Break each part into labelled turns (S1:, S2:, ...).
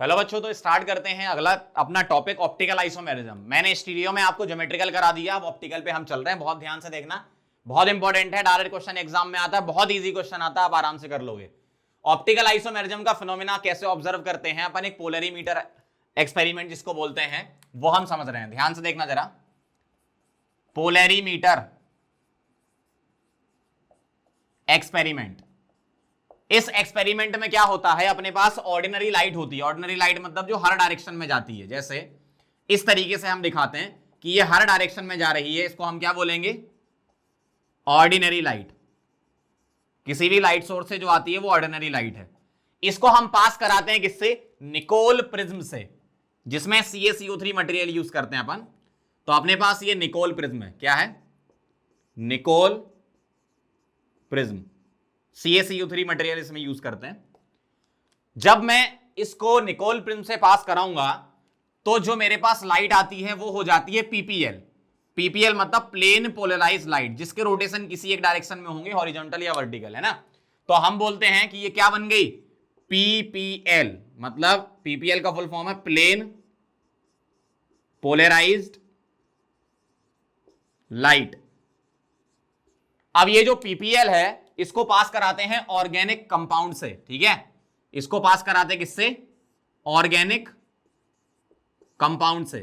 S1: Hello बच्चों, तो start करते हैं अगला अपना टॉपिक ऑप्टिकल आइसोमेरिज्म। मैंने स्टीरियो में आपको ज्योमेट्रिकल करा दिया, अब ऑप्टिकल पे हम चल रहे हैं। बहुत ध्यान से देखना, बहुत इंपॉर्टेंट है, डायरेक्ट क्वेश्चन एग्जाम में आता है, बहुत इजी क्वेश्चन आता है, आप आराम से कर लोगे। ऑप्टिकल आइसोमेरिज्म का फिनोमेना कैसे ऑब्जर्व करते हैं अपन, एक पोलरीमीटर एक्सपेरिमेंट जिसको बोलते हैं, वो हम समझ रहे हैं। ध्यान से देखना जरा, पोलरीमीटर एक्सपेरिमेंट। इस एक्सपेरिमेंट में क्या होता है, अपने पास ऑर्डिनरी लाइट होती है। ऑर्डिनरी लाइट मतलब जो हर डायरेक्शन में जाती है। जैसे इस तरीके से हम दिखाते हैं कि ये हर डायरेक्शन में जा रही है, इसको हम क्या बोलेंगे, ऑर्डिनरी लाइट। किसी भी लाइट सोर्स से जो आती है वो ऑर्डिनरी लाइट है। इसको हम पास कराते हैं किससे, निकोल प्रिज्म से, जिसमें CaCO3 मटेरियल यूज करते हैं अपन। तो अपने पास ये निकोल प्रिज्म है। क्या है, निकोल प्रिज्म, CaCO3 मटेरियल इसमें यूज करते हैं। जब मैं इसको निकोल प्रिज्म से पास कराऊंगा तो जो मेरे पास लाइट आती है वो हो जाती है PPL। PPL मतलब प्लेन पोलराइज लाइट, जिसके रोटेशन किसी एक डायरेक्शन में होंगे, हॉरिजॉन्टल या वर्टिकल, है ना। तो हम बोलते हैं कि ये क्या बन गई, PPL। मतलब PPL का फुल फॉर्म है प्लेन पोलराइज्ड लाइट। अब ये जो PPL है इसको पास कराते हैं ऑर्गेनिक कंपाउंड से, ठीक है। इसको पास कराते हैं किससे, ऑर्गेनिक कंपाउंड से।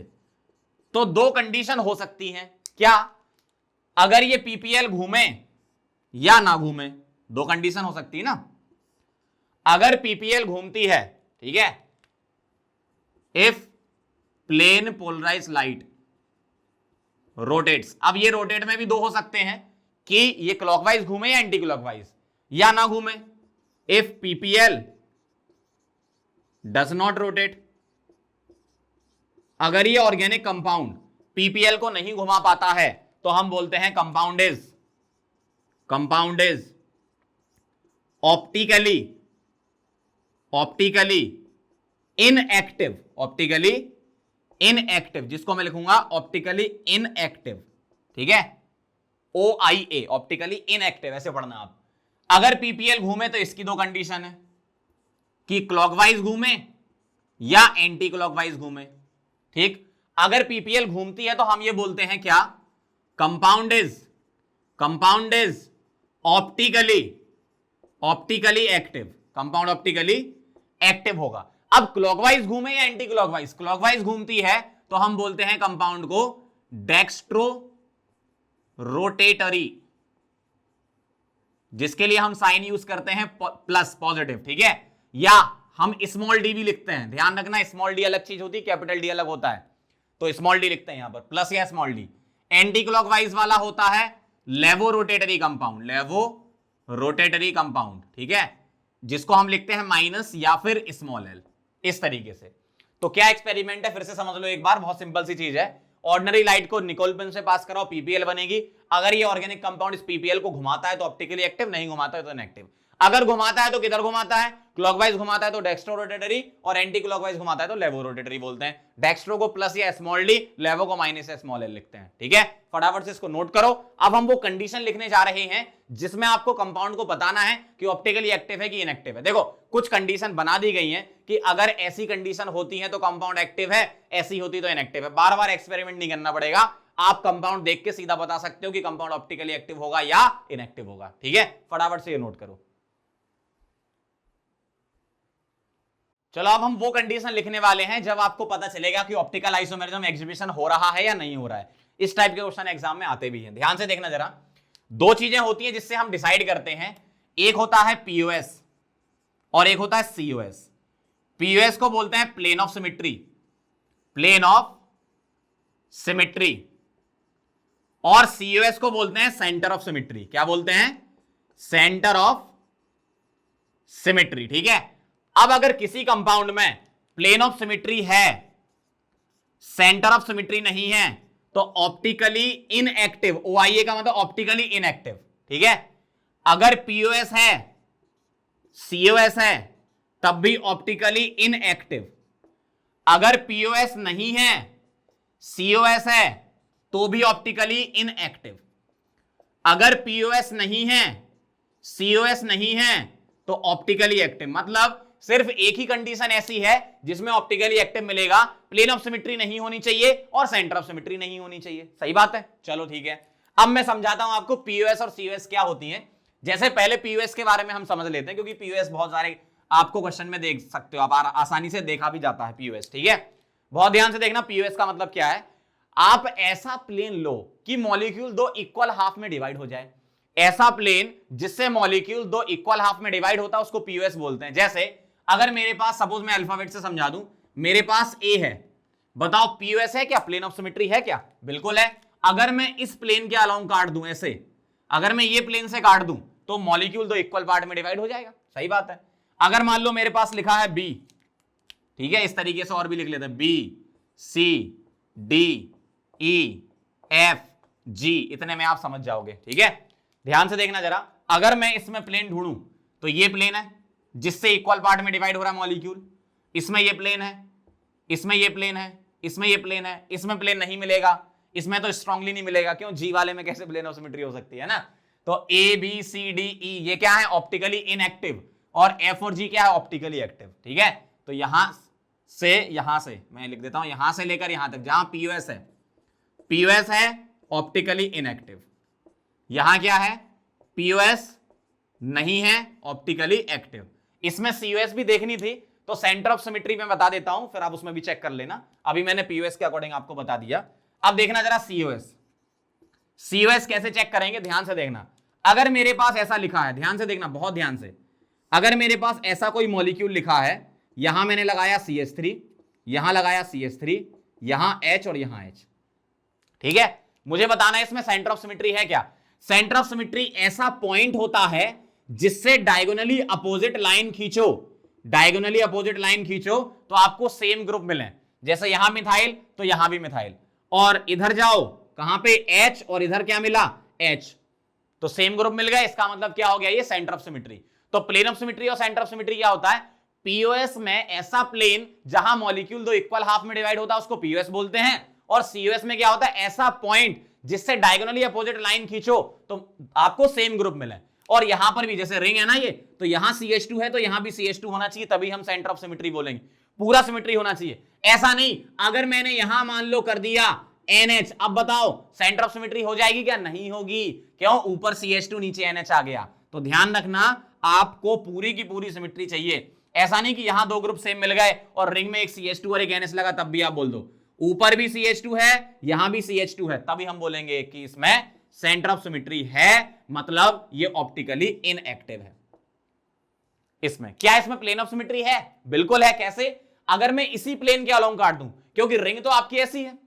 S1: तो दो कंडीशन हो सकती हैं, क्या, अगर ये PPL घूमे या ना घूमे, दो कंडीशन हो सकती है ना। अगर PPL घूमती है, ठीक है, if plane polarise light rotates. अब ये रोटेट में भी दो हो सकते हैं, कि ये क्लॉकवाइज घूमे या एंटी क्लॉकवाइज, या ना घूमे। If PPL does not rotate, अगर ये ऑर्गेनिक कंपाउंड PPL को नहीं घुमा पाता है तो हम बोलते हैं compound is optically inactive. Optically inactive, जिसको मैं लिखूंगा ऑप्टिकली इनएक्टिव, ठीक है, OIA, ऑप्टिकली इनएक्टिव, ऐसे पढ़ना आप। अगर PPL घूमे तो इसकी दो कंडीशन है, कि क्लॉकवाइज घूमे या एंटी क्लॉकवाइज घूमे, ठीक। अगर PPL घूमती है तो हम ये बोलते हैं क्या, compound is optically active, compound optically active होगा। अब क्लॉकवाइज घूमे या एंटी क्लॉकवाइज, क्लॉकवाइज घूमती है तो हम बोलते हैं कंपाउंड को डेक्स्ट्रो रोटेटरी, जिसके लिए हम साइन यूज करते हैं प्लस, पॉजिटिव, ठीक है। या हम स्मॉल डी भी लिखते हैं, ध्यान रखना, स्मॉल डी अलग चीज होती है, कैपिटल डी अलग होता है। तो स्मॉल डी लिखते हैं यहां पर, प्लस या स्मॉल डी। एंटी क्लॉकवाइज वाला होता है लेवो रोटेटरी कंपाउंड, ठीक है, जिसको हम लिखते हैं माइनस या फिर स्मॉल एल, इस तरीके से। तो क्या एक्सपेरिमेंट है, फिर से समझ लो एक बार, बहुत सिंपल सी चीज है। ऑर्डिनरी लाइट को निकोल पिन से पास कराओ, PPL बनेगी। अगर ये ऑर्गेनिक कंपाउंड इस PPL को घुमाता है तो ऑप्टिकली एक्टिव, नहीं घुमाता है तो इनएक्टिव। अगर घुमाता है तो किधर घुमाता है, क्लॉकवाइज घुमाता है तो डेक्स्ट्रो रोटेटरी, और एंटी क्लॉकवाइज घुमाता है तो लेवो रोटेटरी बोलते हैं। डेक्स्ट्रो को प्लस या स्मॉल डी, लेवो को माइनस या स्मॉल एल लिखते हैं, ठीक है। फटाफट से इसको नोट करो। अब हम वो कंडीशन लिखने जा रहे हैं जिसमें आपको कंपाउंड को बताना है कि ऑप्टिकली एक्टिव है कि इनएक्टिव है। देखो कुछ कंडीशन बना दी गई है कि अगर ऐसी कंडीशन होती है तो कंपाउंड एक्टिव है, ऐसी होती तो इनएक्टिव है। बार बार एक्सपेरिमेंट नहीं करना पड़ेगा, आप कंपाउंड देख के सीधा बता सकते हो कि कंपाउंड ऑप्टिकली एक्टिव होगा या इनएक्टिव होगा, ठीक है। फटाफट से ये नोट करो। चलो अब हम वो कंडीशन लिखने वाले हैं जब आपको पता चलेगा कि ऑप्टिकल आइसोमेरिज्म एग्जीबिशन हो रहा है या नहीं हो रहा है। इस टाइप के क्वेश्चन एग्जाम में आते भी हैं, ध्यान से देखना जरा। दो चीजें होती हैं जिससे हम डिसाइड करते हैं, एक होता है POS और एक होता है COS। POS को बोलते हैं प्लेन ऑफ सिमेट्री, और COS को बोलते हैं सेंटर ऑफ सिमेट्री। क्या बोलते हैं, सेंटर ऑफ सिमेट्री, ठीक है। अब अगर किसी कंपाउंड में प्लेन ऑफ सिमेट्री है, सेंटर ऑफ सिमेट्री नहीं है, तो ऑप्टिकली इनएक्टिव, OIA का मतलब ऑप्टिकली इनएक्टिव, ठीक है। अगर POS है, COS है, तब भी ऑप्टिकली इनएक्टिव। अगर पीओएस नहीं है, सीओएस है, तो भी ऑप्टिकली इनएक्टिव। अगर पीओएस नहीं है, सीओएस नहीं है, तो ऑप्टिकली एक्टिव। मतलब सिर्फ एक ही कंडीशन ऐसी है जिसमें ऑप्टिकली एक्टिव मिलेगा, प्लेन ऑफ सिमेट्री नहीं होनी चाहिए और सेंटर ऑफ सिमेट्री नहीं होनी चाहिए। सही बात है, चलो ठीक है। अब मैं समझाता हूं आपको पीओएस और सीओएस क्या होती हैं। जैसे पहले पीओएस के बारे में हम समझ लेते हैं, क्योंकि पीओएस बहुत सारे आपको क्वेश्चन में देख सकते हो, आप आसानी से देखा भी जाता है पीओएस। ठीक है, बहुत ध्यान से देखना। पीओएस का मतलब क्या है, आप ऐसा प्लेन लो कि मॉलिक्यूल दो इक्वल हाफ में डिवाइड हो जाए। ऐसा प्लेन जिससे मॉलिक्यूल दो इक्वल हाफ में डिवाइड होता है उसको पीओएस बोलते हैं। जैसे अगर मेरे पास, सपोज मैं अल्फाबेट से समझा दूं, मेरे पास ए है, बताओ पीओएस है क्या, प्लेन ऑफ सिमेट्री है क्या? बिल्कुल है। अगर मैं इस प्लेन के अलोंग काट दूं ऐसे, अगर मैं ये प्लेन से काट दूं तो मॉलिक्यूल दो इक्वल पार्ट में डिवाइड हो जाएगा। सही बात है। अगर मान लो मेरे पास लिखा है बी, ठीक है, इस तरीके से और भी लिख लेते हैं, B C D E F G, इतने में आप समझ जाओगे। ठीक है, ध्यान से देखना जरा। अगर मैं इसमें प्लेन ढूंढूं तो ये प्लेन है जिससे इक्वल पार्ट में डिवाइड हो रहा है मॉलिक्यूल, इसमें ये प्लेन है, इसमें ये प्लेन है, इसमें ये प्लेन है, इसमें प्लेन नहीं मिलेगा, इसमें तो स्ट्रांगली नहीं मिलेगा। क्यों? जी वाले में कैसे प्लेन ऑफ सिमेट्री हो सकती है ना। तो ए बी सी डी ई ये क्या है, ऑप्टिकली इनएक्टिव, और एफ और जी क्या है, ऑप्टिकली एक्टिव। ठीक है, तो यहां से मैं लिख देता हूं, यहां से लेकर यहां तक जहां पीओएस है, पीओएस है ऑप्टिकली इनएक्टिव। यहां क्या है, पीओएस नहीं है, ऑप्टिकली एक्टिव। इसमें सीओएस भी देखनी थी तो सेंटर ऑफ सिमेट्री में बता देता हूं, फिर आप उसमें भी चेक कर लेना। अभी मैंने पीओएस के अकॉर्डिंग आपको बता दिया। अब देखना जरा सीओएस। सीओएस कैसे चेक करेंगे, ध्यान से देखना। अगर मेरे पास ऐसा लिखा है, ध्यान से देखना, बहुत ध्यान से, अगर मेरे पास ऐसा कोई मॉलिक्यूल लिखा है, यहां मैंने लगाया CH3, यहां लगाया CH3, यहां H और यहां H। ठीक है, मुझे बताना है इसमें सेंटर ऑफ सिमेट्री है क्या। सेंटर ऑफ सिमेट्री ऐसा पॉइंट होता है जिससे डायगोनली अपोजिट लाइन खींचो, डायगोनली अपोजिट लाइन खींचो तो आपको सेम ग्रुप मिले। जैसे यहां मिथाइल तो यहां भी मिथाइल, और इधर जाओ कहां पे H और इधर क्या मिला H, तो सेम ग्रुप मिल गया। इसका मतलब क्या हो गया, ये सेंटर ऑफ सिमेट्री। तो प्लेन ऑफ सिमेट्री और सेंटर ऑफ सिमेट्री क्या होता है, पीओएस में ऐसा प्लेन जहां मॉलिक्यूल दो इक्वल हाफ में डिवाइड होता है उसको पीओएस बोलते हैं, और सीओएस में क्या होता है, ऐसा पॉइंट जिससे डायगोनली अपोजिट लाइन खींचो तो आपको सेम ग्रुप मिले। और यहां पर भी जैसे रिंग है ना ये, तो यहां CH2 है तो यहां भी CH2 होना चाहिए, तभी हम सेंटर ऑफ सिमेट्री बोलेंगे। पूरा सिमेट्री होना चाहिए, ऐसा नहीं अगर मैंने यहां मान लो कर दिया NH, अब बताओ सेंटर ऑफ सिमेट्री हो जाएगी क्या? नहीं होगी। क्यों? ऊपर CH2 नीचे NH आ गया। तो ध्यान रखना, आपको पूरी की पूरी सिमेट्री चाहिए। ऐसा नहीं कि यहां दो ग्रुप सेम मिल गए और रिंग में एक CH2 और एक NH लगा तब भी आप बोल दो। ऊपर भी CH2 है, यहां भी CH2 है, तभी हम बोलेंगे कि इसमें सेंटर ऑफ सिमेट्री है, मतलब ये ऑप्टिकली इनएक्टिव है। इसमें क्या, इसमें प्लेन ऑफ सिमेट्री है? बिल्कुल है। कैसे? अगर मैं इसी प्लेन के अलोंग काट दूं, क्योंकि रिंग तो आपकी ऐसी है,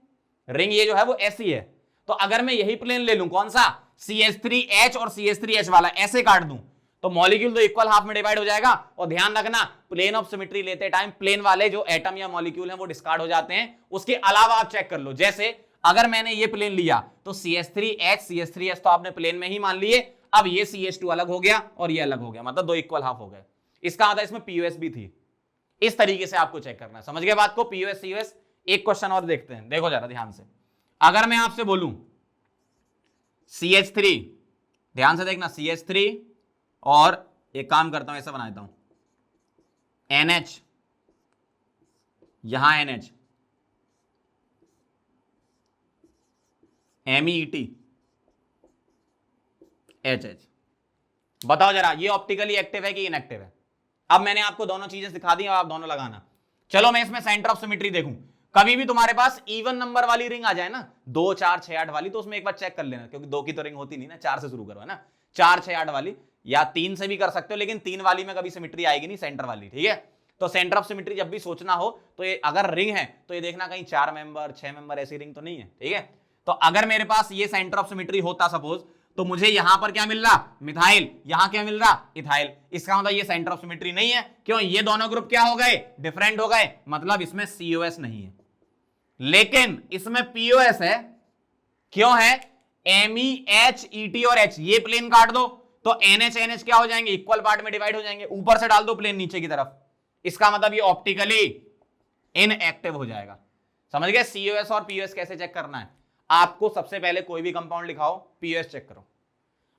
S1: रिंग ये जो है वो ऐसी है, तो अगर मैं यही प्लेन ले लूं, कौन सा, CH3H और CH3H वाला, ऐसे काट दूं तो मॉलिक्यूल तो इक्वल हाफ में डिवाइड हो जाएगा। और ध्यान रखना, प्लेन ऑफ सिमेट्री लेते टाइम प्लेन वाले जो एटम या मॉलिक्यूल हैं वो डिस्कार्ड हो जाते हैं। उसके अलावा आप चेक कर लो, जैसे अगर मैंने ये प्लेन लिया तो CH3H CH3H तो आपने प्लेन में ही मान लिए, अब ये CH2 अलग हो गया और ये अलग हो गया, मतलब दो इक्वल हाफ हो गए। इसका मतलब इसमें पीओएस भी थी। इस तरीके से आपको चेक करना है। समझ गए बात को, पीओएस सीओएस। एक क्वेश्चन और देखते हैं, देखो जरा ध्यान से। अगर मैं आपसे बोलूं CH3, ध्यान से देखना, CH3 और एक काम करता हूं, ऐसा बना देता हूं, NH, यहां NH, MET, HH, बताओ जरा ये ऑप्टिकली एक्टिव है कि इनएक्टिव है? अब मैंने आपको दोनों चीजें सिखा दी, अब आप दोनों लगाना। चलो मैं इसमें सेंटर ऑफ सिमेट्री देखूं। कभी भी तुम्हारे पास इवन नंबर वाली रिंग आ जाए ना, 2 4 6 8 वाली, तो उसमें एक बार चेक कर लेना, क्योंकि 2 की तो रिंग होती नहीं ना, 4 से शुरू करो, है ना। 4 6 8 वाली, या 3 से भी कर सकते हो, लेकिन 3 वाली में कभी सिमेट्री आएगी नहीं, सेंटर वाली। ठीक है, तो सेंटर ऑफ सिमेट्री जब भी सोचना हो तो ये अगर रिंग है तो ये देखना कहीं 4 मेंबर 6 मेंबर ऐसी रिंग तो नहीं है। ठीक है, तो अगर मेरे पास ये सेंटर ऑफ सिमेट्री होता सपोज, तो मुझे यहां पर क्या मिल रहा, मिथाइल, यहां क्या मिल रहा, इथाइल। इसका मतलब ये सेंटर ऑफ सिमेट्री नहीं है। क्यों? ये दोनों ग्रुप क्या हो गए, डिफरेंट हो गए, मतलब इसमें COS नहीं है, लेकिन इसमें POS है। क्यों है? MEH ET और H, ये प्लेन काट दो तो NH NH क्या हो जाएंगे, इक्वल पार्ट में डिवाइड हो जाएंगे। ऊपर से डाल दो प्लेन नीचे की तरफ, इसका मतलब ये ऑप्टिकली इनएक्टिव हो जाएगा। समझ गए? COS और POS कैसे चेक करना है? आपको सबसे पहले कोई भी कंपाउंड लिखाओ, POS चेक करो,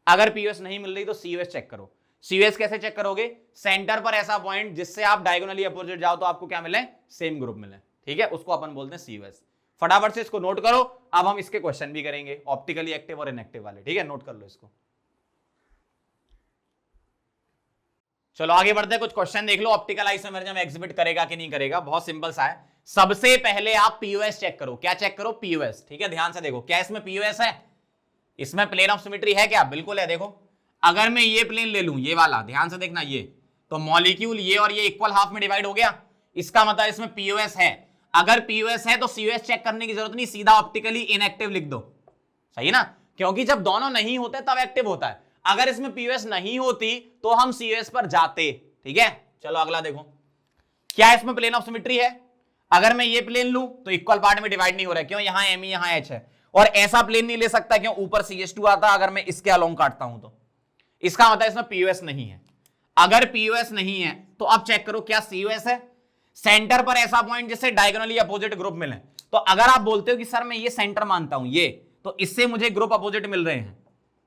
S1: अगर POS नहीं मिल रही तो COS चेक करो। COS कैसे चेक करोगे? सेंटर पर ऐसा पॉइंट जिससे आप डायगोनली अपोजिट जाओ तो आपको क्या मिले? सेम ग्रुप मिले, ठीक है, उसको अपन बोलते हैं COS। फटाफट से इसको नोट करो, अब हम इसके क्वेश्चन भी करेंगे ऑप्टिकली एक्टिव और इनएक्टिव वाले, ठीक है, नोट कर लो इसको। चलो आगे बढ़ते हैं, कुछ क्वेश्चन देख लो, ऑप्टिकल आइसोमेरिज्म एग्जिबिट करेगा कि नहीं करेगा, बहुत सिंपल सा है। सबसे पहले आप POS चेक करो, क्या चेक करो? POS, ठीक है, ध्यान से देखो, क्या इसमें POS है? इसमें प्लेन ऑफ सिमेट्री है क्या? बिल्कुल है। देखो अगर मैं ये प्लेन ले लूं, ये वाला, ध्यान से देखना, ये तो मॉलिक्यूल ये और ये इक्वल हाफ में डिवाइड हो गया, इसका मतलब इसमें POS है। अगर POS है तो COS चेक करने की जरूरत नहीं, सीधा ऑप्टिकली इनएक्टिव लिख दो, सही ना, क्योंकि जब दोनों नहीं होते तब एक्टिव होता है। अगर इसमें POS नहीं होती तो हम COS पर जाते, ठीक है। चलो अगला देखो, क्या इसमें प्लेन ऑफ सिमेट्री है? अगर मैं ये प्लेन लूं तो इक्वल पार्ट में डिवाइड नहीं हो रहा है, क्यों? यहां Me यहां H है, और ऐसा प्लेन नहीं ले सकता, क्यों? ऊपर CH2 आता, अगर मैं इसके अलोंग काटता हूं तो इसका मतलब इसमें POS नहीं है। अगर POS नहीं है तो अब चेक करो क्या COS है? सेंटर पर ऐसा पॉइंट जिससे डायगोनली अपोजिट ग्रुप मिले। तो अगर आप बोलते हो कि सर मैं ये सेंटर मानता हूं, ये तो इससे मुझे ग्रुप अपोजिट मिल रहे हैं,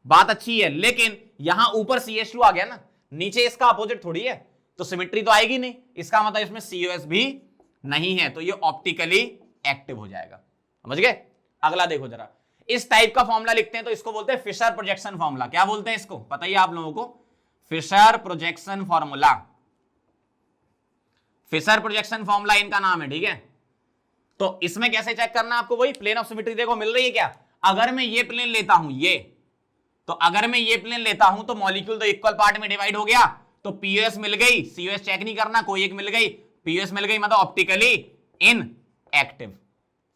S1: बात अच्छी है, लेकिन यहां ऊपर CH2 आ गया ना, नीचे इसका अपोजिट थोड़ी है, तो सिमेट्री तो आएगी नहीं, इसका मतलब इसमें COS भी नहीं है, तो ये ऑप्टिकली एक्टिव हो जाएगा। समझ गए? अगला देखो जरा, इस टाइप का फॉर्मूला लिखते हैं तो इसको बोलते हैं फिशर प्रोजेक्शन फॉर्मूला। क्या बोलते हैं इसको? पता ही आप लोगों को, Fischer projection formula. Fischer projection formula इनका नाम है, ठीक है। तो इसमें कैसे चेक करना आपको? वही प्लेन ऑफ सिमेट्री, देखो मिल रही है क्या? अगर मैं ये प्लेन लेता हूं, ये तो अगर मैं ये प्लेन लेता हूं तो मॉलिक्यूल तो इक्वल पार्ट में डिवाइड हो गया, तो POS मिल गई, COS चेक नहीं करना, कोई एक मिल गई, POS मिल गई, मतलब ऑप्टिकली इनएक्टिव।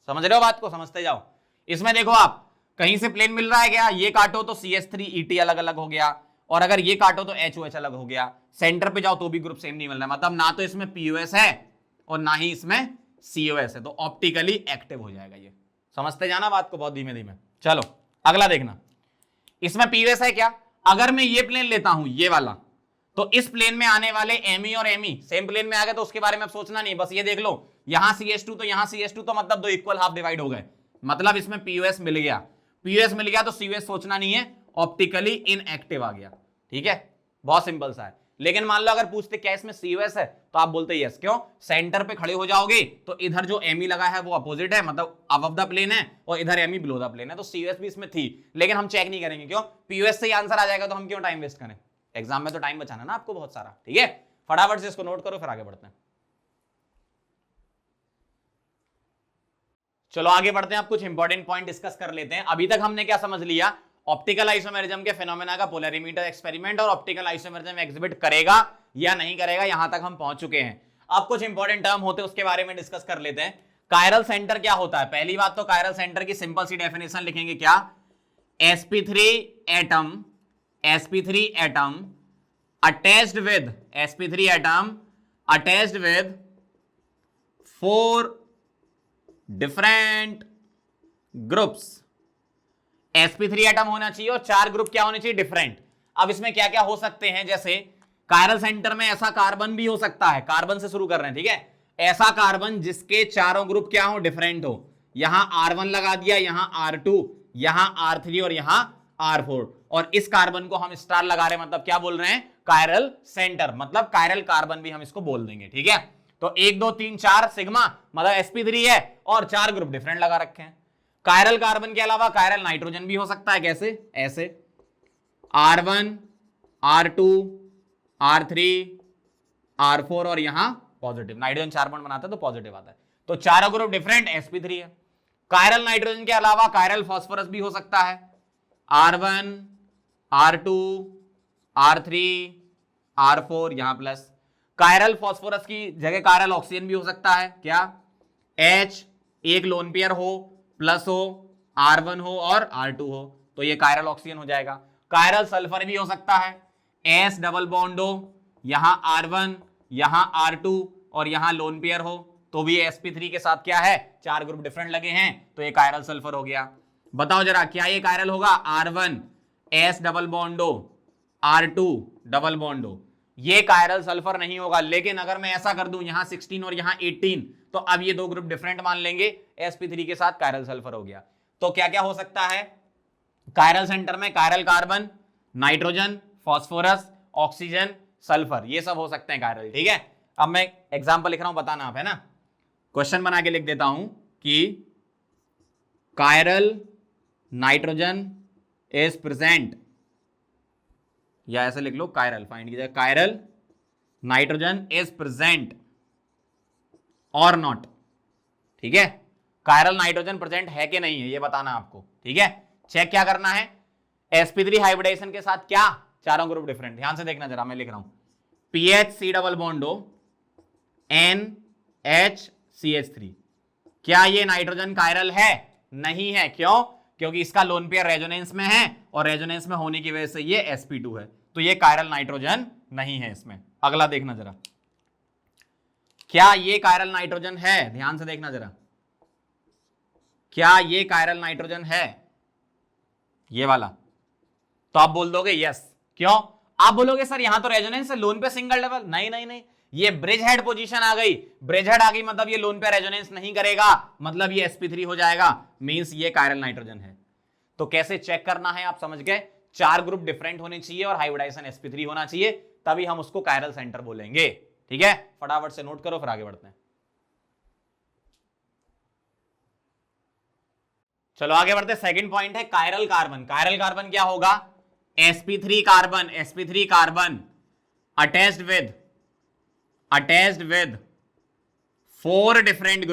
S1: समझ रहे हो बात को? समझते जाओ। इसमें देखो आप, कहीं से प्लेन मिल रहा है क्या? ये काटो तो CH3ET अलग अलग हो गया, और अगर ये काटो तो HOH अलग हो गया, सेंटर पे जाओ तो भी ग्रुप सेम नहीं मिल रहा, मतलब ना तो इसमें POS है और ना ही इसमें COS है, तो ऑप्टिकली एक्टिव हो जाएगा ये। समझते जाना बात को बहुत धीमे धीमे। चलो अगला देखना, इसमें POS है क्या? अगर मैं ये प्लेन लेता हूं, ये वाला, तो इस प्लेन में आने वाले Me और Me सेम प्लेन में आ गए, तो उसके बारे में अब सोचना नहीं, बस ये देख लो, यहां CH2 तो यहां CH2, तो मतलब दो इक्वल हाफ डिवाइड हो गए, मतलब इसमें POS मिल गया। POS मिल गया तो COS सोचना नहीं है, ऑप्टिकली इनएक्टिव आ गया, ठीक है, बहुत सिंपल सा है। लेकिन मान लो अगर पूछते क्या इसमें COS है, तो आप बोलते यस, क्यों? सेंटर पे खड़े हो जाओगे तो इधर जो Me लगा है वो अपोजिट है, मतलब अबव द प्लेन है, और इधर Me बिलो द प्लेन है, तो COS भी इसमें थी, लेकिन हम चेक नहीं करेंगे, क्यों? POS से ही आंसर आ जाएगा, तो हम क्यों टाइम वेस्ट करें? एग्जाम में तो टाइम बचाना ना आपको बहुत सारा, ठीक है। फटाफट से इसको नोट करो, फिर आगे बढ़ते हैं। चलो आगे बढ़ते हैं, आप कुछ इंपॉर्टेंट पॉइंट डिस्कस कर लेते हैं। अभी तक हमने क्या समझ लिया? ऑप्टिकल आइसोमेरिज्म के फिनोमेना का पोलरिमीटर एक्सपेरिमेंट और ऑप्टिकल आइसोमेरिज्म एग्जिबिट करेगा या नहीं करेगा, यहां तक हम पहुंच चुके हैं। अब कुछ इंपॉर्टेंट टर्म होते हैं उसके बारे में डिस्कस कर लेते हैं। कायरल सेंटर क्या होता है? पहली बात तो कायरल सेंटर की सिंपल सी डेफिनेशन लिखेंगे, क्या? sp3 atom attached with 4 different groups. sp3 atom होना चाहिए और 4 ग्रुप क्या होने चाहिए? डिफरेंट। अब इसमें क्या क्या हो सकते हैं? जैसे कायरल सेंटर में ऐसा कार्बन भी हो सकता है, कार्बन से शुरू कर रहे हैं, ठीक है, ऐसा कार्बन जिसके चारों ग्रुप क्या हो? डिफरेंट हो। यहां R1 लगा दिया, यहां R2, यहां R3 और यहां R4, और इस कार्बन को हम स्टार लगा रहे हैं, मतलब क्या बोल रहे हैं? कायरल सेंटर, मतलब कायरल कार्बन भी हम इसको बोल देंगे, ठीक है। तो 1 2 3 4 सिग्मा, मतलब sp3 है और 4 ग्रुप डिफरेंट लगा रखे हैं। कायरल कार्बन के अलावा कायरल नाइट्रोजन भी हो सकता है, कैसे? ऐसे R1 R2 R3 R4 और यहां पॉजिटिव, नाइट्रोजन 4 बॉन्ड बनाता है तो पॉजिटिव आता है, तो चारों ग्रुप डिफरेंट, sp3 है। कायरल नाइट्रोजन के अलावा कायरल फास्फोरस भी हो सकता है, R1 R2 R3 R4 यहां प्लस। कायरल फास्फोरस की जगह कायरल ऑक्सीजन भी हो सकता है, क्या? H एक लोन पेयर हो, प्लस हो, R1 हो और R2 हो, तो ये कायरल ऑक्सीजन हो जाएगा। कायरल सल्फर भी हो सकता है, S डबल बॉन्ड हो, यहां R1 यहां R2 और यहां लोन पेयर हो, तो भी sp3 के साथ क्या है? 4 ग्रुप डिफरेंट लगे हैं, तो ये कायरल सल्फर हो गया। बताओ जरा, क्या ये कायरल होगा? R1 S डबल बॉन्ड हो, R2 डबल बॉन्ड हो, ये कायरल सल्फर नहीं होगा। लेकिन अगर मैं ऐसा कर दूं यहां 16 और यहां 18, तो अब ये दो ग्रुप डिफरेंट मान लेंगे, sp3 के साथ कायरल सल्फर हो गया। तो क्या क्या हो सकता है कायरल सेंटर में? Chiral carbon, nitrogen, phosphorus, oxygen, sulphur, ये सब हो सकते हैं कायरल। ठीक है, अब मैं एग्जांपल लिख रहा हूं, बताना आप, है ना। क्वेश्चन बना के लिख देता हूं कि कायरल नाइट्रोजन इज प्रेजेंट, या ऐसे लिख लो कायरल, फाइंड कीजिए कायरल नाइट्रोजन इज प्रेजेंट और नॉट। ठीक है, कायरल नाइट्रोजन प्रेजेंट है कि नहीं है ये बताना आपको। ठीक है, चेक क्या करना है, sp3 हाइब्रिडाइजेशन के साथ क्या चारों ग्रुप डिफरेंट। ध्यान से देखना जरा, मैं लिख रहा हूं PHC डबल बॉन्ड हो NHCH3। क्या ये नाइट्रोजन कायरल है? नहीं है। क्यों? क्योंकि इसका लोन पेयर रेजोनेंस में है और रेजोनेंस में होने की वजह से ये sp2 है, तो ये कायरल नाइट्रोजन नहीं है इसमें। अगला देखना जरा, क्या ये कायरल नाइट्रोजन है? ध्यान से देखना जरा, क्या ये कायरल नाइट्रोजन है ये वाला? तो आप बोल दोगे यस। क्यों? आप बोलोगे सर यहां तो रेजोनेंस है, लोन पे सिंगल डबल। नहीं नहीं नहीं, ये ब्रिज हेड पोजीशन आ गई। ब्रिज हेड आ गई मतलब ये लोन पे रेजोनेंस नहीं करेगा, मतलब ये sp3 हो जाएगा, मींस ये कायरल नाइट्रोजन है। तो कैसे चेक करना है आप समझ गए, चार ग्रुप डिफरेंट होने चाहिए और हाइब्रिडाइजेशन sp3 होना चाहिए, तभी हम उसको कायरल सेंटर बोलेंगे। ठीक है, फटाफट से नोट करो फिर आगे बढ़ते हैं। चलो आगे बढ़ते, सेकंड पॉइंट है कायरल कार्बन। कायरल कार्बन क्या होगा? sp3 carbon, sp3 carbon attached with four different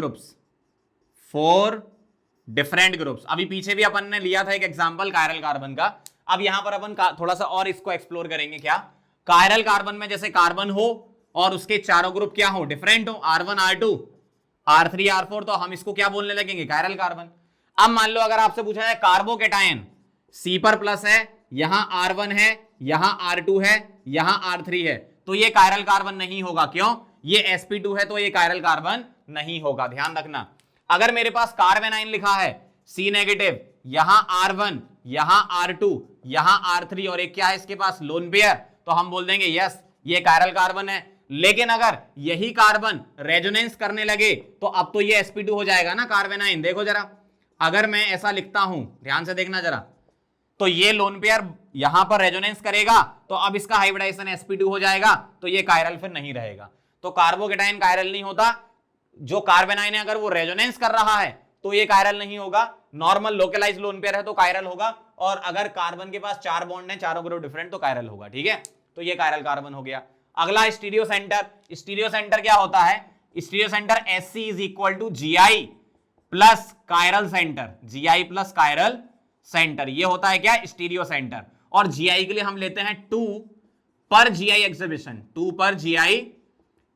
S1: groups. अभी पीछे भी अपन ने लिया था एक एग्जांपल कायरल कार्बन का। अब यहां पर अपन थोड़ा सा और इसको एक्सप्लोर करेंगे। क्या कायरल कार्बन में जैसे कार्बन हो और उसके चारों ग्रुप क्या हो? डिफरेंट हो, R1 R2 R3 R4, तो हम इसको क्या बोलने लगेंगे? Chiral carbon. अब मान लो अगर आपसे पूछा जाए कार्बोकेटायन C पर प्लस है, यहां R1 है, यहां R2 है, यहां R3 है, तो ये कायरल कार्बन नहीं होगा। क्यों? ये sp2 है, तो ये कायरल कार्बन नहीं होगा। ध्यान रखना, अगर मेरे पास कार्बेनाइन लिखा है C नेगेटिव, यहां R1, यहां R2, यहां R3 और एक क्या है इसके पास? लोन पेयर, तो हम बोल देंगे यस ये कायरल कार्बन है। लेकिन अगर यही कार्बन रेजोनेंस करने लगे तो अब तो ये sp2 हो जाएगा ना कार्बेनाइन। देखो जरा, अगर मैं ऐसा लिखता हूं, ध्यान से देखना जरा, तो ये लोन पेयर यहां पर रेजोनेंस करेगा, तो अब इसका हाइब्रिडाइजेशन sp2 हो जाएगा, तो ये कायरल फिर नहीं रहेगा। तो कार्बोकेटाइन कायरल नहीं होता, जो कार्बेनाइन है अगर वो रेजोनेंस कर रहा है तो ये कायरल नहीं होगा। नॉर्मल लोकलाइज लोन पेयर है तो कायरल होगा, और अगर कार्बन के पास चार बॉन्ड है, चारों ग्रुप डिफरेंट, तो कायरल होगा। ठीक है, तो ये कायरल कार्बन हो गया। अगला स्टीरियो सेंटर। स्टीरियो सेंटर क्या होता है? Stereo centre Sc is equal to Gi plus chiral centre, Gi plus chiral centre, ये होता है क्या? Stereo centre. और Gi के लिए हम लेते हैं 2 पर Gi एग्जीबिशन, 2 पर Gi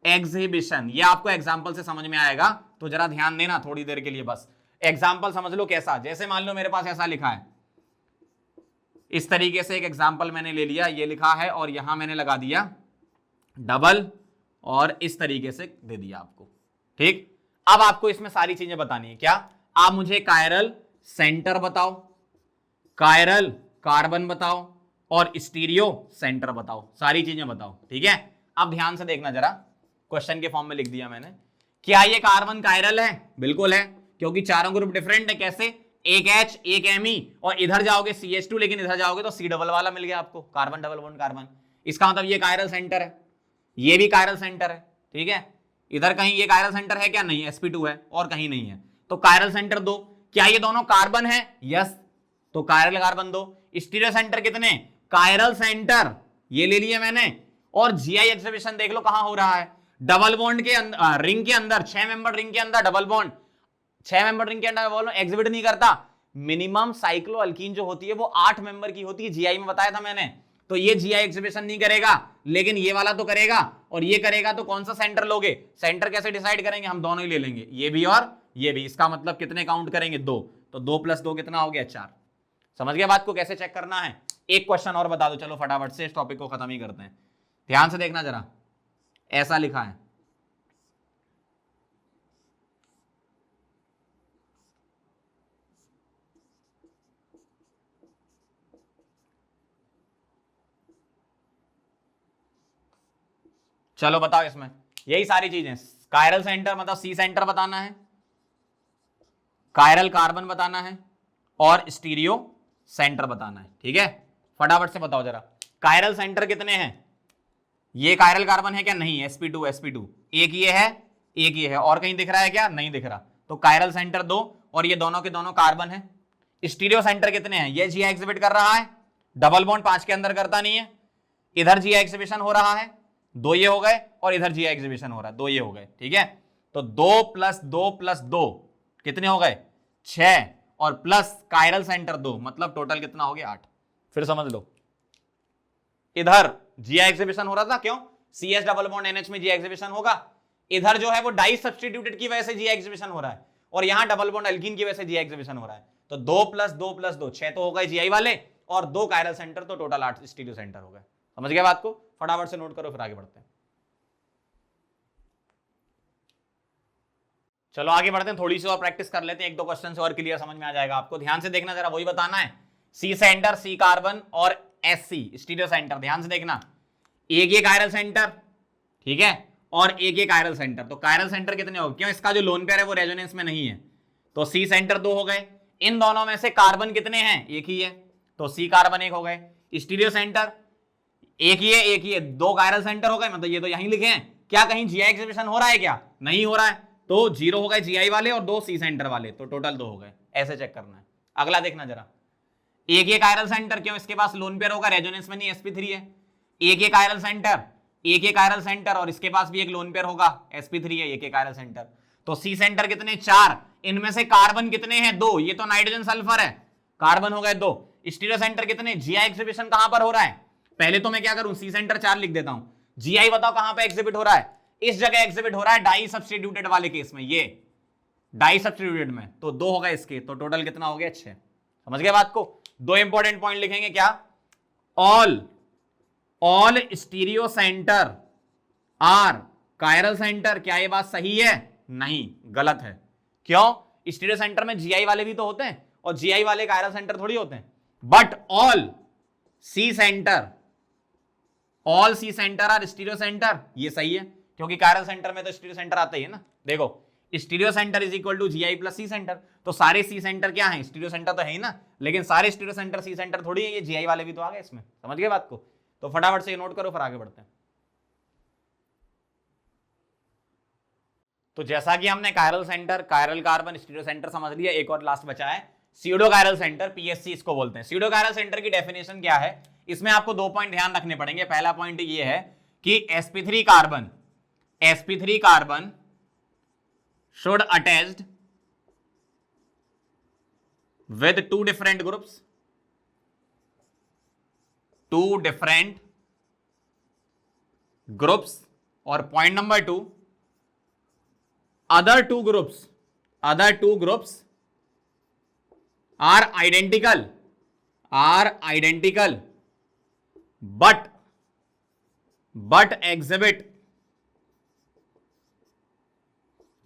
S1: एग्जीबिशन। ये आपको एग्जांपल से समझ में आएगा, तो जरा ध्यान देना थोड़ी देर के लिए, बस एग्जांपल समझ लो कैसा। जैसे मान लो मेरे पास ऐसा लिखा है, इस तरीके से एक एग्जांपल मैंने ले लिया, ये लिखा है और यहां मैंने लगा दिया डबल और इस तरीके से दे दिया आपको। ठीक, अब आपको इसमें सारी चीजें बतानी है। क्या? आप मुझे कायरल सेंटर बताओ, कायरल कार्बन बताओ और स्टीरियो सेंटर बताओ, सारी चीजें बताओ। ठीक है, अब ध्यान से देखना जरा, क्वेश्चन के फॉर्म में लिख दिया मैंने। क्या ये कार्बन कायरल है? बिल्कुल है, क्योंकि चारों ग्रुप डिफरेंट है। कैसे? एक H एक Me, और इधर जाओगे CH2, लेकिन इधर जाओगे तो C डबल वाला मिल गया आपको, कार्बन डबल बॉन्ड कार्बन। इसका मतलब ये कायरल सेंटर है, ये भी कायरल सेंटर है। ठीक है, इधर कहीं ये कायरल सेंटर है क्या? नहीं, sp2 है, और कहीं नहीं है, तो कायरल सेंटर दो। क्या ये दोनों कार्बन है? यस, तो कायरल कार्बन दो। स्टीरियो सेंटर कितने? कायरल सेंटर ये ले लिया मैंने, और Gi एग्जीबिशन देख लो कहां हो रहा है? डबल बॉन्ड के अंदर, रिंग के अंदर, 6 मेंबर रिंग के अंदर डबल बॉन्ड, 6 मेंबर रिंग के अंदर डबल बॉन्ड एग्जिबिट नहीं करता। मिनिमम साइक्लो अल्कीन जो होती है वो 8 मेंबर की होती है, Gi में बताया था मैंने, तो ये Gi एग्जीबिशन नहीं करेगा, लेकिन ये वाला तो करेगा, और ये करेगा। तो कौन सा सेंटर लोगे? सेंटर कैसे डिसाइड करेंगे? हम दोनों ही ले लेंगे, ये भी और ये भी। इसका मतलब कितने काउंट करेंगे? 2, तो 2 + 2 कितना हो गया? 4। समझ गया बात को कैसे चेक करना है? एक क्वेश्चन और बता दो, चलो फटाफट से इस टॉपिक को खत्म ही करते हैं। ध्यान से देखना जरा, ऐसा लिखा है, चलो बताओ, इसमें यही सारी चीजें, कायरल सेंटर मतलब सी सेंटर बताना है, कायरल कार्बन बताना है और स्टीरियो सेंटर बताना है। ठीक है, फटाफट से बताओ जरा, कायरल सेंटर कितने हैं? ये कायरल कार्बन है क्या? नहीं, sp2 sp2, एक ये है, एक ये है, और कहीं दिख रहा है क्या? नहीं दिख रहा। तो कायरल सेंटर 2 और ये दोनों के दोनों कार्बन है। स्टीरियो सेंटर कितने हैं? ये जी एग्जिबिट कर रहा है, डबल बॉन्ड 5 के अंदर करता नहीं है, इधर जी एग्जिबिशन हो रहा है, 2 ये हो गए, और इधर जी एग्जिबिशन हो रहा है, 2 ये हो गए। ठीक है, तो 2 + 2 + 2 कितने हो गए? 6, और प्लस कायरल सेंटर 2, मतलब टोटल कितना हो गया? 8। फिर समझ लो, इधर जी एग्जिबिशन हो रहा था, क्यों? CS डबल बॉन्ड NH में जी एग्जिबिशन होगा, इधर जो है वो डाई सब्स्टिट्यूटेड की वजह से जी एग्जिबिशन हो रहा है, और यहां डबल बॉन्ड एल्कीन की वजह से जी एग्जिबिशन हो रहा है। तो 2 + 2 + 2 6 तो हो गए GI वाले, और 2 कायरल सेंटर, तो टोटल 8 स्टीरियो सेंटर हो गए। समझ गए बात को? फटाफट से नोट करो, फिर आगे बढ़ते हैं। चलो आगे बढ़ते हैं, थोड़ी सी और प्रैक्टिस कर लेते हैं, 1-2 क्वेश्चन से और क्लियर समझ में आ जाएगा आपको। ध्यान से देखना जरा, वही बताना है, सी सेंटर, सी कार्बन और SC स्टीरियो सेंटर। ध्यान से देखना, एक ये कायरल सेंटर, ठीक है, और एक ये कायरल सेंटर। तो कायरल सेंटर कितने हो गए? क्यों? इसका जो लोन पेयर है वो रेजोनेंस में नहीं है, तो सी सेंटर 2 हो गए। इन दोनों में से कार्बन कितने हैं? एक ही है, तो सी कार्बन 1 हो गए। स्टीरियो सेंटर एक ही है, एक ही है, 2 कायरल सेंटर हो गए, मतलब ये तो यहीं लिखे हैं। क्या कहीं जीआई एग्जिबिशन हो रहा है क्या? नहीं हो रहा है, तो 0 हो गए जीआई वाले और 2 सी सेंटर वाले, तो टोटल 2 हो गए। ऐसे चेक करना है। अगला देखना जरा, एक ये कायरल सेंटर, क्यों? इसके पास लोन पेयर होगा, रेजोनेंस में नहीं, sp3 है। एक ये कायरल सेंटर, एक ये कायरल सेंटर, और इसके पास भी एक लोन पेयर होगा, sp3 है, एक ये कायरल सेंटर। तो सी सेंटर कितने? 4। इनमें से कार्बन कितने हैं? 2। ये तो नाइट्रोजन सल्फर है, कार्बन हो गए 2। स्टीरियो सेंटर कितने? जीआई एग्जिबिशन कहां पर हो रहा है? पहले तो मैं क्या करूं, सी सेंटर 4 लिख देता हूं। जीआई बताओ कहां पे एग्जिबिट हो रहा है? इस जगह एग्जिबिट हो रहा है, डाई सब्स्टिट्यूटेड वाले केस में, ये डाई सब्स्टिट्यूटेड में, तो 2 हो गए इसके, तो टोटल कितना हो गया? 6। समझ गए बात को? 2 इंपॉर्टेंट पॉइंट लिखेंगे, क्या? All stereo centre are chiral centre. क्या ये बात सही है? नहीं, गलत है। क्यों? स्टीरियो सेंटर में जीआई वाले भी तो होते हैं, और जीआई वाले कायरल सेंटर थोड़ी होते हैं। But all C centre are stereo centre, ये सही है, क्योंकि कायरल सेंटर में तो स्टीरियो सेंटर आता ही है ना। देखो, stereo centre is equal to GI plus C centre, तो सारे सी सेंटर क्या है? स्टीरियो सेंटर तो है ही ना, लेकिन सारे स्टीरियो सेंटर सी सेंटर थोड़ी है, ये जीआई वाले भी तो आ गए इसमें। समझ गए बात को? तो फटाफट से नोट करो, फिर आगे बढ़ते हैं। तो जैसा कि हमने chiral centre, chiral carbon, stereo centre समझ लिया, एक और लास्ट बचा है स्यूडो कायरल सेंटर, पीएससी इसको बोलते हैं। स्यूडो कायरल सेंटर की डेफिनेशन क्या है? इसमें आपको 2 पॉइंट ध्यान रखने पड़ेंगे। पहला पॉइंट ये है कि sp3 carbon should attached with 2 different groups, और point number 2, other two groups are identical but exhibit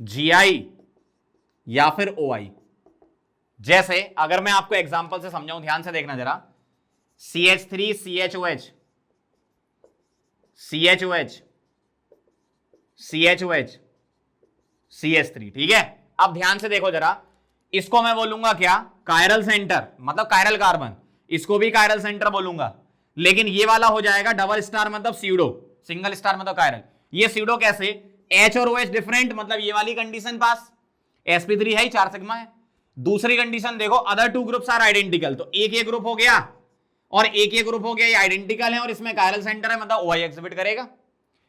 S1: GI या फिर OI। जैसे अगर मैं आपको एग्जांपल से समझाऊं, ध्यान से देखना जरा, CH3 CHOH CH3, ठीक है। अब ध्यान से देखो जरा, इसको मैं बोलूंगा क्या? कायरल सेंटर, मतलब कायरल कार्बन, इसको भी कायरल सेंटर बोलूंगा, लेकिन ये वाला हो जाएगा डबल स्टार मतलब स्यूडो, सिंगल स्टार मतलब कायरल। ये स्यूडो कैसे? H और OH डिफरेंट, मतलब ये वाली कंडीशन पास, sp3 है ही, 4 सिग्मा है। दूसरी कंडीशन देखो, अदर 2 ग्रुप्स आर आइडेंटिकल, तो एक ये ग्रुप हो गया और एक ये ग्रुप हो गया, ये आइडेंटिकल है और इसमें कायरल सेंटर है, मतलब OI एग्जिबिट करेगा।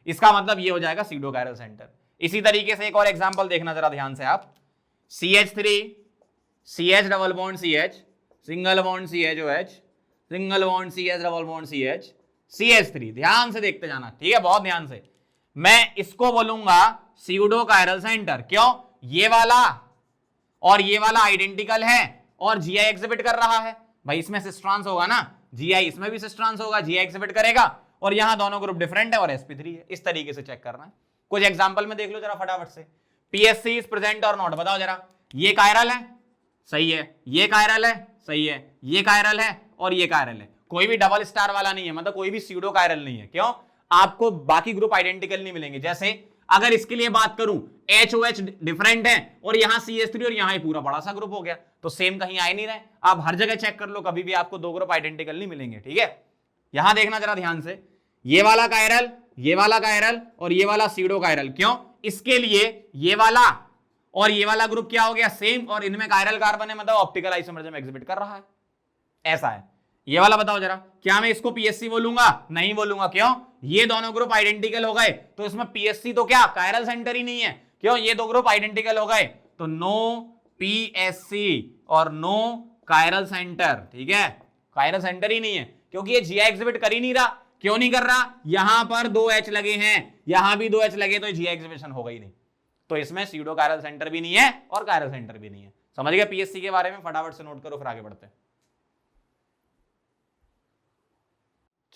S1: इसका मतलब ये हो जाएगा स्यूडो कायरल सेंटर। इसी तरीके से एक और एग्जांपल देखना जरा ध्यान से आप, CH3 CH double bond CH single bond CHOH single bond CH double bond CH CH3। ध्यान से देखते जाना, ठीक है, बहुत ध्यान से। मैं इसको बोलूंगा स्यूडो कायरल सेंटर। क्यों? ये वाला और ये वाला आइडेंटिकल है और जीआई एग्जिबिट कर रहा है, भाई इसमें सिस्ट्रांस होगा ना, जीआई इसमें भी सिस्ट्रांस होगा, जीआई एग्जिबिट करेगा, और यहां दोनों ग्रुप डिफरेंट है और sp3 है। इस तरीके से चेक करना है। कुछ एग्जांपल में देख लो जरा फटाफट से। पीएससी इज प्रेजेंट और नॉट, बताओ जरा। ये कायरल है, सही है, ये कायरल है, सही है, ये कायरल है और ये कायरल है। कोई भी डबल स्टार वाला नहीं है, मतलब कोई भी स्यूडो कायरल नहीं है। क्यों? आपको बाकी ग्रुप आइडेंटिकल नहीं मिलेंगे। जैसे अगर इसके लिए बात करूं, HOH डिफरेंट है और यहां CH3 और यहां पूरा बड़ा सा ग्रुप हो गया, तो सेम कहीं आ ही नहीं रहे। आप हर जगह चेक कर लो, कभी भी आपको दो ग्रुप आइडेंटिकल नहीं मिलेंगे। ठीक है, यहां देखना जरा ध्यान से, ये वाला कायरल, ये वाला कायरल और ये वाला सीडो कायरल, क्यों? इसके लिए ये वाला और ये वाला ग्रुप क्या हो गया? सेम, और इनमें कायरल कार्बन है, मतलब ऑप्टिकल आइसोमरिज्म एग्जिबिट कर रहा है। ऐसा है। ये वाला बताओ जरा, क्या मैं इसको PSC बोलूंगा? नहीं बोलूंगा। क्यों? ये दोनों ग्रुप आइडेंटिकल हो गए, तो इसमें PSC तो क्या, कायरल सेंटर ही नहीं है। क्यों? ये दो ग्रुप आइडेंटिकल हो गए, तो नो PSC और नो कायरल सेंटर। ठीक है, कायरल सेंटर ही नहीं है, क्योंकि ये GI एग्जिबिट कर ही नहीं रहा। क्यों नहीं कर रहा? यहां पर 2 H लगे हैं, यहां भी 2 H लगे, तो GI एग्जिबिशन होगा ही नहीं। तो इसमें सीडो कायरल सेंटर भी नहीं है और कायरल सेंटर भी नहीं है। समझ गए PSC के बारे में? फटाफट से नोट करो, फिर आगे बढ़ते हैं।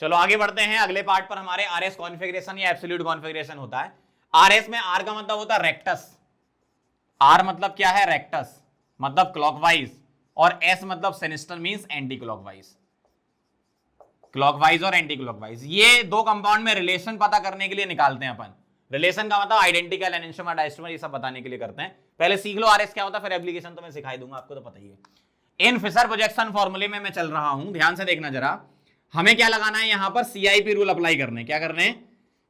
S1: चलो आगे बढ़ते हैं अगले पार्ट पर। हमारे RS कॉन्फ़िगरेशन या एब्सोल्यूट कॉन्फ़िगरेशन होता है। RS में R का मतलब होता है रेक्टस। R मतलब क्या है? रेक्टस, मतलब क्लॉकवाइज, और S मतलब sinister means anti clockwise. Clockwise और एंटी क्लॉकवाइज, ये दो कंपाउंड में रिलेशन पता करने के लिए निकालते हैं अपन। रिलेशन का मतलब आइडेंटिकल, एनेंटियोमर, डायस्टेमर, ये सब बताने के लिए करते हैं। पहले सीख लो RS क्या होता है, फिर एप्लीकेशन तो मैं सिखाई दूंगा, आपको तो पता ही है। इन फिशर प्रोजेक्शन फॉर्मूले में मैं चल रहा हूं, ध्यान से देखना जरा। हमें क्या लगाना है यहां पर? CIP रूल अप्लाई करने। क्या करने?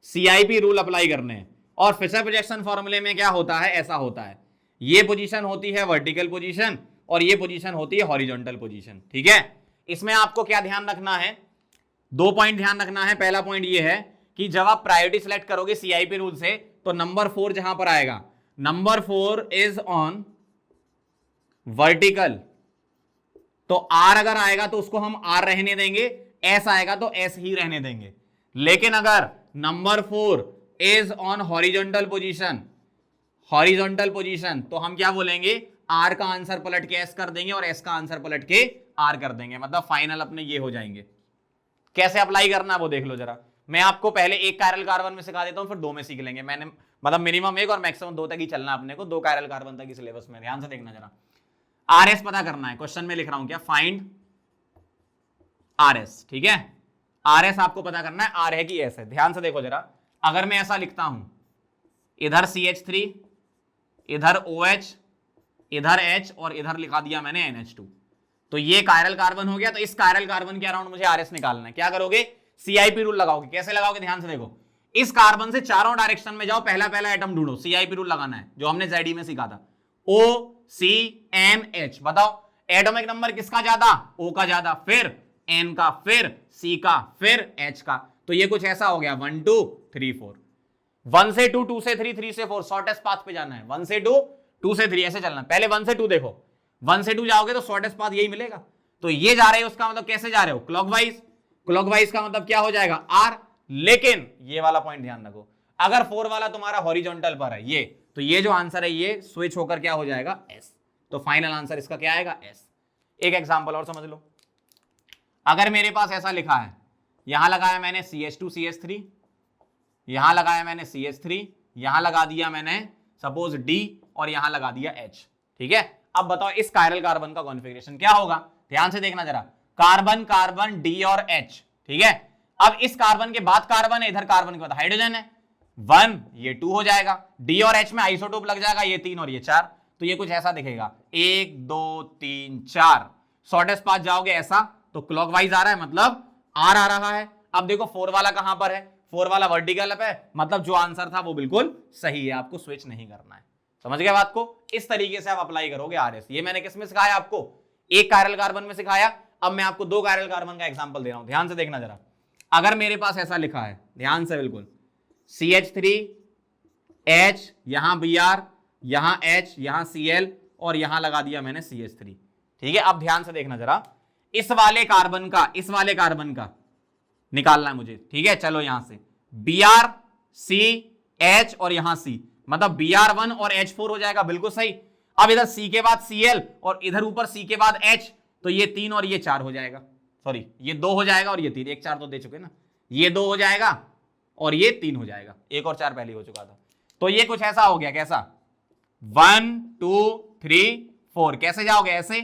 S1: CIP रूल अप्लाई करने। और फिशर प्रोजेक्शन फॉर्मूले में क्या होता है? ऐसा होता है, ये पोजीशन होती है वर्टिकल पोजीशन और ये पोजीशन होती है हॉरिजॉन्टल पोजीशन। ठीक है, इसमें आपको क्या ध्यान रखना है? 2 पॉइंट ध्यान रखना है। पहला पॉइंट ये है कि जब आप प्रायोरिटी सिलेक्ट करोगे CIP रूल से, तो नंबर 4 जहां पर आएगा, नंबर 4 इज ऑन वर्टिकल, तो R अगर आएगा तो उसको हम R रहने देंगे, S आएगा तो S ही रहने देंगे। लेकिन अगर number 4 is on horizontal position, horizontal position, तो हम क्या बोलेंगे? R का आंसर पलट के S कर देंगे और S का आंसर पलट के R कर देंगे, मतलब फाइनल अपने ये हो जाएंगे। कैसे अप्लाई करना है वो देख लो जरा। मैं आपको पहले एक कायरल कार्बन में सिखा देता हूं, फिर 2 में सीख लेंगे। मैंने मतलब मिनिमम 1 और मैक्सिमम 2 तक ही चलना अपने को, 2 कायरल कार्बन तक की सिलेबस में। ध्यान से देखना जरा। RS पता करना है, क्वेश्चन में लिख रहा हूं क्या, फाइंड RS। ठीक है, RS आपको पता करना है, R है कि S है। ध्यान से देखो जरा, अगर मैं ऐसा लिखता हूं, इधर CH3, इधर OH, इधर H और इधर लिखा दिया मैंने NH2, तो ये कायरल कार्बन हो गया। तो इस कायरल कार्बन के अराउंड मुझे RS निकालना है। क्या करोगे? CIP रूल लगाओगे। कैसे लगाओगे? ध्यान से देखो, इस कार्बन से चारों डायरेक्शन में जाओ, पहला पहला एटम ढूंढो, CIP रूल लगाना है जो हमने ZE में सीखा था, OCNH। बताओ एटॉमिक नंबर किसका ज्यादा? O का ज्यादा, फिर N का, फिर C का, फिर H का। तो ये कुछ ऐसा हो गया 1 2 3 4, 1 से 2, 2 से 3, 3 से 4, शॉर्टेस्ट पाथ पे जाना है। 1 से 2, 2 से 3, ऐसे चलना। पहले 1 से 2 देखो, 1 से 2 जाओगे तो शॉर्टेस्ट पाथ यही मिलेगा। तो ये जा रहे हो, उसका मतलब कैसे जा रहे हो? क्लॉकवाइज। क्लॉकवाइज का मतलब क्या हो जाएगा? R। लेकिन ये वाला पॉइंट ध्यान रखो, अगर 4 वाला तुम्हारा हॉरिजॉन्टल पर है ये, तो ये जो आंसर है ये स्विच होकर क्या हो जाएगा? S। तो फाइनल आंसर इसका क्या आएगा? S। एक एग्जांपल और समझ लो, अगर मेरे पास ऐसा लिखा है, यहां लगाया मैंने CH2 CH3, यहां लगाया मैंने CH3, यहां लगा दिया मैंने सपोज D और यहां लगा दिया H। ठीक है, अब बताओ इस कायरल कार्बन का कॉन्फ़िगरेशन क्या होगा? ध्यान से देखना जरा, कार्बन कार्बन D और H। ठीक है, अब इस कार्बन के बाद कार्बन है, इधर कार्बन के बाद हाइड्रोजन है, 1 ये 2 हो जाएगा, D और H में आइसोटोप लग जाएगा, ये 3 और ये 4। तो ये कुछ ऐसा दिखेगा, 1 2 3 4। शॉर्टेस्ट पाथ जाओगे ऐसा, तो क्लॉकवाइज आ रहा है, मतलब R आ रहा है। अब देखो 4 वाला कहां पर है? 4 वाला वर्टिकल पे, मतलब जो आंसर था वो बिल्कुल सही है, आपको स्विच नहीं करना है। समझ गए बात को? इस तरीके से आप अप्लाई करोगे RS। ये मैंने किस में सिखाया आपको? एक कायरल कार्बन में सिखाया। अब मैं आपको 2 कायरल कार्बन का एग्जांपल दे रहा हूं, ध्यान से देखना जरा। अगर मेरे पास ऐसा लिखा है, ध्यान से बिल्कुल, CH3 H, यहां Br, यहां H, यहां Cl और यहां लगा दिया मैंने CH3। ठीक है, अब ध्यान से देखना जरा, इस वाले कार्बन का निकालना है मुझे। ठीक है, चलो यहां से Br C H और यहां C, मतलब Br1 और H4 हो जाएगा, बिल्कुल सही। अब इधर C के बाद Cl और इधर ऊपर C के बाद H, तो ये 3 और ये 4 हो जाएगा, सॉरी ये 2 हो जाएगा और ये 3, 1 4 तो दे चुके ना, ये 2 हो जाएगा और ये 3 हो जाएगा, 1 और 4 पहले हो चुका था। तो ये कुछ ऐसा हो गया, कैसा? 1 2 3 4, कैसे जाओगे? ऐसे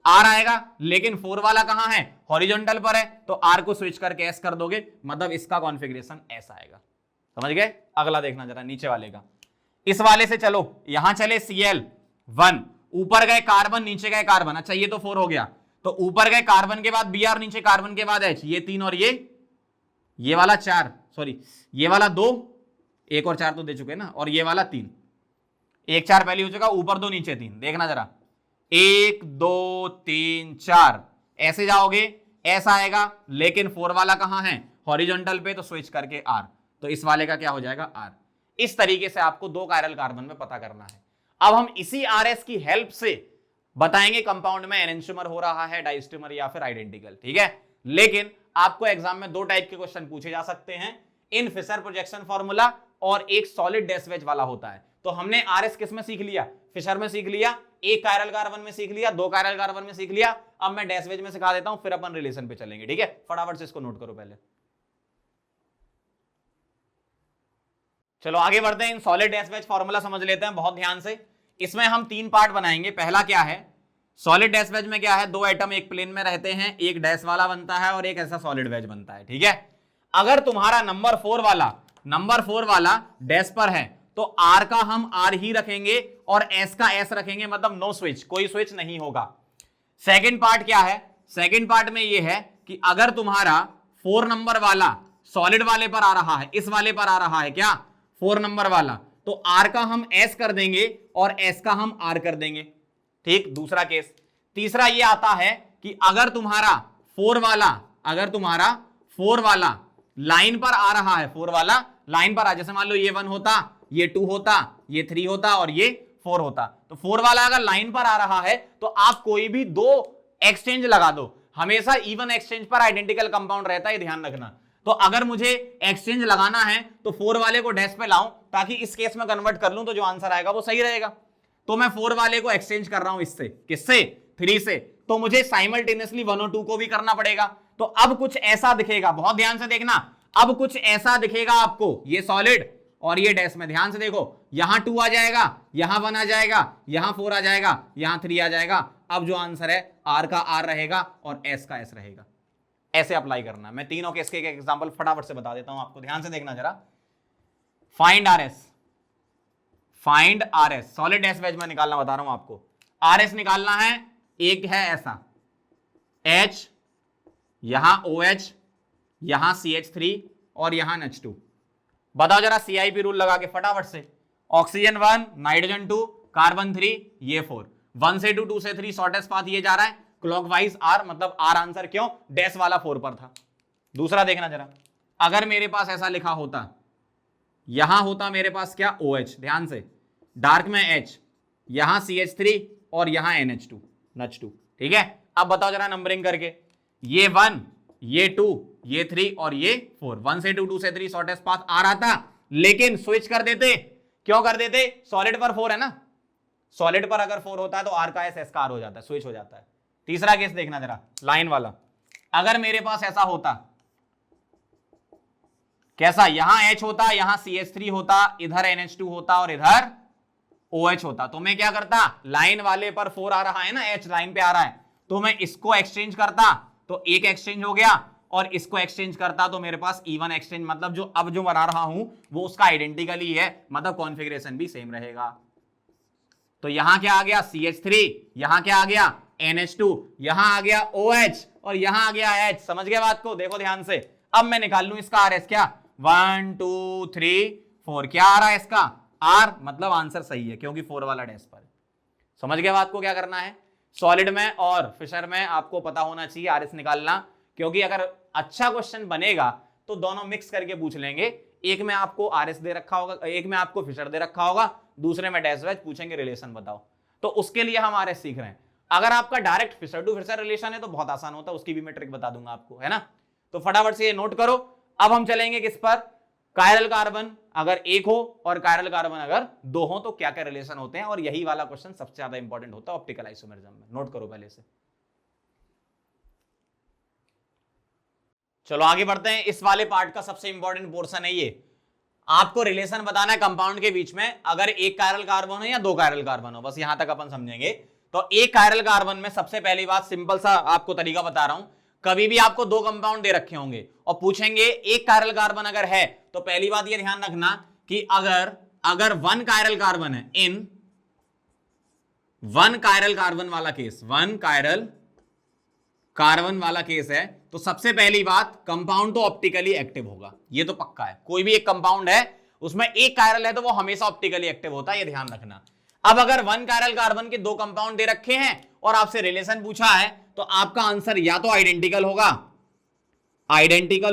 S1: R आएगा, लेकिन 4 वाला कहां है, हॉरिजॉन्टल पर है, तो R को स्विच करके S कर दोगे, मतलब इसका कॉन्फ़िगरेशन ऐसा आएगा। समझ गए? अगला देखना जरा नीचे वाले का। इस वाले से चलो, यहां चले Cl1, ऊपर गए कार्बन, नीचे गए कार्बन। अच्छा ये तो 4 हो गया, तो ऊपर गए कार्बन के बाद Br, नीचे कार्बन के बाद H, ये 3 और ये वाला 4, सॉरी ये वाला 2, 1 और 4 तो दे चुके ना, और ये वाला 3, 1 4 पहले हो चुका, ऊपर 2 नीचे 3। देखना जरा, 1 2 3 4, ऐसे जाओगे ऐसा आएगा, लेकिन 4 वाला कहां है, हॉरिजॉन्टल पे, तो स्विच करके R, तो इस वाले का क्या हो जाएगा R। इस तरीके से आपको 2 कायरल कार्बन में पता करना है। अब हम इसी RS की हेल्प से बताएंगे कंपाउंड में एनेंटियोमर हो रहा है, डाइस्टेमर या फिर आइडेंटिकल, ठीक है। लेकिन आपको एग्जाम में 2 टाइप के क्वेश्चन पूछे जा सकते हैं, इन फिशर प्रोजेक्शन फार्मूला और एक सॉलिड डैश वेज वाला होता है। तो हमने RS किस में सीख लिया, फिशर में सीख लिया, एक कायरल कार्बन में सीख लिया, 2 कायरल कार्बन में सीख लिया। अब मैं डैश वेज में सिखा देता हूं, फिर अपन रिलेशन पे चलेंगे, ठीक है। फटाफट से इसको नोट करो पहले। चलो आगे बढ़ते हैं, in solid dash wedge formula समझ लेते हैं बहुत ध्यान से। इसमें हम 3 पार्ट बनाएंगे। पहला क्या है, सॉलिड डैश वेज में क्या है, 2 एटम एक प्लेन में रहते हैं, एक डैश वाला बनता है और एक ऐसा सॉलिड वेज बनता है, ठीक है। अगर तुम्हारा नंबर 4 वाला डैश पर है, तो R का हम R ही रखेंगे और S का S रखेंगे, मतलब नो स्विच, कोई स्विच नहीं होगा। सेकंड पार्ट क्या है, सेकंड पार्ट में ये है कि अगर तुम्हारा 4 नंबर वाला सॉलिड वाले पर आ रहा है, इस वाले पर आ रहा है क्या, 4 नंबर वाला, तो R का हम S कर देंगे और S का हम R कर देंगे, ठीक। दूसरा केस। तीसरा ये आता है कि अगर तुम्हारा 4 वाला लाइन पर आ रहा है, 4 वाला लाइन पर आ, जैसे मान लो ये 1 होता, ये 2 होता, ये 3 होता और ये 4 होता, तो 4 वाला अगर लाइन पर आ रहा है तो आप कोई भी 2 एक्सचेंज लगा दो। हमेशा इवन एक्सचेंज पर आइडेंटिकल कंपाउंड रहता है, ध्यान रखना। तो अगर मुझे एक्सचेंज लगाना है तो 4 वाले को डैश पे लाऊं, ताकि इस केस में कन्वर्ट कर लूं, तो जो आंसर आएगा वो सही रहेगा। तो मैं 4 वाले को एक्सचेंज कर रहा हूं इससे, किससे, 3 से, तो मुझे साइमल्टेनियसली 1 और 2 को भी करना पड़ेगा। तो अब कुछ ऐसा दिखेगा, बहुत ध्यान से देखना, अब कुछ ऐसा दिखेगा आपको, ये सॉलिड और ये डैश में, ध्यान से देखो, यहां 2 आ जाएगा, यहां 1 आ जाएगा, यहां 4 आ जाएगा, यहां 3 आ जाएगा। अब जो आंसर है R का R रहेगा और S का S रहेगा। ऐसे अप्लाई करना। मैं तीनों केस के एक एग्जांपल फटाफट से बता देता हूं आपको, ध्यान से देखना जरा। Find RS, solid dash wedge में निकालना बता रहा हूं आपको। RS निकालना है, एक है ऐसा H, यहां OH, यहां CH3 और यहां NH2। बताओ जरा CIP रूल लगा के फटाफट से। ऑक्सीजन 1, नाइट्रोजन 2, कार्बन 3, ये 4, 1 से 2, 2 से 3, शॉर्टेस्ट पाथ ये जा रहा है, क्लॉकवाइज R, मतलब R आंसर क्यों, डैश वाला 4 पर था। दूसरा देखना जरा, अगर मेरे पास ऐसा लिखा होता, यहां होता मेरे पास क्या, OH, ध्यान से, डार्क में H, यहां CH3 और यहां NH2, ठीक है। अब बताओ जरा नंबरिंग करके, ये 1, ये 2, ये 3 और ये 4, 1 से 2, 2 से 3 शॉर्टेस्ट पाथ आ रहा था, लेकिन स्विच कर देते, क्यों कर देते, सॉलिड पर 4 है ना, सॉलिड पर अगर 4 होता है तो R का S का R हो जाता है, स्विच हो जाता है। तीसरा केस देखना जरा, लाइन वाला, अगर मेरे पास ऐसा होता, कैसा, यहां H होता, यहां CH3 होता, इधर NH2 होता और इधर OH होता, तो मैं क्या करता, लाइन वाले पर 4 आ रहा है ना, H लाइन पे आ रहा है, तो मैं इसको एक्सचेंज करता, तो एक एक्सचेंज हो गया, और इसको एक्सचेंज करता तो मेरे पास इवन एक्सचेंज, मतलब जो अब जो बना रहा हूं वो उसका आइडेंटिकल ही है, मतलब कॉन्फ़िगरेशन भी सेम रहेगा। तो यहां क्या आ गया, CH3, यहां क्या आ गया, NH2, यहां आ गया OH और यहां आ गया H। समझ गए बात को, देखो ध्यान से। अब मैं निकाल लूं इसका RS, क्या 1 2 3 4, क्या आ रहा है इसका R, मतलब आंसर सही है क्योंकि 4 वाला डैश पर। समझ गए बात को, क्या करना है। सॉलिड में और फिशर में आपको पता होना चाहिए RS निकालना, क्योंकि अगर अच्छा क्वेश्चन बनेगा तो दोनों मिक्स करके पूछ लेंगे, एक में आपको RS दे रखा होगा, एक में आपको फिशर दे रखा होगा, दूसरे में डैश वेज पूछेंगे रिलेशन बताओ, तो उसके लिए हम RS सीख रहे हैं। अगर आपका direct Fischer to Fischer relation है तो बहुत आसान होता है, उसकी भी मैं ट्रिक बता दूंगा आपको, है ना। तो फटाफट से ये नोट करो। अब हम चलेंगे किस पर, कायरल कार्बन अगर एक हो और कायरल कार्बन अगर 2 हो तो क्या क्या रिलेशन होते हैं, और यही वाला क्वेश्चन सबसे ज्यादा इंपॉर्टेंट होता है ऑप्टिकल आइसोमेरिज्म में। नोट करो पहले से। चलो आगे बढ़ते हैं। इस वाले पार्ट का सबसे इंपॉर्टेंट पोर्शन है ये, आपको रिलेशन बताना है कंपाउंड के बीच में, अगर एक कायरल कार्बन हो या 2 कायरल कार्बन हो, बस यहां तक अपन समझेंगे। तो एक कायरल कार्बन में सबसे पहली बात, सिंपल सा आपको तरीका बता रहा हूं, कभी भी आपको दो कंपाउंड दे रखे होंगे और पूछेंगे एक कायरल कार्बन अगर है, तो पहली बात ये ध्यान रखना कि अगर वन कायरल कार्बन है, इन वन कायरल कार्बन वाला केस, वन कायरल कार्बन वाला केस है, तो सबसे पहली बात कंपाउंड तो ऑप्टिकली एक्टिव होगा, ये तो पक्का है। कोई भी एक कंपाउंड है उसमें एक कायरल है तो वो हमेशा ऑप्टिकली एक्टिव होता है, ये ध्यान रखना। अब अगर वन कायरल कार्बन के दो कंपाउंड दे रखे हैं और आपसे रिलेशन पूछा है, तो आपका आंसर या तो आइडेंटिकल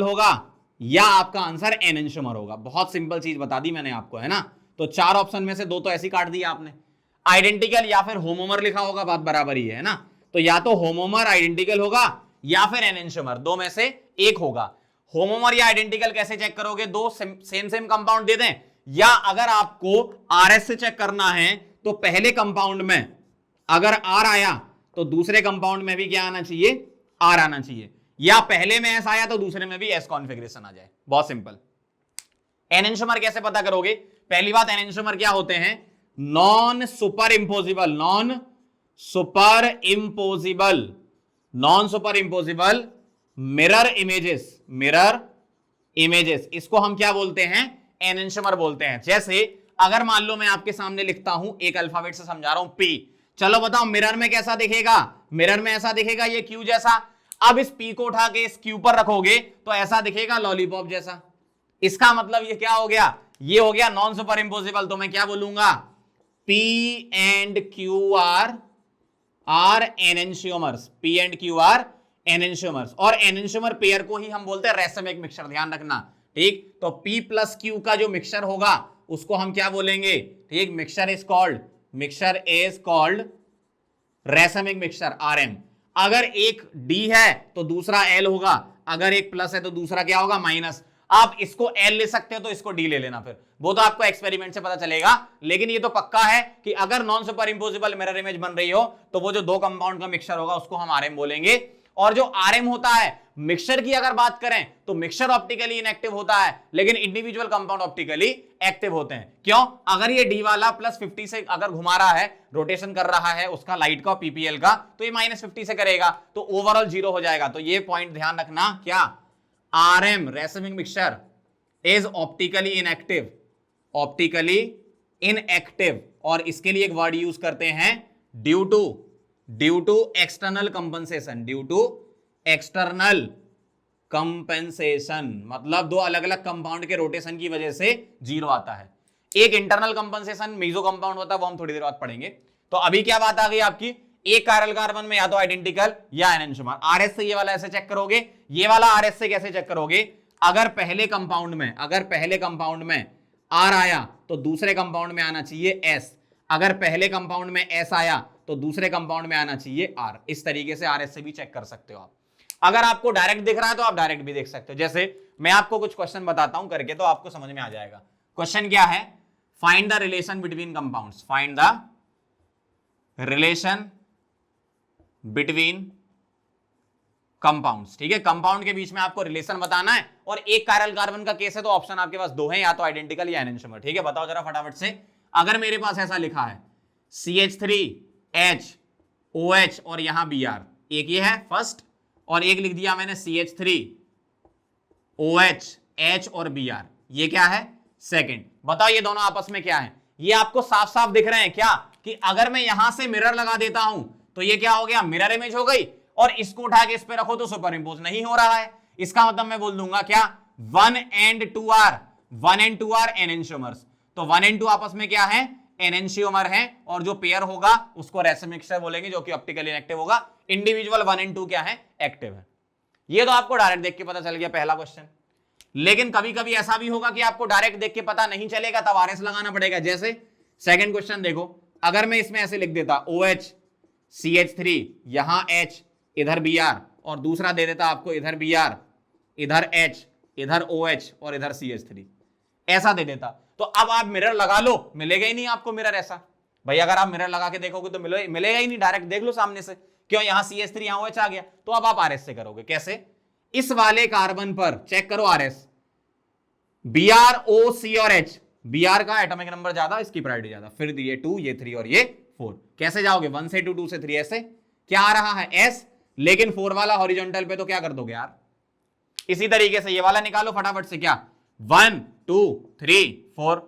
S1: होगा या आपका आंसर एनेंटियोमर होगा। बहुत सिंपल चीज बता दी मैंने आपको, है ना। तो चार ऑप्शन में से दो तो ऐसी काट दिया आपने, आइडेंटिकल या फिर होमोमर लिखा होगा, बात बराबर ही है ना। तो या तो होमोमर आइडेंटिकल होगा या फिर एनेंटियोमर, दो में से एक होगा। होमोमर या आइडेंटिकल कैसे चेक करोगे, दो सेम कंपाउंड दे दें, या अगर आपको आरएस से चेक करना है तो पहले कंपाउंड में अगर आर आया तो दूसरे कंपाउंड में भी क्या आना चाहिए, आर आना चाहिए, या पहले में एस आया तो दूसरे में भी एस कॉन्फ़िगरेशन आ जाए। बहुत सिंपल। एनेंटियोमर कैसे पता करोगे, पहली बात एनेंटियोमर क्या होते हैं, non super imposable mirror images, इसको हम क्या बोलते हैं, एनेंटियोमर बोलते हैं। जैसे अगर मान लो मैं आपके सामने लिखता हूं, एक अल्फाबेट से समझा रहा हूं, पी, चलो बताओ मिरर में कैसा दिखेगा, मिरर में ऐसा दिखेगा ये क्यू जैसा। अब इस पी को उठा के इस क्यू पर रखोगे तो ऐसा दिखेगा लॉलीपॉप जैसा। इसका मतलब ये क्या हो गया, ये हो गया नॉन सुपर इम्पोजिबल। तो मैं क्या बोलूंगा, P and Q are enantiomers, P and Q are enantiomers. और एनेंटियोमर पेयर को ही हम बोलते हैं रेसमिक मिक्सचर, ध्यान रखना, ठीक। तो P प्लस Q का जो मिक्सचर होगा उसको हम क्या बोलेंगे, ठीक, mixture is called racemic mixture, RM। अगर एक D है तो दूसरा L होगा, अगर एक प्लस है तो दूसरा क्या होगा, माइनस। आप इसको L ले सकते हो तो इसको D ले लेना, फिर वो तो आपको एक्सपेरिमेंट से पता चलेगा। लेकिन ये तो पक्का है कि अगर non super imposable mirror image बन रही हो तो वो जो दो कंपाउंड का मिक्सचर होगा उसको हम RM बोलेंगे। और जो RM होता है, मिक्सचर की अगर बात करें तो मिक्सचर ऑप्टिकली इनएक्टिव होता है, लेकिन इंडिविजुअल कंपाउंड ऑप्टिकली एक्टिव होते हैं। क्यों, अगर ये D वाला प्लस 50 से अगर घुमा रहा है, रोटेशन कर रहा है उसका लाइट का, PPL का, तो ये माइनस 50 से करेगा, तो ओवरऑल 0 हो जाएगा। तो ये पॉइंट ध्यान रखना, क्या, RM racemic mixture is optically inactive. और इसके लिए एक वर्ड यूज करते हैं, ड्यू टू एक्सटर्नल कंपनसेशन, मतलब दो अलग अलग कंपाउंड के रोटेशन की वजह से 0 आता है। एक इंटरनल कंपनसेशन मेसो कंपाउंड होता है, वो हम थोड़ी देर बाद पढ़ेंगे। तो अभी क्या बात आ गई आपकी, एक कायरल कार्बन में या तो आइडेंटिकल या एनेंटियोमर। आरएस से ये वाला ऐसे चेक करोगे, ये वाला आरएस से कैसे चेक करोगे, अगर पहले कंपाउंड में आर आया तो दूसरे कंपाउंड में आना चाहिए एस, अगर पहले कंपाउंड में एस आया तो दूसरे कंपाउंड में आना चाहिए आर। इस तरीके से आरएस से भी चेक कर सकते हो आप। अगर आपको डायरेक्ट दिख रहा है तो आप डायरेक्ट भी देख सकते हो। जैसे मैं आपको कुछ क्वेश्चन बताता हूं करके, तो आपको समझ में आ जाएगा। क्वेश्चन क्या है, find the relation between compounds, find the relation between compounds, ठीक है। कंपाउंड के बीच में आपको रिलेशन बताना है, और एक कायरल कार्बन का केस है तो ऑप्शन आपके पास दो हैं, या तो आइडेंटिकल या एनेंटियोमर, ठीक है। बताओ जरा फटाफट से। अगर मेरे पास ऐसा लिखा है CH3HOH और यहां Br, एक ये है फर्स्ट, और एक लिख दिया मैंने CH3OH और Br, ये क्या है, सेकंड। बताओ ये दोनों आपस में क्या है, ये आपको साफ साफ दिख रहे हैं क्या, कि अगर मैं यहां से मिरर लगा देता हूं तो ये क्या हो गया, मिरर इमेज हो गई, और इसको उठा के इस पे रखो तो सुपर इंपोज नहीं हो रहा है। इसका मतलब मैं बोल दूंगा क्या, 1 and 2 आर एनेंटियोमर्स। तो 1 and 2 आपस में क्या है, एनेंटियोमर है, और जो पेयर होगा उसको रेसमिक मिक्सचर बोलेंगे, जो कि ऑप्टिकली इनएक्टिव होगा। इंडिविजुअल 1 and 2 क्या है, एक्टिव है। ये तो आपको डायरेक्ट देख के पता चल गया, पहला क्वेश्चन। लेकिन कभी कभी ऐसा भी होगा कि आपको डायरेक्ट देख के पता नहीं चलेगा, तब आरएस लगाना पड़ेगा। जैसे सेकंड क्वेश्चन देखो, अगर मैं इसमें ऐसे लिख देता OH CH3, यहां H, इधर Br, और दूसरा दे देता आपको इधर Br, इधर H, इधर OH और इधर CH3, ऐसा दे देता, तो अब आप मिरर लगा लो, मिलेगा ही नहीं आपको मिरर ऐसा। भाई अगर आप मिरर लगा के देखोगे तो मिलेगा ही नहीं, डायरेक्ट देख लो सामने से। क्यों, यहां CH3 यहां OH आ गया। तो अब आप आरएस से करोगे, कैसे, इस वाले कार्बन पर चेक करो आरएस, Br O C और H, Br का एटॉमिक नंबर ज्यादा, इसकी प्रायोरिटी ज्यादा, फिर ये 2 ये 3 और ये 4। कैसे जाओगे 1 से 2, 2 से 3, ऐसे क्या आ रहा है S, लेकिन 4 वाला हॉरिजॉन्टल पे तो क्या कर दोगे यार। इसी तरीके से ये वाला निकालो फटाफट से, क्या 1 2 3 4,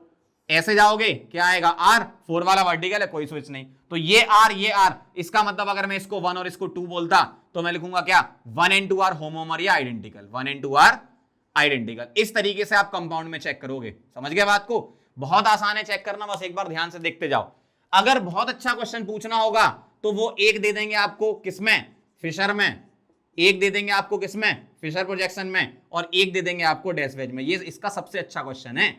S1: ऐसे जाओगे क्या आएगा R, 4 वाला वर्टिकल है, कोई स्विच नहीं, तो ये R, इसका मतलब अगर मैं इसको 1 और इसको 2 बोलता तो मैं लिखूंगा क्या 1 and 2 आर होमोमर या आइडेंटिकल, 1 and 2 आर आइडेंटिकल। इस तरीके से आप कंपाउंड में चेक करोगे। समझ गए बात को, बहुत आसान है चेक करना, बस एक बार ध्यान से देखते जाओ। अगर बहुत अच्छा क्वेश्चन पूछना होगा तो वो एक दे देंगे आपको किसमें, फिशर में, एक दे देंगे आपको किसमें, फिशर प्रोजेक्शन में, और एक दे देंगे आपको डैशवेज में। ये इसका सबसे अच्छा क्वेश्चन है,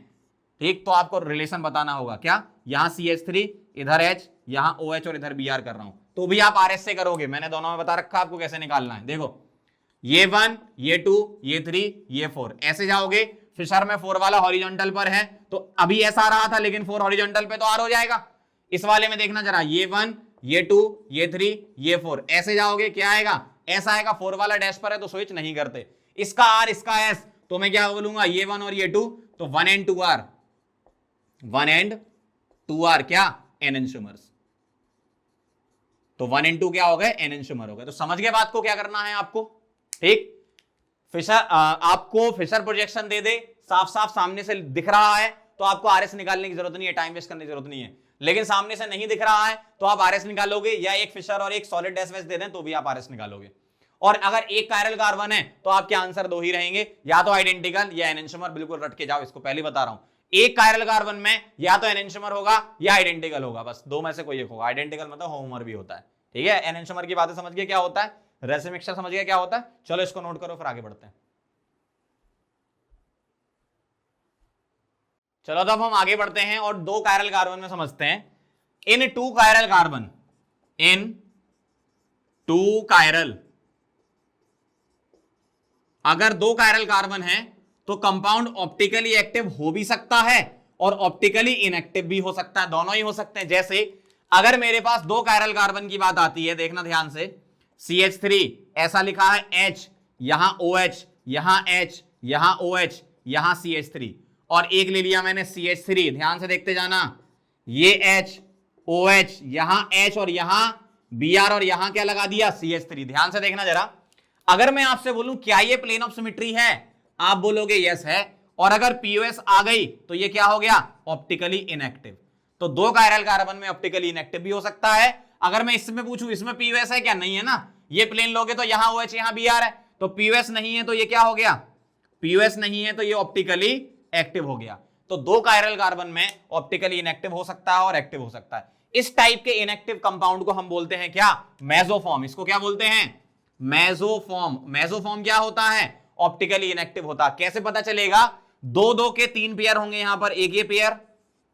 S1: ठीक। तो आपको रिलेशन बताना होगा, क्या यहां CH3, इधर H, यहां OH और इधर Br कर रहा हूं, तो भी आप RS से करोगे। मैंने दोनों में बता रखा आपको कैसे निकालना है। देखो ये 1, ये 2, ये 3, ये 4, ऐसे जाओगे। फिशर में 4 वाला हॉरिजॉन्टल पर है, तो अभी ऐसा आ रहा था, लेकिन 4 हॉरिजॉन्टल पे तो R हो जाएगा। इस वाले में देखना जरा, ये 1, ये 2, ये 3, ये 4, ऐसे जाओगे क्या आएगा, ऐसा आएगा। 4 वाला डैश पर है तो स्विच नहीं करते, इसका R, इसका S, तो मैं क्या बोलूंगा, ये 1 और ये 2, तो 1 and 2 आर, 1 and 2 आर क्या एनेंशियोमर्स, तो 1 and 2 क्या हो गए, एनेंशियोमर हो गए। तो समझ गए बात को, क्या करना है आपको, ठीक। फिशर आपको फिशर प्रोजेक्शन दे दे, साफ साफ सामने से दिख रहा है तो आपको आरएस निकालने की जरूरत नहीं है, टाइम वेस्ट करने की जरूरत नहीं है। लेकिन सामने से नहीं दिख रहा है तो आप आरएस निकालोगे, या एक फिशर और एक सॉलिड डैशवेज दे दें तो भी आप आरएस निकालोगे। और अगर एक कायरल कार्बन है तो आपके आंसर 2 ही रहेंगे, या तो आइडेंटिकल या एनेंशियोमर। बिल्कुल रट के जाओ, इसको पहले बता रहा हूं, एक कायरल कार्बन में या तो एनेंशियोमर होगा या आइडेंटिकल होगा, बस 2 में से कोई एक होगा। आइडेंटिकल मतलब होमोमर भी होता है, ठीक है। एनेंशियोमर की बातें समझ गए क्या होता है, रेसिड्यू मिक्सचर समझ गया क्या होता है। चलो इसको नोट करो, फिर आगे बढ़ते हैं। चलो तब हम आगे बढ़ते हैं और 2 कायरल कार्बन में समझते हैं। इन 2 कायरल कार्बन, इन 2 कायरल, अगर 2 कायरल कार्बन है तो कंपाउंड ऑप्टिकली एक्टिव हो भी सकता है और ऑप्टिकली इनएक्टिव भी हो सकता है, दोनों ही हो सकते हैं। जैसे अगर मेरे पास 2 कायरल कार्बन की बात आती है, देखना ध्यान से, CH3 ऐसा लिखा है H, यहां OH, यहां H, यहां OH, यहां CH3, और एक ले लिया मैंने CH3, ध्यान से देखते जाना, ये H, OH, यहां H और यहां Br, और यहां क्या लगा दिया, CH3। ध्यान से देखना जरा, अगर मैं आपसे बोलूं क्या ये प्लेन ऑफ सिमेट्री है, आप बोलोगे यस है, और अगर POS आ गई तो ये क्या हो गया, ऑप्टिकली इनएक्टिव। तो 2 कायरल कार्बन में ऑप्टिकली इनएक्टिव भी हो सकता है। अगर मैं इसमें पूछूं इसमें POS है क्या, नहीं है ना, ये प्लेन लोगे तो यहां OH यहां Br है, तो POS नहीं है तो ये क्या हो गया, POS नहीं है तो ये ऑप्टिकली एक्टिव हो गया। तो 2 कायरल कार्बन में ऑप्टिकली इनएक्टिव हो सकता है और एक्टिव हो सकता है। इस टाइप के इनएक्टिव कंपाउंड को हम बोलते हैं क्या, मेसोफॉर्म। इसको क्या बोलते हैं, मेसोफॉर्म। मेसोफॉर्म क्या होता है, ऑप्टिकली इनएक्टिव होता है। कैसे पता चलेगा, 2-2 के 3 पेयर होंगे यहां पर, एक ये पेयर,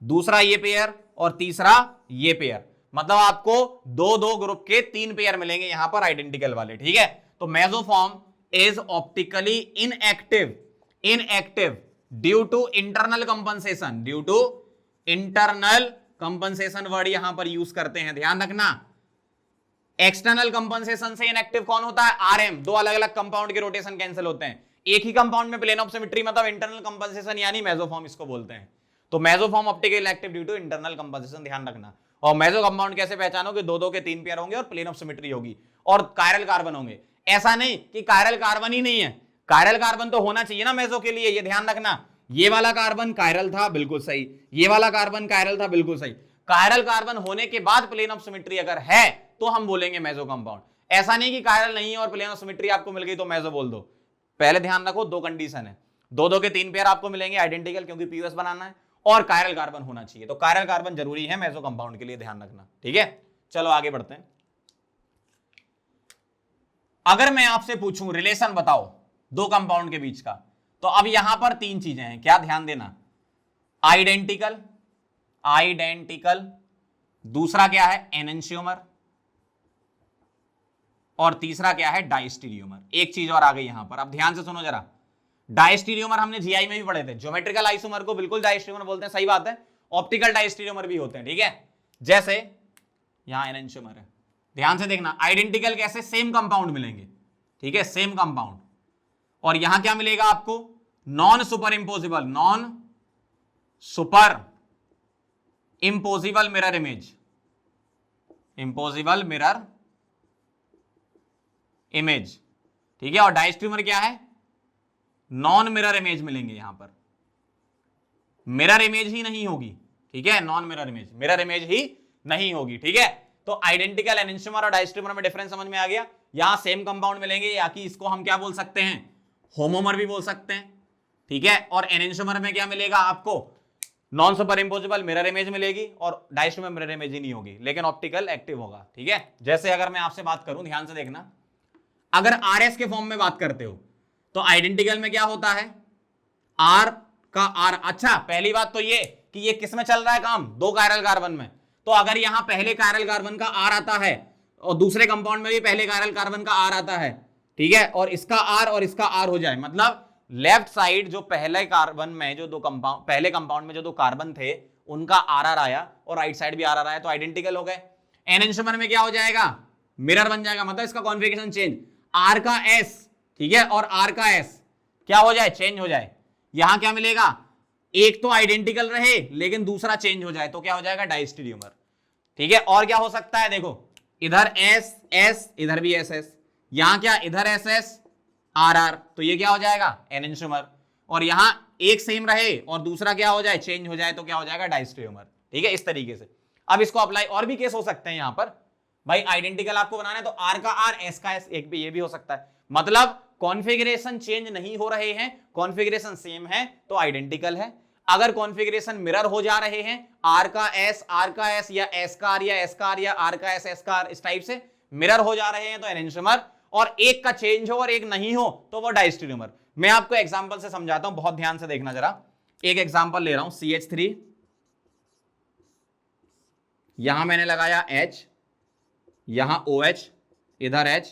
S1: दूसरा ये पेयर और तीसरा ये पेयर, मतलब आपको 2-2 ग्रुप के 3 पेयर मिलेंगे यहां पर आइडेंटिकल वाले, ठीक है। तो mesoform is optically inactive due to internal compensation, due to internal compensation word यहां पर यूज करते हैं, ध्यान रखना। एक्सटर्नल कंपनसेशन से इनएक्टिव कौन होता है, आरएम। 2 अलग अलग कंपाउंड के रोटेशन कैंसिल होते हैं, एक ही कंपाउंड में प्लेन ऑफ सिमेट्री, मतलब इंटरनल कंपनसेशन, यानी मेसोफॉर्म इसको बोलते हैं। तो mesoform optically inactive due to internal compensation, ध्यान रखना। और मेसो कंपाउंड कैसे पहचानोगे, 2-2 के 3 पेयर होंगे और प्लेन ऑफ सिमेट्री होगी और कायरल कार्बन होंगे। ऐसा नहीं कि कायरल कार्बन ही नहीं है, कायरल कार्बन तो होना चाहिए ना मेसो के लिए, ये ध्यान रखना। ये वाला कार्बन कायरल था, बिल्कुल सही, ये वाला कार्बन कायरल था, बिल्कुल सही। कायरल कार्बन होने के बाद प्लेन ऑफ सिमेट्री अगर है तो हम बोलेंगे मेसो कंपाउंड। ऐसा नहीं कि कायरल नहीं है और प्लेन ऑफ सिमेट्री आपको मिल गई तो मेसो बोल दो। पहले ध्यान रखो, 2 कंडीशन है, 2-2 के 3 पेयर आपको मिलेंगे आइडेंटिकल, क्योंकि POS बनाना है, और कायरल कार्बन होना चाहिए। तो कायरल कार्बन जरूरी है मेसो कंपाउंड के लिए, ध्यान रखना, ठीक है। चलो आगे बढ़ते हैं। अगर मैं आपसे पूछूं रिलेशन बताओ 2 कंपाउंड के बीच का, तो अब यहां पर 3 चीजें हैं, क्या ध्यान देना, आइडेंटिकल, दूसरा क्या है एनेंशियोमर, और तीसरा क्या है डाइस्टीरियोमर। एक चीज और आ गई यहां पर, अब ध्यान से सुनो जरा। डाइस्टीरियोमर हमने जीआई में भी पढ़े थे, ज्योमेट्रिकल आइसोमर को बिल्कुल डाइस्टीरियोमर बोलते हैं, सही बात है। ऑप्टिकल डाइस्टीरियोमर भी होते हैं, ठीक है। जैसे यहां एनेंशियोमर है, ध्यान से देखना। आइडेंटिकल कैसे, सेम कंपाउंड मिलेंगे, ठीक है, सेम कंपाउंड। और यहां क्या मिलेगा आपको, non superimposable, non superimposable mirror image, impossible mirror image, ठीक है। और डायस्ट्रीमर क्या है, नॉन मिरर इमेज मिलेंगे यहां पर, मिरर इमेज ही नहीं होगी, ठीक है, non mirror image, mirror image ही नहीं होगी, ठीक है। तो आइडेंटिकल एनेंटियोमर और डायस्ट्रीमर में डिफरेंस समझ में आ गया। यहां सेम कंपाउंड मिलेंगे, या कि इसको हम क्या बोल सकते हैं, होमोमर भी बोल सकते हैं, ठीक है। और एनेंटियोमर में क्या मिलेगा आपको, non superimposable mirror image मिलेगी, और डायस्ट्रीमर मिरर इमेज ही नहीं होगी, लेकिन ऑप्टिकल एक्टिव होगा, ठीक है। जैसे अगर मैं आपसे बात करूं, ध्यान से देखना, अगर आरएस के फॉर्म में बात करते हो तो आइडेंटिकल में क्या होता है, आर का आर। अच्छा, पहली बात तो ये कि ये किस में चल रहा है काम, दो कायरल कार्बन में, तो अगर यहां पहले कायरल कार्बन का आर आता है और दूसरे कंपाउंड में भी पहले कायरल कार्बन का आर आता है, ठीक है, और इसका आर और इसका आर हो जाए, मतलब लेफ्ट साइड जो पहले कार्बन में जो दो कंपाउंड, पहले कंपाउंड में जो दो कार्बन थे उनका आर आर आया और राइट साइड भी आर आर आया, तो आइडेंटिकल हो गए। एनेंटियोमर में क्या हो जाएगा, मिरर बन जाएगा, मतलब इसका कॉन्फ़िगरेशन चेंज, आर का एस, ठीक है, और आर का एस क्या हो जाए, चेंज हो जाए। यहां क्या मिलेगा, एक तो आइडेंटिकल रहे लेकिन दूसरा चेंज हो जाए, तो क्या हो जाएगा, डायस्टीरियोमर, ठीक है। और क्या हो सकता है, देखो इधर एस एस, इधर भी एस एस, यहां क्या, इधर एस एस आर आर, तो ये क्या हो जाएगा, एनेंटियोमर। और यहां एक सेम रहे और दूसरा क्या हो जाए, चेंज हो जाए, तो क्या हो जाएगा, डायस्टीरियोमर, ठीक है, इस तरीके से। अब इसको अप्लाई और भी केस हो सकते हैं यहां पर, भाई आइडेंटिकल आपको बनाना है तो आर का आर एस का एस, एक भी ये भी हो सकता है, मतलब कॉन्फ़िगरेशन चेंज नहीं हो रहे हैं, कॉन्फ़िगरेशन सेम है तो आइडेंटिकल है। अगर कॉन्फ़िगरेशन मिरर हो जा रहे हैं, आर का एस या एस का आर या एस का आर या आर का एस का आर, इस टाइप से मिरर हो जा रहे हैं तो एनेंटियोमर, और एक का चेंज हो और एक नहीं हो तो वो डायस्टीरियोमर। मैं आपको एग्जांपल से समझाता हूं, बहुत ध्यान से देखना जरा। एक एग्जांपल ले रहा हूं, CH3, यहां मैंने लगाया H, यहां OH, इधर H,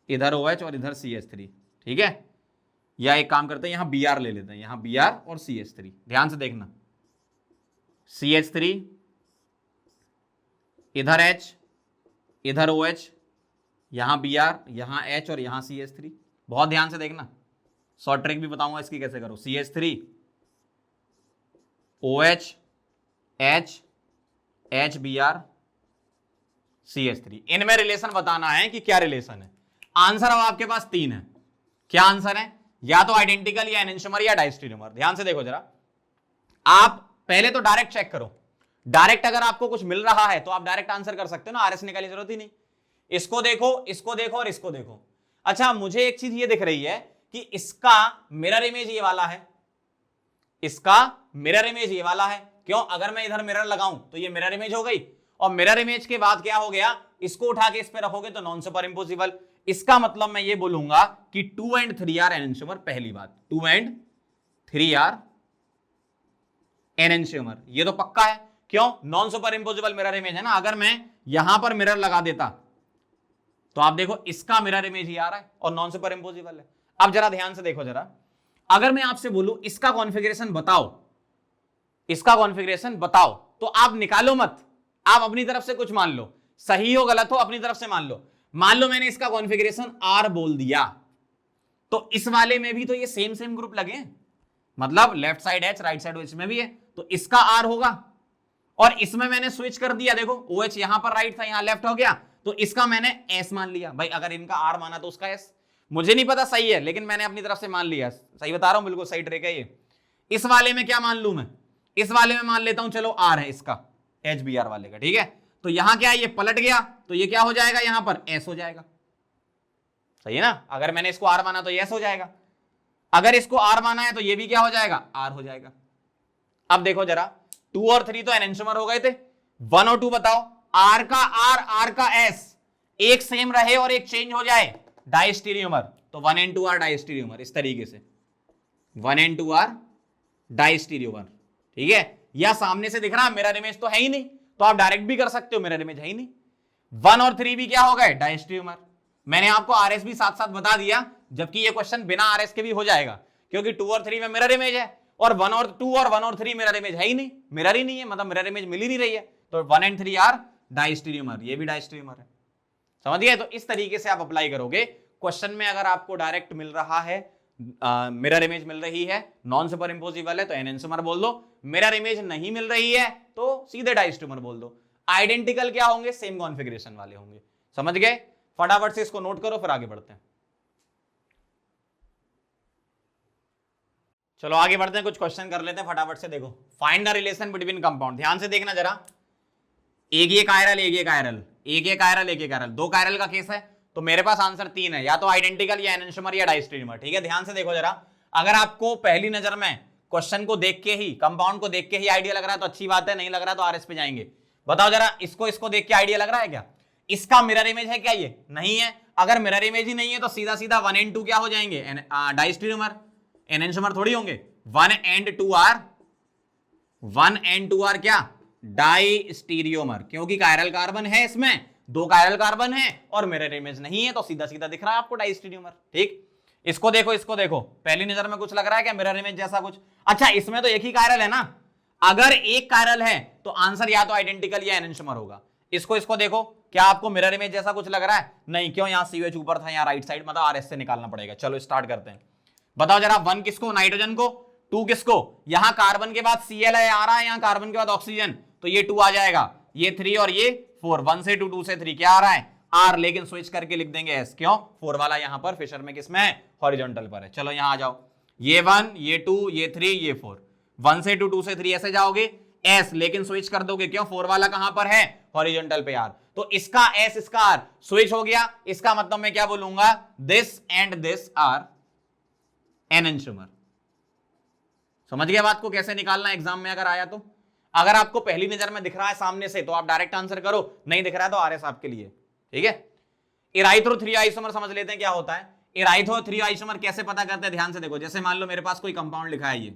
S1: इधर OH और इधर CH3, ठीक है। या एक काम करते हैं, यहां Br ले लेते हैं, यहां Br और CH3, ध्यान से देखना, CH3, इधर H, इधर OH, यहां Br, यहां H और यहां CH3, बहुत ध्यान से देखना, शॉर्ट ट्रिक भी बताऊंगा इसकी कैसे करो। CH3, OH, H, HBr, CH3, इनमें रिलेशन बताना है कि क्या रिलेशन है। आंसर अब आपके पास तीन है, क्या आंसर है, या तो आइडेंटिकल या एनेंटियोमर या डायस्टीरियोमर। ध्यान से देखो जरा, आप पहले तो डायरेक्ट चेक करो, डायरेक्ट अगर आपको कुछ मिल रहा है तो आप डायरेक्ट आंसर कर सकते हो ना, आरएस निकालने की जरूरत ही नहीं। इसको देखो, इसको देखो और इसको देखो। अच्छा, मुझे एक चीज ये दिख रही है कि इसका मिरर इमेज ये वाला है, इसका मिरर इमेज ये वाला है, क्यों, अगर मैं इधर मिरर लगाऊं तो ये मिरर इमेज हो गई, और मिरर इमेज के बाद क्या हो गया, इसको उठा के इस पे रखोगे तो नॉन सुपर इंपोसिबल। इसका मतलब मैं ये बोलूंगा कि 2 and 3 आर एनेंटियोमर, पहली बात 2 and 3 आर एनेंटियोमर, ये तो पक्का है, क्यों, non super impossible mirror image है ना। अगर मैं यहां पर मिरर लगा देता तो आप देखो इसका मिरर इमेज ही आ रहा है और नॉन सुपर इंपोसिबल है। अब जरा ध्यान से देखो जरा, अगर मैं आपसे बोलूं इसका कॉन्फ़िगरेशन बताओ, इसका कॉन्फ़िगरेशन बताओ, तो आप निकालो मत, आप अपनी तरफ से कुछ मान लो, सही हो गलत हो अपनी तरफ से मान लो। मान लो मैंने इसका कॉन्फ़िगरेशन आर बोल दिया, तो इस वाले में भी तो ये सेम सेम ग्रुप लगे हैं, मतलब left side H right side OH में भी है, तो इसका आर होगा। और इसमें मैंने स्विच कर दिया, देखो OH यहां पर राइट था, यहां लेफ्ट हो गया, तो इसका मैंने S मान लिया। भाई अगर इनका R माना तो उसका S, मुझे नहीं पता सही है लेकिन मैंने अपनी तरफ से मान लिया, सही बता रहा हूं, बिल्कुल सही ट्रिक है ये। इस वाले में क्या मान लू मैं, इस वाले में मान लेता हूं चलो R है इसका, HBr वाले का, ठीक है। तो यहां क्या है, ये पलट गया तो ये क्या हो जाएगा, यहां पर S हो जाएगा, सही है ना। अगर मैंने इसको R माना तो ये S हो जाएगा, अगर इसको R माना है तो ये भी क्या हो जाएगा, R हो जाएगा। अब देखो जरा, 2 और 3 तो एनेंटियोमर हो गए थे, 1 और 2 बताओ, R का R, R का S एक सेम रहे और एक चेंज हो जाए, डायस्टीरियोमर, तो 1 and 2 आर डायस्टीरियोमर, इस तरीके से 1 and 2 आर डायस्टीरियोमर, ठीक है। या सामने से दिख रहा है मिरर इमेज तो है ही नहीं, तो आप डायरेक्ट भी कर सकते हो, मिरर इमेज है ही नहीं। 1 और 3 भी क्या हो गए, डायस्टीरियोमर। मैंने आपको आरएस भी साथ साथ बता दिया, जबकि ये क्वेश्चन बिना आरएस के भी हो जाएगा, क्योंकि 2 और 3 में मिरर इमेज है, और 1 और 2 और 1 और 3 मिरर इमेज है ही नहीं, मिरर ही नहीं है, मतलब मिरर इमेज मिल ही नहीं रही है, तो 1 and 3 आर डायस्टीरियोमर, ये भी डायस्टीरियोमर है, समझिए। तो इस तरीके से आप अप्लाई करोगे क्वेश्चन में। अगर आपको डायरेक्ट मिल रहा है, मिरर इमेज मिल रही है, नॉन सुपर इंपोसिबल है तो एनेंटियोमर बोल दो, मिरर इमेज नहीं मिल रही है तो सीधे डायस्टीरियोमर बोल दो। आइडेंटिकल क्या होंगे, सेम कॉन्फ़िगरेशन वाले होंगे। समझ गए? फटाफट से इसको नोट करो, फिर आगे बढ़ते हैं। चलो आगे बढ़ते हैं, कुछ क्वेश्चन कर लेते हैं फटाफट से। देखो, find the relation between compound. ध्यान से देखना जरा, एक ये कायरल, एक ये कायरल, एक ये कायरल, एक ये कायरल, दो कायरल का केस है, तो मेरे पास आंसर तीन है, या तो आइडेंटिकल या एनेंटियोमर या डाइस्टेरियोमर। ठीक है, ध्यान से देखो जरा, अगर आपको पहली नजर में क्वेश्चन को देख के ही, कंपाउंड को देख के ही आइडिया लग रहा है तो अच्छी बात है, नहीं लग रहा है तो आरएस पे जाएंगे। बताओ जरा, इसको देख के आइडिया लग रहा है क्या? इसका मिरर इमेज है क्या? ये नहीं है। अगर मिरर इमेज ही नहीं है तो सीधा सीधा 1 and 2 क्या हो जाएंगे? डाइस्टेरियोमर, एनेंटियोमर थोड़ी होंगे। 1 and 2 आर क्या? डाइस्टेरियोमर, क्योंकि कायरल कार्बन है इसमें, दो कायरल कार्बन है और मिरर इमेज नहीं है, तो सीधा सीधा दिख रहा है आपको डाइस्टेरियोमर। ठीक, इसको देखो, इसको देखो, पहली नजर में कुछ लग रहा है क्या मिरर इमेज जैसा कुछ? अच्छा, इसमें तो एक ही कायरल है ना, अगर एक कायरल है तो आंसर या तो आइडेंटिकल या एनेंटियोमर होगा। इसको देखो, क्या आपको मिरर इमेज जैसा कुछ लग रहा है? नहीं, क्यों? यहां COH ऊपर था, यहां राइट साइड, मतलब RS से निकालना पड़ेगा। चलो स्टार्ट करते हैं। बताओ जरा, 1 किसको? नाइट्रोजन को। 2 किसको? यहां कार्बन के बाद Cl आ रहा है, यहां कार्बन के बाद ऑक्सीजन, तो ये 2 आ जाएगा, ये 3 और ये 4। 1 से 2, 2 से 3 क्या आ रहा है? R, लेकिन स्विच करके लिख देंगे S। क्यों? 4 वाला यहां पर फिशर में किसमें है? हॉरिजॉन्टल पर है। चलो यहां आ जाओ, ये 1, ये 2, ये 3, ये 4। 1 से 2, 2 से 3 ऐसे जाओगे, S, लेकिन स्विच कर दोगे, क्यों? 4 वाला कहां पर है? हॉरिजॉन्टल पे R, तो इसका S, इसका R स्विच हो गया। इसका मतलब मैं क्या बोलूंगा? This and this are enantiomer. समझ गया बात को कैसे निकालना एग्जाम में अगर आया तो? अगर आपको पहली नजर में दिख रहा है सामने से तो आप डायरेक्ट आंसर करो, नहीं दिख रहा है तो RS आपके लिए। ठीक है, इराइथ्रो 3 आइसोमर समझ लेते हैं क्या होता है। इराइथ्रो 3 आइसोमर कैसे पता करते हैं? ध्यान से देखो, जैसे मान लो मेरे पास कोई कंपाउंड लिखा है, ये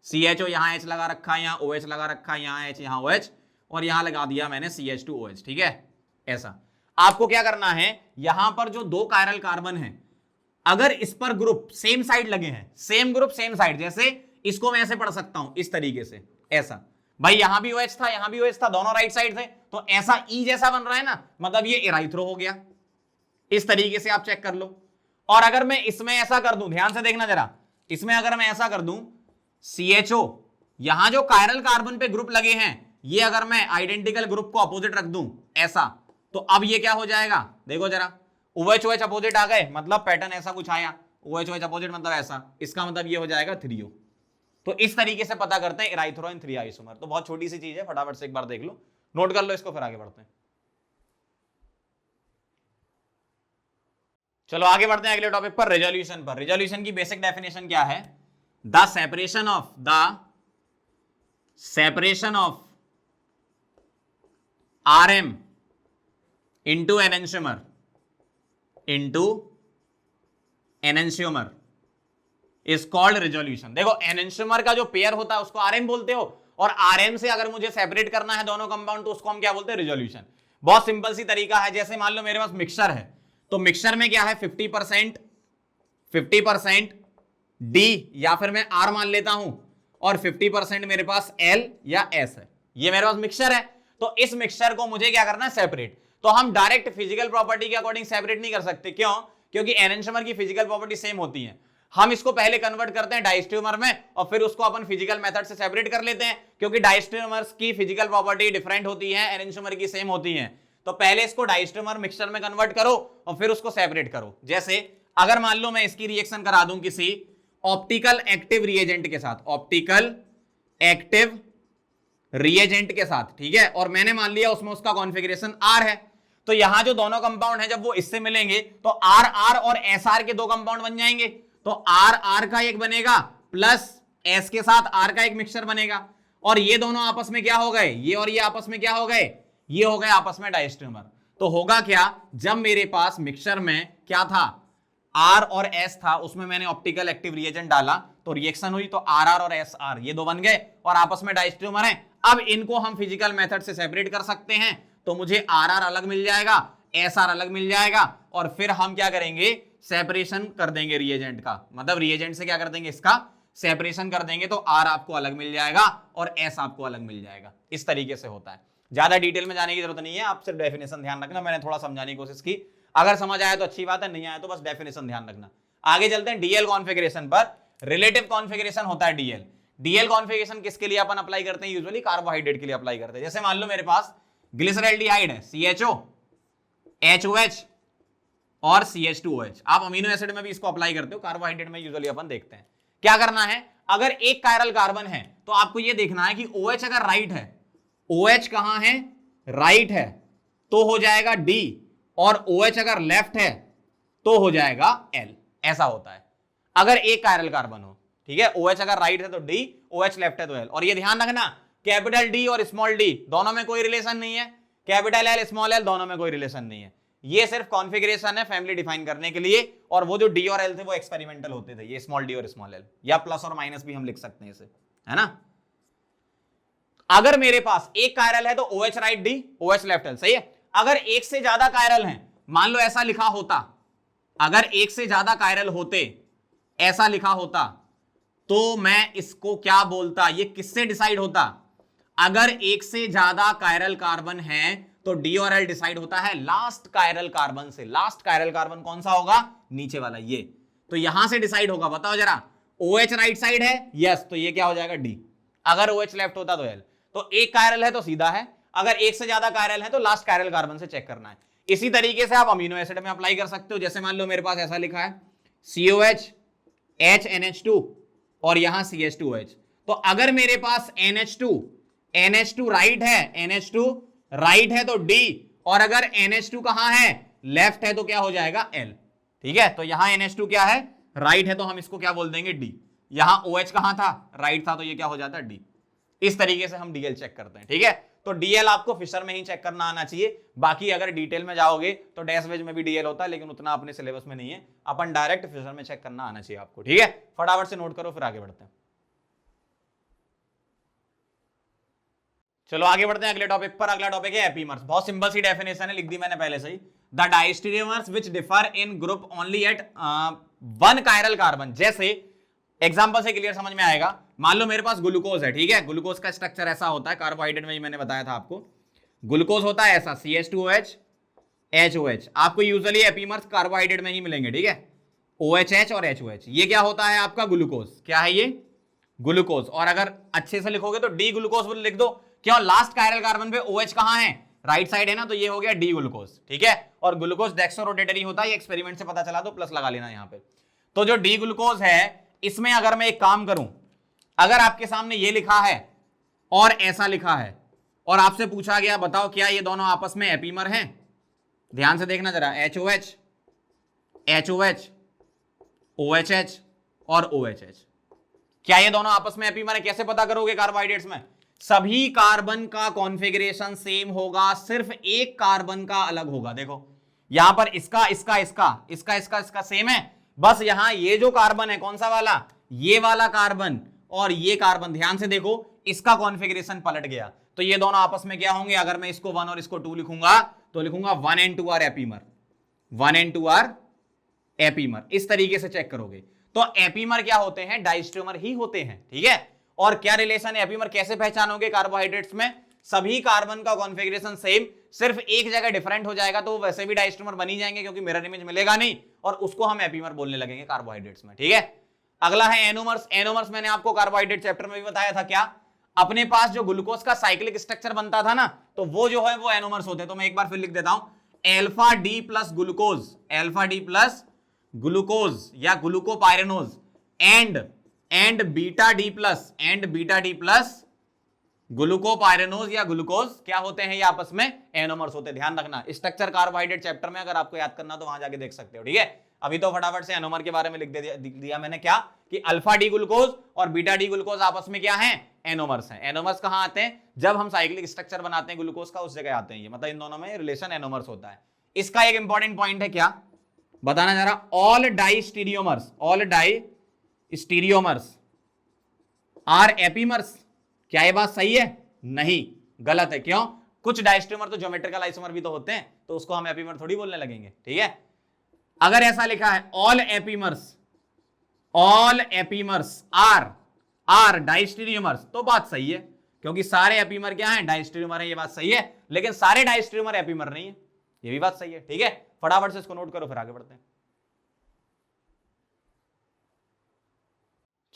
S1: CHO, यहां H लगा रखा है, यहां OH लगा रखा है, यहां H, यहां OH, और यहां लगा दिया मैंने CH2OH। ठीक है, ऐसा आपको क्या करना है, यहां पर जो दो कायरल कार्बन है, अगर इस पर ग्रुप सेम साइड लगे हैं, सेम ग्रुप सेम साइड, जैसे इसको मैं ऐसे पढ़ सकता हूं इस तरीके से, ऐसा, भाई यहां भी OH था, यहां भी OH था, दोनों राइट साइड थे, तो ऐसा E जैसा बन रहा है ना, मतलब ये इराइथ्रो हो गया। इस तरीके से आप चेक कर लो। और अगर मैं इसमें ऐसा कर दूं, ध्यान से देखना जरा, इसमें अगर मैं ऐसा कर दूं, CHO, यहां जो कायरल कार्बन पे ग्रुप लगे हैं, ये अगर मैं आइडेंटिकल ग्रुप को अपोजिट रख दूं ऐसा, तो अब ये क्या हो जाएगा? देखो जरा, OH OH अपोजिट आ गए, मतलब पैटर्न ऐसा कुछ आया, OH OH अपोजिट मतलब ऐसा, इसका मतलब ये हो जाएगा 3O। तो इस तरीके से पता करते हैं इराइथ्रो एंड 3 आइसोमर। तो बहुत छोटी सी चीज है, फटाफट से एक बार देख लो, नोट कर लो इसको, फिर आगे बढ़ते हैं। चलो आगे बढ़ते हैं अगले टॉपिक पर, रेजोल्यूशन पर। रेजोल्यूशन की बेसिक डेफिनेशन क्या है? The separation of RM into enantiomer is called resolution. देखो, एनेंटियोमर का जो पेयर होता है उसको RM बोलते हो, और RM से अगर मुझे सेपरेट करना है दोनों कंपाउंड तो उसको हम क्या बोलते हैं? रेजोल्यूशन। बहुत सिंपल सी तरीका है, जैसे मान लो मेरे पास मिक्सचर है, तो मिक्सचर में क्या है? 50% D, या फिर मैं R मान लेता हूं, और 50% मेरे पास L या S है। ये मेरे पास मिक्सचर है, तो इस मिक्सचर को मुझे क्या करना है? सेपरेट। तो हम डायरेक्ट फिजिकल प्रॉपर्टी के अकॉर्डिंग सेपरेट नहीं कर सकते। क्यों? क्योंकि एनेंटियोमर की फिजिकल प्रॉपर्टी सेम होती है। हम इसको पहले कन्वर्ट करते हैं डाइस्टेरियोमर में, और फिर उसको अपन फिजिकल मेथड से सेपरेट कर लेते हैं, क्योंकि डाइस्टेरियोमर्स की फिजिकल प्रॉपर्टी डिफरेंट होती है, एनेंटियोमर की सेम होती है। तो पहले इसको डाइस्टेरियोमर मिक्सचर में कन्वर्ट करो और फिर उसको सेपरेट करो। जैसे अगर मान लो मैं इसकी रिएक्शन करा दूं किसी ऑप्टिकल एक्टिव रिएजेंट के साथ, ऑप्टिकल एक्टिव रिएजेंट के साथ, ठीक है, और मैंने मान लिया उसमें उसका कॉन्फ़िगरेशन R है, तो यहां जो दोनों कंपाउंड हैं जब वो इससे मिलेंगे तो RR और SR के दो कंपाउंड बन जाएंगे। तो RR का एक बनेगा प्लस S के साथ R का एक मिक्सचर बनेगा, और ये दोनों आपस में क्या हो गए? ये और ये आपस में क्या हो गए? ये हो गए आपस में डाइस्टेरियोमर। तो होगा क्या, जब मेरे पास मिक्सचर में क्या था? R और S था, उसमें मैंने ऑप्टिकल एक्टिव रिएजेंट डाला तो रिएक्शन हुई, तो RR और SR ये दो बन गए और आपस में डाइस्टेरियोमर हैं। अब इनको हम फिजिकल मेथड से सेपरेट कर सकते हैं, तो मुझे RR अलग मिल जाएगा, SR अलग मिल जाएगा, और फिर हम क्या करेंगे? सेपरेशन कर देंगे रिएजेंट का, मतलब रिएजेंट से क्या कर देंगे? इसका सेपरेशन कर देंगे, तो R आपको अलग मिल जाएगा और S आपको अलग मिल जाएगा। इस तरीके से होता है, ज्यादा डिटेल में जाने की जरूरत नहीं है, आप सिर्फ डेफिनेशन ध्यान रखना। मैंने थोड़ा समझाने की कोशिश की, अगर समझ आया तो अच्छी बात है, नहीं आया तो बस डेफिनेशन ध्यान रखना। आगे चलते हैं DL कॉन्फ़िगरेशन पर। रिलेटिव कॉन्फ़िगरेशन होता है DL। DL कॉन्फ़िगरेशन किसके लिए अपन अप्लाई करते हैं? यूजुअली कार्बोहाइड्रेट के लिए अप्लाई करते हैं। जैसे मान लो मेरे पास ग्लिसरैल्डिहाइड है CHO, HOH और CH2OH। आप अमीनो एसिड में भी इसको अप्लाई करते हो, कार्बोहाइड्रेट में यूजुअली अपन देखते हैं। क्या करना है, अगर एक कायरल कार्बन है तो आपको यह देखना है कि OH अगर राइट है, OH कहां है, राइट है, तो हो जाएगा D, और OH अगर लेफ्ट है तो हो जाएगा L। ऐसा होता है अगर एक कायरल कार्बन हो, ठीक है। OH अगर राइट है तो D, OH लेफ्ट है तो L। और ये ध्यान रखना, कैपिटल D और स्मॉल d दोनों में कोई रिलेशन नहीं है, कैपिटल L स्मॉल l दोनों में कोई रिलेशन नहीं है। ये सिर्फ कॉन्फ़िगरेशन है फैमिली डिफाइन करने के लिए, और वो जो D और L थे वो एक्सपेरिमेंटल होते थे, ये स्मॉल d और स्मॉल l, या प्लस और माइनस भी हम लिख सकते हैं इसे, है ना। अगर मेरे पास एक कायरल है तो OH right D, OH left L, सही है। अगर एक से ज्यादा कायरल हैं, मान लो ऐसा लिखा होता, अगर एक से ज्यादा कायरल होते, ऐसा लिखा होता, तो मैं इसको क्या बोलता, ये किससे डिसाइड होता, अगर एक से ज्यादा कायरल कार्बन है तो D और L डिसाइड होता है लास्ट कायरल कार्बन से। लास्ट कायरल कार्बन कौन सा होगा, नीचे वाला ये, तो यहां से डिसाइड होगा। बताओ जरा, OH राइट साइड है, यस, तो ये क्या हो जाएगा D। अगर OH लेफ्ट होता तो L। तो एक कायरल है तो सीधा है, अगर एक से ज्यादा कायरल है तो लास्ट कायरल कार्बन से चेक करना है। इसी तरीके से आप अमीनो एसिड में अप्लाई कर सकते हो। जैसे मान लो मेरे पास ऐसा लिखा है COH HNH2 और यहां CH2OH, तो अगर मेरे पास NH2 राइट है, NH2 राइट है तो D, और अगर NH2 कहां है, लेफ्ट है, तो क्या हो जाएगा L। ठीक है, तो यहां NH2 क्या है, राइट है, तो हम इसको क्या बोल देंगे D। यहां OH कहां था, राइट था, तो ये क्या हो जाता है D। इस तरीके से हम DL चेक करते हैं। ठीक है, तो DL आपको फिशर में ही चेक करना आना चाहिए। बाकी अगर डिटेल में जाओगे तो डैश वेज में भी DL होता है, लेकिन उतना अपने सिलेबस में नहीं है। अपन डायरेक्ट फिशर में चेक करना आना चाहिए आपको। ठीक है, फटाफट से नोट करो, फिर आगे बढ़ते हैं। चलो आगे बढ़ते हैं अगले टॉपिक पर। अगला टॉपिक है एपीमर्स। बहुत सिंपल सी डेफिनेशन है, लिख दी मैंने पहले से ही। The diastereomers which differ in group only at one chiral carbon. जैसे एग्जांपल से क्लियर समझ में आएगा, मान लो मेरे पास ग्लूकोज है, ठीक है। ग्लूकोज का स्ट्रक्चर ऐसा होता है, कार्बोहाइड्रेट में ही मैंने बताया था आपको। ग्लूकोज होता है ऐसा, CH2OH HOH। आपको यूजुअली एपीमर्स कार्बोहाइड्रेट में ही मिलेंगे, ठीक है, OHH और HOH। ये क्या होता है आपका ग्लूकोज, क्या है ये, ग्लूकोज। और अगर अच्छे से लिखोगे तो डी ग्लूकोज लिख दो, क्यों, लास्ट कायरल कार्बन पे OH कहां है, राइट साइड है ना, तो ये हो गया डी ग्लूकोज। ठीक है, और ग्लूकोज डेक्सोरोटेटरी होता है, ये एक्सपेरिमेंट से पता चला, तो प्लस लगा लेना यहां पे। तो जो डी ग्लूकोज है, इसमें अगर मैं एक काम करूं, अगर आपके सामने ये लिखा है और ऐसा लिखा है, और आपसे पूछा गया बताओ क्या ये दोनों आपस में एपीमर हैं, ध्यान से देखना जरा, HOH HOH OHH और OHH, क्या ये दोनों आपस में एपीमर है। कैसे पता करोगे, कार्बोहाइड्रेट्स में सभी कार्बन का कॉन्फ़िगरेशन सेम होगा, सिर्फ एक कार्बन का अलग होगा। देखो यहां पर इसका इसका इसका इसका इसका इसका सेम है, बस यहां ये जो कार्बन है, कौन सा वाला, ये वाला कार्बन और ये कार्बन, ध्यान से देखो, इसका कॉन्फ़िगरेशन पलट गया, तो ये दोनों आपस में क्या होंगे। अगर मैं इसको 1 और इसको 2 लिखूंगा तो लिखूंगा 1 and 2 are epimer, 1 and 2 are epimer. इस तरीके से चेक करोगे तो एपीमर क्या होते हैं, डाइस्ट्रोमर ही होते हैं। ठीक है, और क्या रिलेशन है एपीमर, कैसे पहचानोगे, कार्बोहाइड्रेट्स में सभी कार्बन का कॉन्फ़िगरेशन सेम, सिर्फ एक जगह डिफरेंट हो जाएगा तो वैसे भी डाइस्ट्रोमर बन ही जाएंगे, क्योंकि मिरर इमेज मिलेगा नहीं, और उसको हम एपीमर बोलने लगेंगे कार्बोहाइड्रेट्स में। ठीक है, अगला है एनोमर्स। एनोमर्स मैंने आपको कार्बोहाइड्रेट चैप्टर में भी बताया था, क्या अपने पास जो ग्लूकोज का साइक्लिक स्ट्रक्चर बनता था ना, तो वो जो है वो एनोमर्स होते हैं। तो मैं एक बार फिर लिख देता हूं, alpha D plus glucose, alpha D plus glucose या glucopyranose and beta D plus glucopyranose या ग्लूकोज, क्या होते हैं ये आपस में एनोमर्स होते हैं। ध्यान रखना, स्ट्रक्चर कार्बोहाइड्रेट चैप्टर में अगर आपको याद करना तो वहां जाके देख सकते हो। ठीक है, अभी तो फटाफट से एनोमर के बारे में लिख दिया मैंने, क्या कि अल्फा डी ग्लूकोज और बीटा डी ग्लूकोज आपस में क्या है, एनोमर्स हैं। एनोमर्स कहां आते हैं, जब हम साइक्लिक स्ट्रक्चर बनाते हैं ग्लूकोज का, उस जगह आते हैं ये, मतलब इन दोनों में रिलेशन एनोमर्स होता है। इसका एक इंपॉर्टेंट पॉइंट है, क्या बताना जरा, ऑल डाइस्टीरियोमर्स आर एपीमर्स। क्या ये बात सही है, नहीं, गलत है। क्यों, कुछ डाइस्टीरियोमर तो ज्योमेट्रिकल आइसोमर भी तो होते हैं, तो उसको हम एपीमर थोड़ी बोलने लगेंगे। ठीक है, अगर ऐसा लिखा है ऑल एपीमर्स आर डाइस्टीरियोमर्स, तो बात सही है, क्योंकि सारे एपीमर क्या हैं, डाइस्टीरियोमर है, ये बात सही है। लेकिन सारे डाइस्टीरियोमर एपीमर नहीं है, ये भी बात सही है। ठीक है, फटाफट से इसको नोट करो, फिर आगे बढ़ते हैं।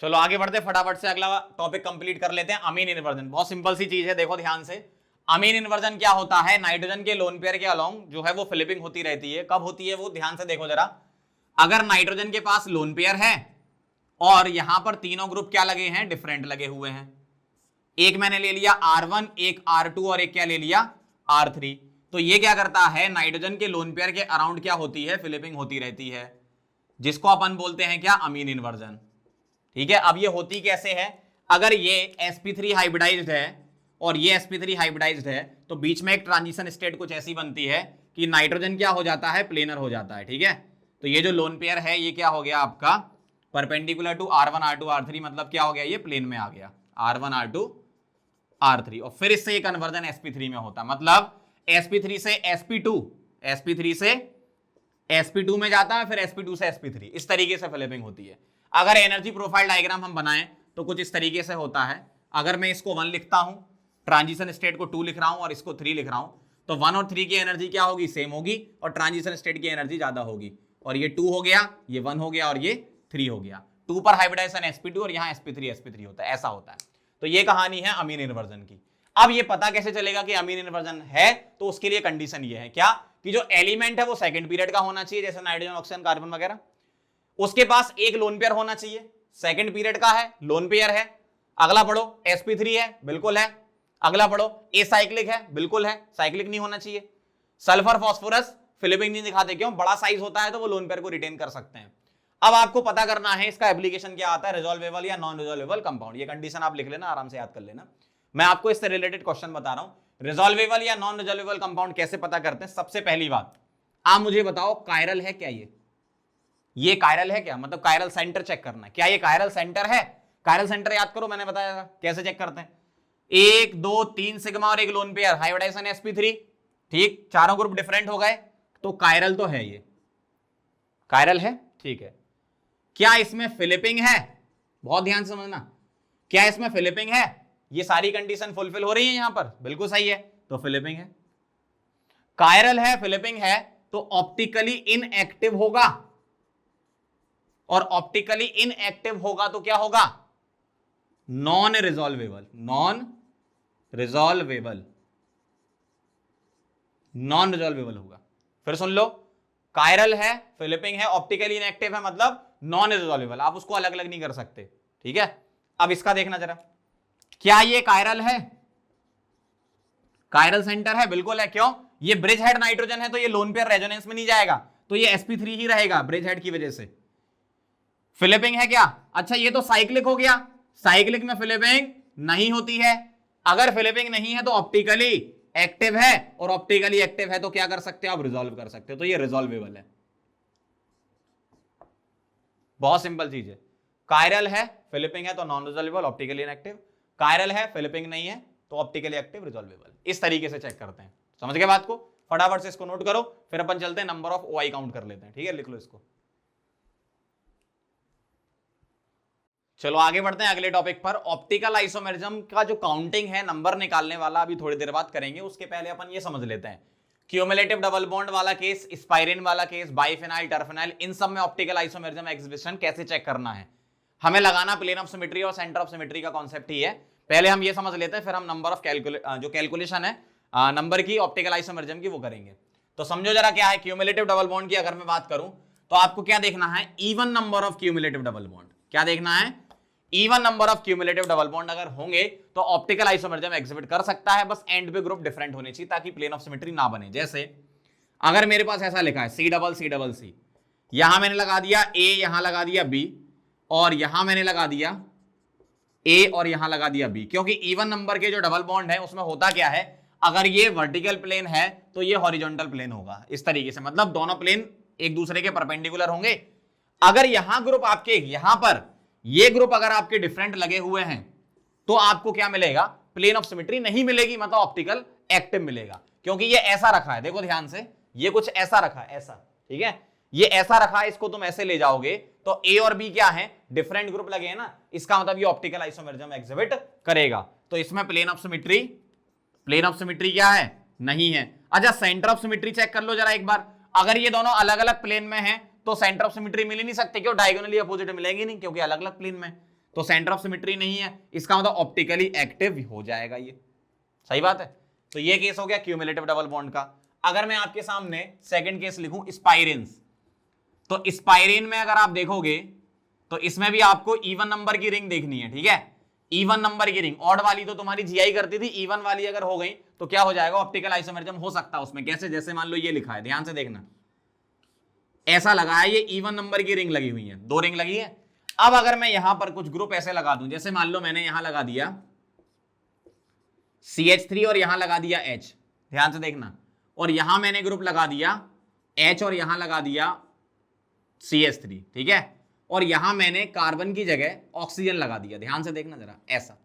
S1: चलो आगे बढ़ते हैं फटाफट से, अगला टॉपिक कंप्लीट कर लेते हैं, अमीन इन्वर्जन। बहुत सिंपल सी चीज है, देखो ध्यान से। अमीन इन्वर्जन क्या होता है, नाइट्रोजन के लोन पेयर के अलोंग जो है वो फ्लिपिंग होती रहती है। कब होती है वो ध्यान से देखो जरा। अगर नाइट्रोजन के पास लोन पेयर है और यहां पर तीनों ग्रुप क्या लगे हैं, डिफरेंट लगे हुए हैं, एक मैंने ले लिया R1, एक R2 और एक क्या ले लिया R3, तो ये क्या करता है, नाइट्रोजन के लोन पेयर के अराउंड क्या होती है, फ्लिपिंग होती रहती है, जिसको अपन बोलते हैं क्या, अमीन इन्वर्जन। ठीक है, अब ये होती कैसे है, अगर ये sp3 हाइब्रिडाइज्ड है और ये sp3 हाइब्रिडाइज्ड है तो बीच में एक ट्रांजिशन स्टेट कुछ ऐसी बनती है कि नाइट्रोजन क्या हो जाता है, प्लेनर हो जाता है। ठीक है, तो ये जो लोन पेयर है ये क्या हो गया आपका, perpendicular to R1 R2 R3, मतलब क्या हो गया, ये प्लेन में आ गया, R1 R2 R3, और फिर इससे ये कन्वर्जन sp3 में होता है, मतलब sp3 से sp2, sp3 से sp2 में जाता है, फिर sp2 से sp3, इस तरीके से फ्लिपिंग होती है। अगर एनर्जी प्रोफाइल डायग्राम हम बनाएं तो कुछ इस तरीके से होता है। अगर मैं इसको 1 लिखता हूं, ट्रांजिशन स्टेट को 2 लिख रहा हूं और इसको 3 लिख रहा हूं, तो 1 और 3 की एनर्जी क्या होगी, सेम होगी, और ट्रांजिशन स्टेट की एनर्जी ज्यादा होगी, और ये 2 हो गया, ये 1 हो गया और ये 3 हो गया। 2 पर हाइब्रिडाइजेशन sp2 और यहाँ sp3 होता है, ऐसा होता है। तो ये कहानी है अमीन इन्वर्जन की। अब ये पता कैसे चलेगा कि अमीन इन्वर्जन है, तो उसके लिए कंडीशन ये है क्या, कि जो एलिमेंट है वो सेकंड पीरियड का होना चाहिए, जैसे नाइट्रोजन, ऑक्सीजन, कार्बन वगैरह, उसके पास एक लोन पेयर होना चाहिए, सेकंड पीरियड का है, लोन पेयर है। अगला पढ़ो, sp3 है, बिल्कुल है। अगला पढ़ो, एसाइक्लिक है, बिल्कुल है, साइक्लिक नहीं होना चाहिए। सल्फर फास्फोरस फिलिपिंग नहीं दिखाते, क्यों, बड़ा साइज होता है तो वो लोन पेयर को रिटेन कर सकते हैं। अब आपको पता करना है इसका एप्लीकेशन क्या आता है, रिजॉल्वेबल या नॉन रिजॉल्वेबल कंपाउंड। ये कंडीशन आप लिख लेना, आराम से याद कर लेना। मैं आपको इससे रिलेटेड क्वेश्चन बता रहा हूं। रिजॉल्वेबल या नॉन रिजॉल्वेबल कंपाउंड कैसे पता करते हैं, सबसे पहली बात आप मुझे बताओ, कायरल है क्या, ये कायरल है क्या, मतलब कायरल सेंटर चेक करना है, क्या ये कायरल सेंटर है। कायरल सेंटर याद करो, मैंने बताया था कैसे चेक करते हैं, 1 2 3 सिग्मा और एक लोन पेयर, हाइब्रिडाइजेशन sp3, ठीक, चारों ग्रुप डिफरेंट हो गए, तो कायरल तो है, ये कायरल है। ठीक है, क्या इसमें फिलिपिंग है, बहुत ध्यान से समझना, क्या इसमें फिलिपिंग है, ये सारी कंडीशन फुलफिल हो रही है यहां पर, बिल्कुल सही है, तो फिलिपिंग है। कायरल है, फिलिपिंग है, तो ऑप्टिकली इनएक्टिव होगा, और ऑप्टिकली इनएक्टिव होगा तो क्या होगा, नॉन रिजॉल्वेबल, नॉन रिजॉल्वेबल, नॉन रिजॉल्वेबल होगा। फिर सुन लो, कायरल है, फिलिपिंग है, ऑप्टिकली इनएक्टिव है, मतलब नॉन रिजॉल्वेबल, आप उसको अलग अलग नहीं कर सकते। ठीक है, अब इसका देखना जरा, क्या ये कायरल है, कायरल सेंटर है, बिल्कुल है, क्यों, ये ब्रिज हेड नाइट्रोजन है तो ये लोन पेयर रेजोनेंस में नहीं जाएगा, तो ये sp3 ही रहेगा ब्रिज हेड की वजह से। फिलिपिंग है क्या, अच्छा ये तो साइक्लिक हो गया, साइक्लिक में फिलिपिंग नहीं होती है। अगर फिलिपिंग नहीं है तो ऑप्टिकली एक्टिव है, और ऑप्टिकली एक्टिव है तो क्या कर सकते हो आप, रिजॉल्व कर सकते हो, तो ये रिजॉल्वेबल है। बहुत सिंपल चीज है, कायरल है, फिलिपिंग है तो नॉन रिजॉल्वेबल, ऑप्टिकली इनएक्टिव, कायरल है, फिलिपिंग नहीं है तो ऑप्टिकली एक्टिव, रिजॉल्वेबल। इस तरीके से चेक करते हैं, समझ गए बात को, फटाफट से इसको नोट करो, फिर अपन चलते हैं नंबर ऑफ OI काउंट कर लेते हैं। ठीक है, लिख लो इसको। चलो आगे बढ़ते हैं अगले टॉपिक पर। ऑप्टिकल आइसोमेरिज्म का जो काउंटिंग है, नंबर निकालने वाला, अभी थोड़ी देर बाद करेंगे, उसके पहले अपन ये समझ लेते हैं, क्यूमुलेटिव डबल बॉन्ड वाला केस, स्पाइरिन वाला केस, बाइफेनाइल, टर्फेनाइल, इन सब में ऑप्टिकल आइसोमेरिज्म एग्जिबिशन कैसे चेक करना है, हमें लगाना प्लेन ऑफ सिमेट्री और सेंटर ऑफ सिमेट्री का कॉन्सेप्ट ही है। पहले हम ये समझ लेते हैं, फिर हम नंबर ऑफ जो कैलकुलेशन है नंबर की ऑप्टिकल आइसोमेरिज्म की वो करेंगे। तो समझो जरा क्या है, क्यूमुलेटिव डबल बॉन्ड की अगर मैं बात करूं तो आपको क्या देखना है, even number of cumulative double bond, क्या देखना है, even number of cumulative double bond अगर होंगे तो ऑप्टिकल आइसोमेरिज्म एग्जिबिट कर सकता है, बस एंड पे ग्रुप डिफरेंट होने चाहिए ताकि प्लेन ऑफ सिमेट्री ना बने। जैसे अगर मेरे पास ऐसा लिखा है C, यहां मैंने लगा दिया A, यहां लगा दिया B, और यहां मैंने लगा दिया A और यहां लगा दिया B, क्योंकि इवन नंबर के जो डबल बॉन्ड है उसमें होता क्या है, अगर ये वर्टिकल प्लेन है तो ये हॉरिजॉन्टल प्लेन होगा, इस तरीके से, मतलब दोनों प्लेन एक दूसरे के परपेंडिकुलर होंगे। अगर यहां ग्रुप आपके, यहां पर ये ग्रुप अगर आपके डिफरेंट लगे हुए हैं तो आपको क्या मिलेगा, प्लेन ऑफ सिमेट्री नहीं मिलेगी, मतलब ऑप्टिकल एक्टिव मिलेगा, क्योंकि ये ऐसा रखा है, देखो ध्यान से, ये कुछ ऐसा रखा है, ऐसा, ठीक है, ये ऐसा रखा है, इसको तुम ऐसे ले जाओगे तो A और B क्या है, डिफरेंट ग्रुप लगे हैं ना, इसका मतलब ये ऑप्टिकल आइसोमेरिज्म एग्जिबिट करेगा, तो इसमें प्लेन ऑफ सिमेट्री क्या है, नहीं है। अच्छा सेंटर ऑफ सिमेट्री चेक कर लो जरा एक बार, अगर ये दोनों अलग अलग प्लेन में हैं तो सेंटर ऑफ सिमेट्री मिल ही नहीं सकते, क्यों, डायगोनली अपोजिट मिलेंगे नहीं, क्योंकि अलग अलग प्लेन में, तो सेंटर ऑफ सिमेट्री नहीं है, इसका मतलब ऑप्टिकली एक्टिव हो जाएगा, ये सही बात है। तो ये केस हो गया क्यूमुलेटिव डबल बॉन्ड का। अगर मैं आपके सामने सेकंड केस लिखूं स्पाइरेंस, तो स्पाइरेन में अगर आप देखोगे तो इसमें भी आपको इवन नंबर की रिंग देखनी है, ठीक है। इवन नंबर की रिंग, ऑड वाली तो तुम्हारी जीआई करती थी, इवन वाली अगर हो गई तो क्या हो जाएगा, ऑप्टिकल आइसोमेरिज्म हो सकता है उसमें। कैसे, जैसे मान लो ये लिखा है, ध्यान से देखना, ऐसा लगा है, ये इवन नंबर की रिंग लगी हुई है, 2 रिंग लगी है। अब अगर मैं यहां पर कुछ ग्रुप ऐसे लगा दूं, जैसे मान लो मैंने यहां लगा दिया CH3 और यहां लगा दिया H, ध्यान से देखना, और यहां मैंने ग्रुप लगा दिया H और यहां लगा दिया CH3, ठीक है, और यहां मैंने कार्बन की जगह ऑक्सीजन लगा दिया, ध्यान से देखना जरा, ऐसा।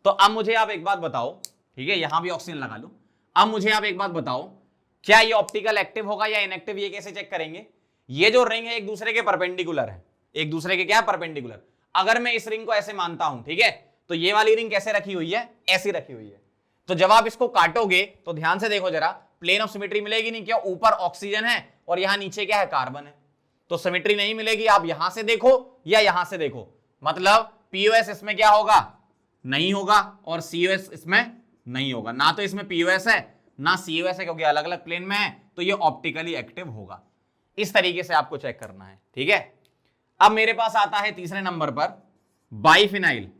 S1: तो अब मुझे आप एक बात बताओ, ठीक है, यहां भी ऑक्सीजन लगा लो। अब मुझे आप एक बात बताओ, क्या ये ऑप्टिकल एक्टिव होगा या इनएक्टिव, ये कैसे चेक करेंगे? ये जो रिंग है एक दूसरे के परपेंडिकुलर है, एक दूसरे के क्या है, परपेंडिकुलर। अगर मैं इस रिंग को ऐसे मानता हूं, ठीक है, तो ये वाली रिंग कैसे रखी हुई है, ऐसी रखी हुई है। तो जब आप इसको काटोगे तो ध्यान से देखो जरा, प्लेन ऑफ सिमेट्री मिलेगी नहीं, क्या ऊपर ऑक्सीजन है और यहां नीचे क्या है, कार्बन है, तो सिमेट्री नहीं मिलेगी। आप यहां से देखो या यहां से देखो, मतलब पीओएस इसमें क्या होगा, नहीं होगा, और सीओएस इसमें नहीं होगा। ना तो इसमें पीओएस है ना सीओएस है, क्योंकि अलग अलग प्लेन में है, तो ये ऑप्टिकली एक्टिव होगा। इस तरीके से आपको चेक करना है, ठीक है। अब मेरे पास आता है तीसरे नंबर पर बाइफिनाइल।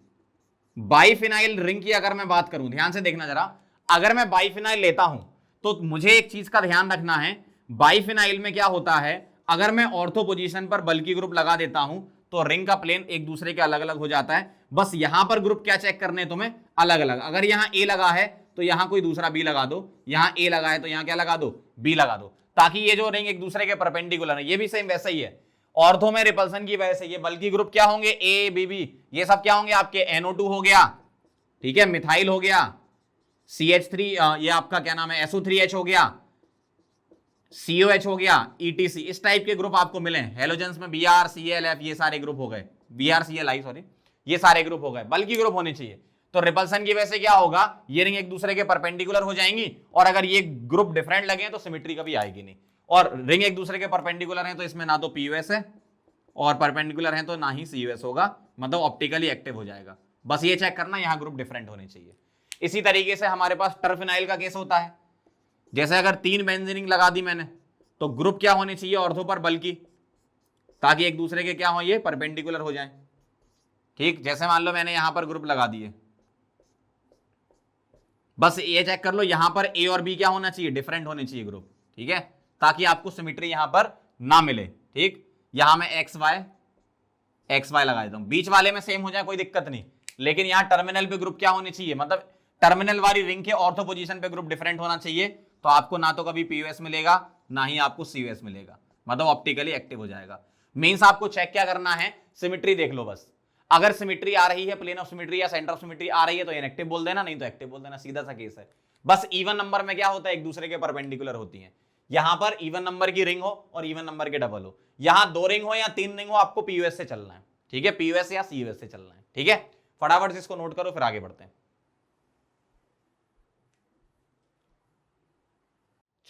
S1: बाइफिनाइल रिंग की अगर मैं बात करूं, ध्यान से देखना जरा, अगर मैं बाइफिनाइल लेता हूं तो मुझे एक चीज का ध्यान रखना है, बाइफिनाइल में क्या होता है, अगर मैं ऑर्थो पोजीशन पर बल्कि ग्रुप लगा देता हूं तो रिंग का प्लेन एक दूसरे के अलग अलग हो जाता है। बस यहां पर ग्रुप क्या चेक करने तुम्हें, अलग अलग। अगर यहां ए लगा है तो यहां कोई दूसरा बी लगा दो, यहां ए लगा है तो यहां क्या लगा दो, बी लगा दो, ताकि ये जो रिंग एक दूसरे के परपेंडिकुलर है। ये भी सेम वैसा ही है, ऑर्थो में रिपल्सन की वजह से ये बल्कि ग्रुप क्या होंगे, ए बी बी, ये सब क्या होंगे आपके, NO2 हो गया, ठीक है, मिथाइल हो गया, CH3, ये आपका क्या नाम है, SO3H हो गया, COH हो गया, ETC, इस टाइप के ग्रुप आपको मिले। हेलोजेंस में Br Cl F, ये सारे ग्रुप हो गए, Br Cl I सॉरी, ये सारे ग्रुप हो गए, बल्कि ग्रुप होने चाहिए। तो रिपल्सन की वजह से क्या होगा, ये रिंग एक दूसरे के परपेंडिकुलर हो जाएंगी, और अगर ये ग्रुप डिफरेंट लगे तो सिमेट्री कभी आएगी नहीं। और रिंग एक दूसरे के परपेंडिकुलर है तो इसमें ना तो पीयूएस है और परपेंडिकुलर है तो ना ही सीयूएस होगा, मतलब ऑप्टिकली एक्टिव हो जाएगा। बस ये चेक करना, यहां ग्रुप डिफरेंट होने चाहिए। इसी तरीके से हमारे पास टर्फिनाइल का केस होता है, जैसे अगर 3 बेंजीन लगा दी मैंने तो ग्रुप क्या होने चाहिए, ऑर्थो पर बल्कि, ताकि एक दूसरे के क्या हो, ये परपेंडिकुलर हो जाए, ठीक। जैसे मान लो मैंने यहां पर ग्रुप लगा दिए, बस ये चेक कर लो यहां पर ए और बी क्या होना चाहिए, डिफरेंट होने चाहिए ग्रुप, ठीक है, ताकि आपको सिमेट्री यहां पर ना मिले, ठीक। यहां मैं एक्स वाई लगा देता हूं, बीच वाले में सेम हो जाए कोई दिक्कत नहीं, लेकिन यहां टर्मिनल पे ग्रुप क्या होने चाहिए, मतलब टर्मिनल वाली रिंग के ऑर्थो पोजीशन पे ग्रुप डिफरेंट होना चाहिए। तो आपको ना तो कभी पीयूएस मिलेगा ना ही आपको सीयूएस मिलेगा, मतलब ऑप्टिकली एक्टिव हो जाएगा। मींस आपको चेक क्या करना है, सिमेट्री देख लो बस। अगर सिमेट्री आ रही है, प्लेन ऑफ सिमेट्री या सेंटर ऑफ सिमेट्री आ रही है तो इनएक्टिव बोल देना, नहीं तो एक्टिव बोल देना, सीधा सा केस है। बस इवन नंबर में क्या होता है, एक दूसरे के परपेंडिकुलर होती है। यहां पर इवन नंबर की रिंग हो और इवन नंबर के डबल हो, यहां 2 रिंग हो या 3 रिंग हो, आपको पीयूएस से चलना है, ठीक है, पीयूएस या सीयूएस से चलना है, ठीक है। फटाफट से इसको नोट करो, फिर आगे बढ़ते हैं।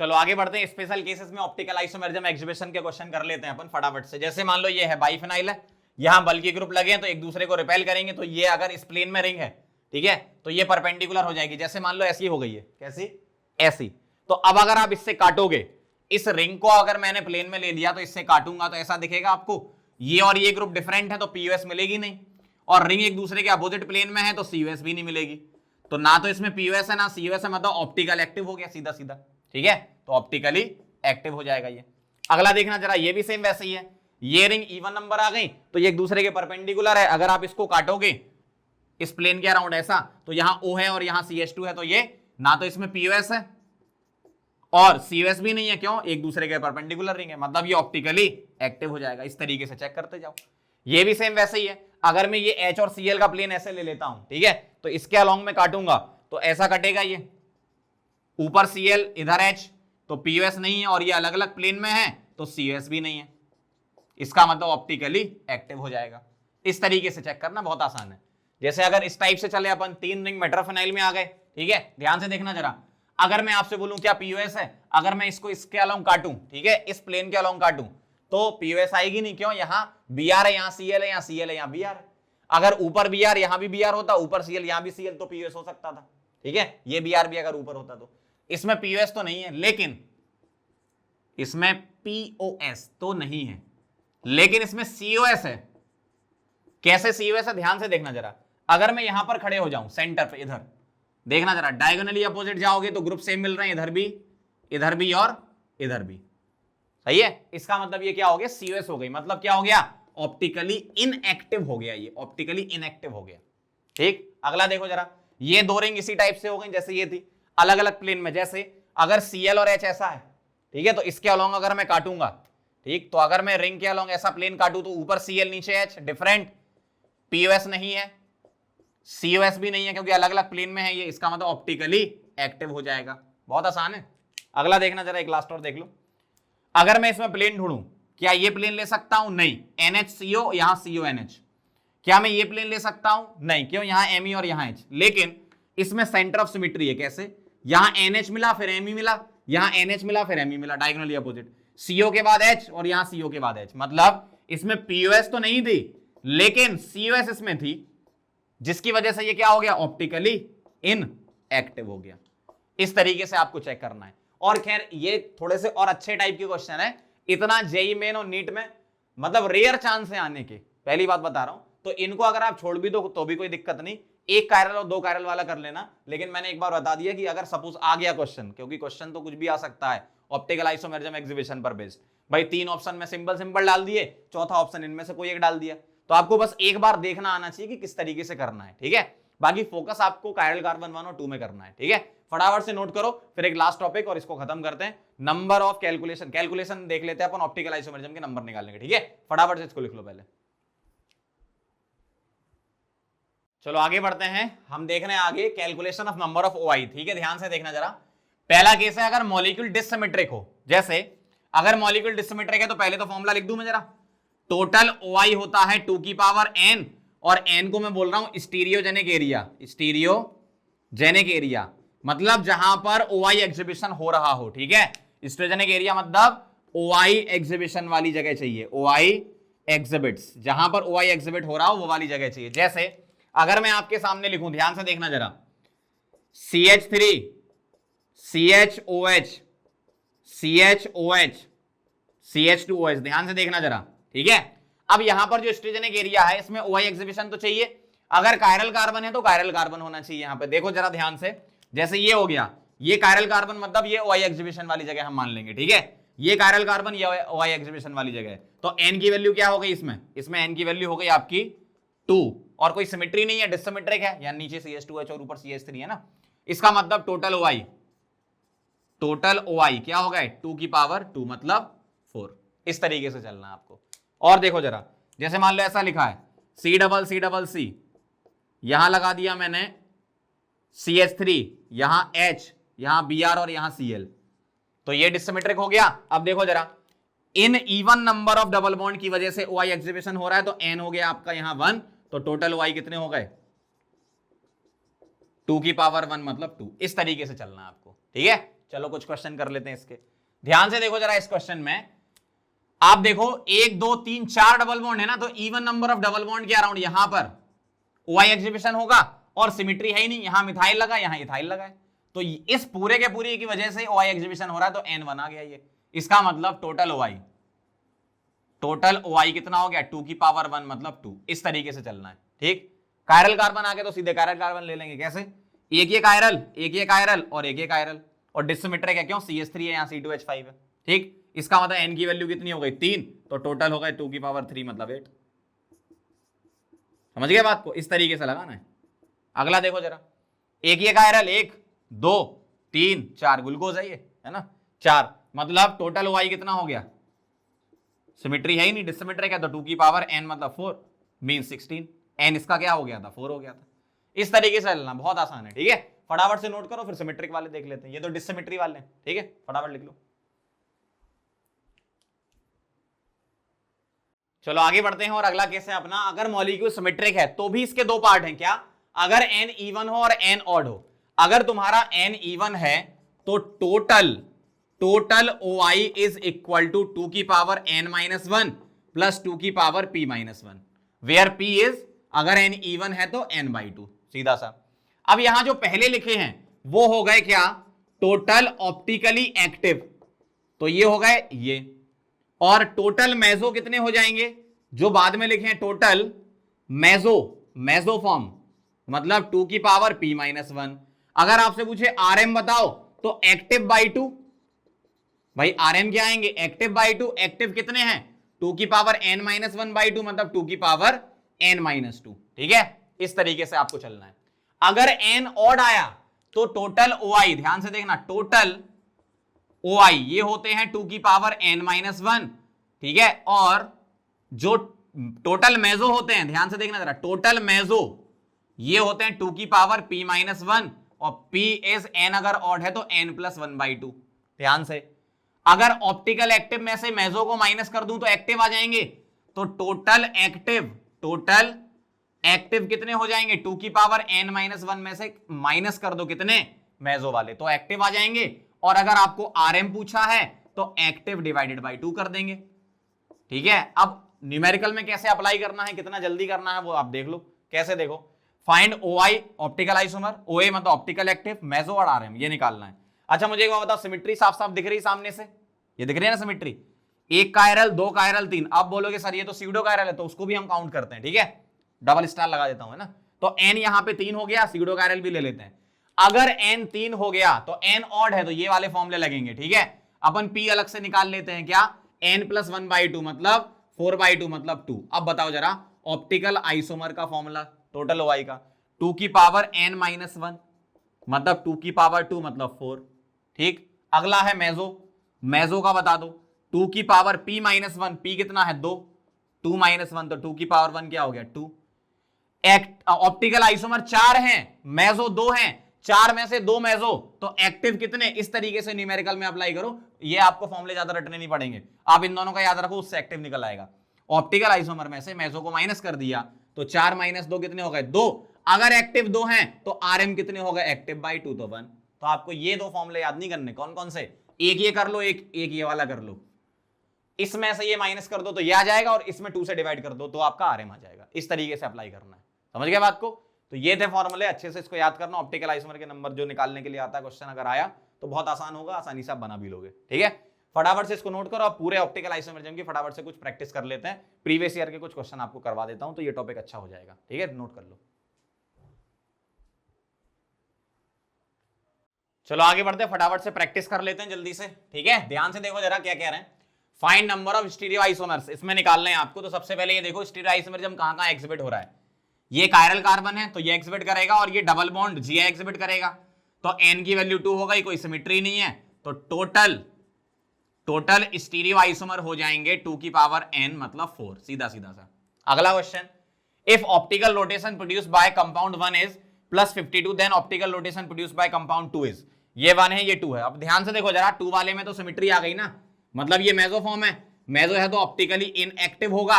S1: चलो आगे बढ़ते हैं। स्पेशल केसेस में ऑप्टिकल आइसोमेरिज्म एग्जिबिशन के क्वेश्चन कर लेते हैं अपन फटाफट से। जैसे मान लो ये है बाइफिनाइल है, यहां बल्कि ग्रुप लगे हैं तो एक दूसरे को रिपेल करेंगे, तो ये अगर इस प्लेन में रिंग है, ठीक है, तो ये परपेंडिकुलर हो जाएगी। जैसे मान लो ऐसी हो गई है, कैसी, ऐसी। तो अब अगर आप इससे काटोगे, इस रिंग को अगर मैंने प्लेन में ले लिया तो इससे काटूंगा तो ऐसा दिखेगा आपको, ये और ये ग्रुप डिफरेंट है तो पीयूएस मिलेगी नहीं, और रिंग एक दूसरे के अपोजिट प्लेन में है तो सीयूएस भी नहीं मिलेगी। तो ना तो इसमें पीयूएस है ना सीयूएस है, मतलब ऑप्टिकल एक्टिव हो गया सीधा सीधा, ठीक है, तो ऑप्टिकली एक्टिव हो जाएगा ये। अगला देखना जरा, ये भी सेम वैसे ही है, ये रिंग इवन नंबर आ गई तो ये एक दूसरे के परपेंडिकुलर है। अगर आप इसको काटोगे इस प्लेन के अराउंड ऐसा, तो यहां O है और यहां CH2 है, तो ये ना तो इसमें पीयूएस है और सीयूएस भी नहीं है, क्यों, एक दूसरे के परपेंडिकुलर रिंग है, मतलब ये ऑप्टिकली एक्टिव हो जाएगा। इस तरीके से चेक करते जाओ। ये भी सेम वैसे ही है, अगर मैं ये H और Cl का प्लेन ऐसे ले लेता हूं, ठीक है, तो इसके अलॉन्ग में काटूंगा तो ऐसा कटेगा, ये ऊपर Cl इधर H, तो पीयूएस नहीं है, और ये अलग अलग प्लेन में है तो सीयूएस भी नहीं है, इसका मतलब ऑप्टिकली एक्टिव हो जाएगा। इस तरीके से चेक करना बहुत आसान है। जैसे अगर इस टाइप से चले अपन, 3 रिंग मेट्रोफिनाइल में आ गए, ठीक है, ध्यान से देखना जरा। अगर मैं आपसे बोलूं क्या पीयूएस है, अगर मैं इसको इसके अलॉन्ग काटूं, ठीक है, इस प्लेन के अलॉन्ग काटूं, तो पीयूएस आएगी नहीं, क्यों, यहां Br है, यहां Cl है, यहां Cl है, यहां Br है। अगर ऊपर Br यहां भी Br होता, ऊपर Cl यहां भी Cl, तो पीयूएस हो सकता था, ठीक है, ये Br भी अगर ऊपर होता तो। इसमें POS तो नहीं है, लेकिन इसमें POS तो नहीं है, लेकिन इसमें COS है। कैसे COS है ध्यान से देखना जरा। अगर मैं यहां पर खड़े हो जाऊं सेंटर पे, इधर देखना जरा, डायगोनली अपोजिट जाओगे तो ग्रुप सेम मिल रहे हैं, इधर भी और इधर भी, सही है। इसका मतलब ये क्या हो गया, COS हो गई। मतलब क्या हो गया, ऑप्टिकली इनएक्टिव हो गया, ये ऑप्टिकली इनएक्टिव हो गया। ठीक, अगला देखो जरा, ये दो रिंग इसी टाइप से हो गई जैसे ये थी, अलग अलग प्लेन में। जैसे अगर Cl और H ऐसा है, ठीक है, तो इसके अलोंग अगर मैं काटूंगा, ठीक, तो अगर मैं रिंग के अलोंग ऐसा प्लेन काटूं तो ऊपर Cl नीचे H, डिफरेंट। POS नहीं है, COS भी नहीं है, क्योंकि अलग अलग प्लेन में है ये। इसका मतलब ऑप्टिकली एक्टिव हो जाएगा। बहुत आसान है। अगला देखना जरा, एक लास्ट और देख लो। अगर मैं इसमें प्लेन ढूंढूं, क्या ये प्लेन ले सकता हूं? नहीं। NHCO, यहां CONH। क्या मैं ये प्लेन ले सकता हूं? नहीं। क्यों? यहां Me और यहां H। लेकिन इसमें सेंटर ऑफ सिमेट्री है। कैसे? यहां NH मिला फिर Me मिला, यहां NH मिला फिर Me मिला, डायगोनली अपोजिट। CO के बाद H और यहां CO के बाद H। मतलब इसमें POS तो नहीं थी, लेकिन COS इसमें थी, जिसकी वजह से ये क्या हो गया, ऑप्टिकली इनएक्टिव हो गया। इस तरीके से आपको चेक करना है। और खैर ये थोड़े से और अच्छे टाइप के क्वेश्चन है। इतना जेई मेन और नीट में मतलब रेयर चांस है आने के, पहली बात बता रहा हूं। तो इनको अगर आप छोड़ भी दो तो भी कोई दिक्कत नहीं, एक कायरल और दो कायरल वाला कर लेना। लेकिन मैंने एक बार बता दिया कि अगर सपोज आ गया क्वेश्चन, क्योंकि क्वेश्चन तो कुछ भी आ सकता है ऑप्टिकल आइसोमेरिज्म एग्जीबिशन पर बेस्ड, भाई 3 ऑप्शन में सिंपल डाल दिए, चौथा ऑप्शन इनमें से कोई एक डाल दिया, तो आपको बस एक बार देखना आना चाहिए कि किस तरीके से करना है। ठीक है, बाकी फोकस आपको कायरल कार्बन 1 और 2 में करना है। ठीक है, फटाफट से नोट करो, फिर एक लास्ट टॉपिक और इसको खत्म करते हैं। नंबर ऑफ कैलकुलेशन देख लेते हैं अपन ऑप्टिकल आइसोमेरिज्म के नंबर निकालने के। ठीक है, फटाफट से इसको लिख लो पहले। चलो आगे बढ़ते हैं, हम देख रहे हैं आगे calculation of number of OI। ठीक है, ध्यान से देखना जरा। पहला केस है अगर मॉलिक्यूल डिसिमेट्रिक हो। जैसे अगर मॉलिक्यूल डिसिमेट्रिक है तो पहले तो फॉर्मूला लिख दूं मैं जरा। टोटल OI होता है 2 की पावर n, और n को मैं बोल रहा हूं स्टीरियोजेनिक एरिया। स्टीरियोजेनिक एरिया मतलब जहां पर OI एग्जीबिशन हो रहा हो। ठीक है, स्टीरियोजेनिक एरिया मतलब OI एग्जीबिशन वाली जगह चाहिए। OI एग्जिबिट्स, जहां पर OI एग्जिबिट हो रहा हो वो वाली जगह चाहिए। जैसे अगर मैं आपके सामने लिखूं, ध्यान से देखना जरा, CH3 CHOH CHOH CH2OH, ध्यान से देखना जरा। ठीक है, अब यहां पर जो स्टीरियोजेनिक एरिया है इसमें OI एग्जीबिशन तो चाहिए। अगर कायरल कार्बन है तो कायरल कार्बन होना चाहिए। यहां पे देखो जरा ध्यान से, जैसे ये हो गया, ये कायरल कार्बन मतलब ये OI एग्जीबिशन वाली जगह हम मान लेंगे। ठीक है, ये कायरल कार्बन, ये OI एग्जीबिशन वाली जगह है। तो n की वैल्यू क्या हो गई इसमें n की वैल्यू हो गई आपकी 2, और कोई सिमेट्री नहीं है, डिसिमेट्रिक है, यानी नीचे CH2H और ऊपर CH3 है ना। इसका मतलब टोटल OI क्या होगा, 2 की पावर 2 मतलब 4। इस तरीके से चलना है आपको। और देखो जरा, जैसे मान लो ऐसा लिखा है C, यहां लगा दिया मैंने CH3, यहां H, यहां Br और यहां Cl, तो ये डिसिमेट्रिक हो गया। अब देखो जरा, in even number of double bond की वजह से OI एग्जीबिशन हो रहा है, तो n हो गया आपका यहां 1, तो टोटल OI कितने हो गए, 2 की पावर 1 मतलब 2। इस तरीके से चलना है आपको। ठीक है, चलो कुछ क्वेश्चन कर लेते हैं इसके। ध्यान से देखो जरा, इस क्वेश्चन में आप देखो 1 2 3 4 डबल बॉन्ड है ना, तो even number of double bond के अराउंड यहां पर OI एग्जीबिशन होगा, और सिमेट्री है ही नहीं, यहां मिथाइल लगा यहां इथाइल लगा है, तो इस पूरे के पूरे की वजह से OI एग्जीबिशन हो रहा है, तो n1 आ गया ये। इसका मतलब टोटल OI कितना हो गया, 2 की पावर 1 मतलब 2। इस तरीके से चलना है। ठीक, कायरल कार्बन आके तो सीधे कायरल कार्बन ले लेंगे। कैसे, एक ये कायरल और एक ये कायरल, और डिसिमेट्रिक है क्यों, CH3 है, यहां C2H5 है। ठीक, इसका मतलब n की वैल्यू कितनी हो गई, 3, तो टोटल हो गए 2 की पावर 3 मतलब 8। समझ गए बात को, इस तरीके से लगाना है। अगला देखो जरा, एक ये कायरल, 1 2 3 4 ग्लूकोज है ये, है ना, 4, मतलब टोटल OI कितना हो गया, सिमेट्री है ही नहीं, डिसिमेट्रिक है, तो 2 की पावर n मतलब 4 मीन 16। n इसका क्या हो गया था, 4 हो गया था। इस तरीके से चलना, बहुत आसान है। ठीक है, फटाफट से नोट करो, फिर सिमेट्रिक वाले देख लेते हैं। ये तो डिसिमेट्री वाले हैं। ठीक है, फटाफट लिख लो। चलो आगे बढ़ते हैं, और अगला केस है अपना, अगर मॉलिक्यूल सिमेट्रिक है तो भी इसके दो पार्ट हैं। क्या, अगर n इवन हो और n ऑड हो। अगर तुम्हारा n इवन है तो total OI is equal to 2 की पावर n-1 प्लस 2 की power p-1, where p is, अगर n इवन है तो n/2, सीधा सा। अब यहां जो पहले लिखे हैं वो हो गए क्या, टोटल ऑप्टिकली एक्टिव, तो ये हो गए ये, और टोटल मेसो कितने हो जाएंगे, जो बाद में लिखे हैं टोटल मेसो, मेसो फॉर्म मतलब 2 की पावर p-1। अगर आपसे पूछे rm बताओ तो एक्टिव बाई 2, भाई rm क्या आएंगे, एक्टिव बाई 2, एक्टिव कितने हैं 2 की पावर n-1 बाई 2 मतलब 2 की पावर n-2, ठीक है। इस तरीके से आपको चलना है। अगर n ऑड आया तो टोटल OI, ध्यान से देखना, टोटल OI ये होते हैं 2 की पावर n-1, ठीक है, और जो टोटल मेसो होते हैं, ध्यान से देखना जरा, टोटल मेसो ये होते हैं 2 की पावर p-1, और p इज n, अगर ऑड है तो n+1/2। ध्यान से, अगर ऑप्टिकल एक्टिव में से मेसो को माइनस कर दूं तो एक्टिव आ जाएंगे, तो टोटल एक्टिव कितने हो जाएंगे, 2 की पावर n-1 में से माइनस कर दो कितने, मेसो वाले, तो एक्टिव आ जाएंगे। और अगर आपको rm पूछा है तो एक्टिव डिवाइडेड बाई 2 कर देंगे, ठीक है। अब न्यूमेरिकल में कैसे अप्लाई करना है, कितना जल्दी करना है वो आप देख लो। कैसे, देखो, find OI optical isomer, OA मतलब ऑप्टिकल एक्टिव, मेसो और RM ये निकालना है। अच्छा मुझे एक बात बताओ, सिमेट्री साफ साफ दिख रही सामने से, ये दिख रही है ना सिमेट्री, 1 कायरल 2 कायरल 3। आप बोलोगे सर ये तो सीडो कायरल है, तो उसको भी हम काउंट करते हैं, ठीक है, डबल स्टार लगा देता हूं, है ना। तो n यहां पे 3 हो गया, सीडो कायरल भी ले लेते हैं। अगर n 3 हो गया तो n ऑड है तो ये वाले फॉर्मूले लगेंगे, ठीक है। अपन p अलग से निकाल लेते हैं, क्या, n+1/2 मतलब 4/2 मतलब 2। अब बताओ जरा ऑप्टिकल आइसोमर का फॉर्मूला टोटल OI का, 2 की पावर n-1 मतलब 2 की पावर 2 मतलब 4, ठीक। अगला है मेसो, मेसो का बता दो, 2 की पावर p-1, p कितना है 2, 2-1 तो 2 की पावर 1 क्या हो गया 2। ऑप्टिकल आइसोमर 4 हैं, मेसो 2 हैं, 4 में से 2 मेसो, तो एक्टिव कितने, इस तरीके से न्यूमेरिकल में अप्लाई करो। ये आपको फॉर्मूले ज्यादा रटने नहीं पड़ेंगे, आप इन दोनों का याद रखो, उससे एक्टिव निकल आएगा। ऑप्टिकल आइसोमर में से मेसो को माइनस कर दिया तो 4 - 2 कितने हो गए 2। अगर एक्टिव 2 हैं तो rm कितने हो गए, एक्टिव बाई 2 तो 1। तो आपको ये 2 फॉर्मूले याद नहीं करने, कौन कौन से, एक ये कर लो, एक ये वाला कर लो, इसमें से ये माइनस कर दो तो ये आ जाएगा, और इसमें 2 से डिवाइड कर दो तो आपका rm आ जाएगा। इस तरीके से अप्लाई करना है, समझ गए बात को। तो ये थे फॉर्मूले, अच्छे से इसको याद करना। ऑप्टिकल आइसोमर के नंबर जो निकालने के लिए आता है क्वेश्चन, अगर आया तो बहुत आसान होगा, आसानी से आप बना भी लोगे, ठीक है। फटाफट से इसको नोट करो। आप पूरे ऑप्टिकल आइसोमरिज्म की फटाफट से कुछ प्रैक्टिस कर लेते हैं, प्रीवियस ईयर के कुछ क्वेश्चन आपको करवा देता हूं, तो ये टॉपिक अच्छा हो जाएगा, ठीक है, नोट कर लो। चलो आगे बढ़ते हैं, फटाफट से प्रैक्टिस कर लेते हैं जल्दी से, ठीक है। ध्यान से देखो जरा क्या कह रहे हैं, find number of stereo isomers, इसमें निकालना है आपको। तो सबसे पहले ये देखो स्टीरियो आइसोमरिज्म कहां कहां एग्जिबिट हो रहा है। ये कायरल कार्बन है तो ये एग्जिबिट करेगा, और ये डबल बॉन्ड Gi एग्जिबिट करेगा, तो n की वैल्यू 2 हो गई, कोई सिमेट्री नहीं है, तो टोटल स्टीरियो आइसोमर हो जाएंगे 2 की पावर n मतलब 4, सीधा सीधा सा। अगला question, if optical rotation produced by compound 1 is +52 then optical rotation produced by compound 2 is, ये 1 है ये 2 है। अब ध्यान से देखो जरा, 2 वाले में तो सिमेट्री आ गई ना, मतलब ये मेसो फॉर्म है, मेसो है तो ऑप्टिकली इनएक्टिव होगा,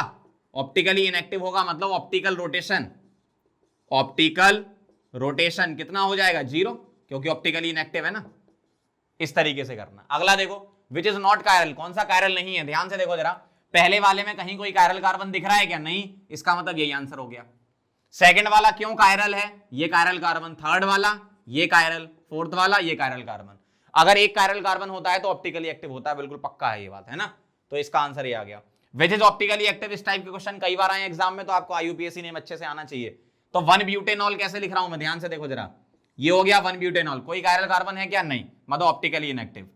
S1: ऑप्टिकली इनएक्टिव होगा मतलब ऑप्टिकल रोटेशन कितना हो जाएगा 0, क्योंकि ऑप्टिकली इनएक्टिव है ना। इस तरीके से करना। अगला देखो, विच इज नॉट कायरल, कौन सा कायरल नहीं है, ध्यान से देखो जरा, पहले वाले में कहीं कोई कायरल कार्बन दिख रहा है क्या, नहीं, इसका मतलब यही आंसर हो गया। सेकंड वाला क्यों कायरल है, ये कायरल कार्बन, थर्ड वाला ये कायरल, फोर्थ वाला ये कायरल कार्बन। अगर एक कायरल कार्बन होता है तो ऑप्टिकली एक्टिव होता है, बिल्कुल पक्का है ये बात, है ना। तो इसका आंसर ये आ गया। विच इज ऑप्टिकली एक्टिव, इस टाइप के क्वेश्चन कई बार आए एग्जाम में, तो आपको IUPAC नेम अच्छे से आना चाहिए। तो 1-ब्यूटेनॉल कैसे लिख रहा हूं मैं, ध्यान से देखो जरा, ये हो गया 1-ब्यूटेनॉल, कोई कायरल कार्बन है क्या, नहीं, मतलब ऑप्टिकली इनएक्टिव।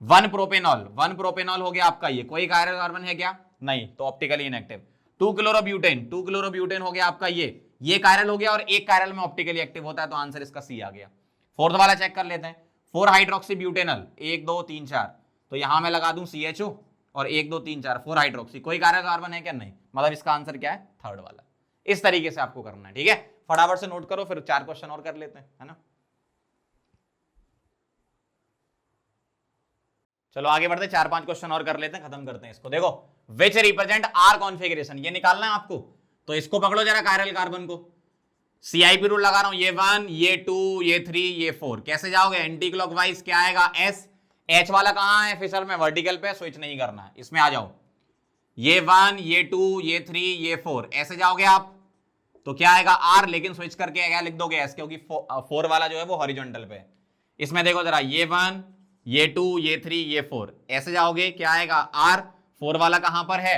S1: 1-प्रोपेनॉल हो गया आपका, ये कोई कायरल कार्बन है क्या, नहीं, तो ऑप्टिकली इनएक्टिव। 2-क्लोरोब्यूटेन हो गया आपका, ये कायरल हो गया, और एक कायरल में ऑप्टिकली एक्टिव होता है, तो आंसर इसका सी आ गया। फोर्थ वाला चेक कर लेते हैं, 4-हाइड्रोक्सीब्यूटेनॉल, 1 2 3 4, तो यहां मैं लगा दूं CHO और 1 2 3 4, 4-हाइड्रोक्सी, कोई कायरल कार्बन है क्या, नहीं, मतलब इसका आंसर क्या है, थर्ड वाला। इस तरीके से आपको करना है, ठीक है। फटाफट से नोट करो, फिर 4 क्वेश्चन और कर लेते हैं, है ना। चलो आगे बढ़ते, 4-5 क्वेश्चन और कर लेते हैं, खत्म करते हैं इसको। देखो, विच रिप्रेजेंट R कॉन्फिगरेशन, ये निकालना है आपको, तो इसको पकड़ो जरा कायरल कार्बन को, CIP रूल लगा रहा हूं, ये 1 ये 2 ये 3 ये 4, कैसे जाओगे, एंटी क्लॉकवाइज, क्या आएगा S, H वाला कहां है फिशर में, वर्टिकल पे, स्विच नहीं करना है, इसमें आ जाओ, ये 1 ये 2 ये 3 ये 4, ऐसे जाओगे आप, तो क्या आएगा R, लेकिन स्विच करके क्या लिख दोगे S, क्योंकि 4 वाला जो है वो हॉरिजॉन्टल पे है। इसमें देखो जरा, ये 1, ये 2, ये 3, ये 4, ऐसे जाओगे, क्या आएगा R, 4 वाला कहां पर है,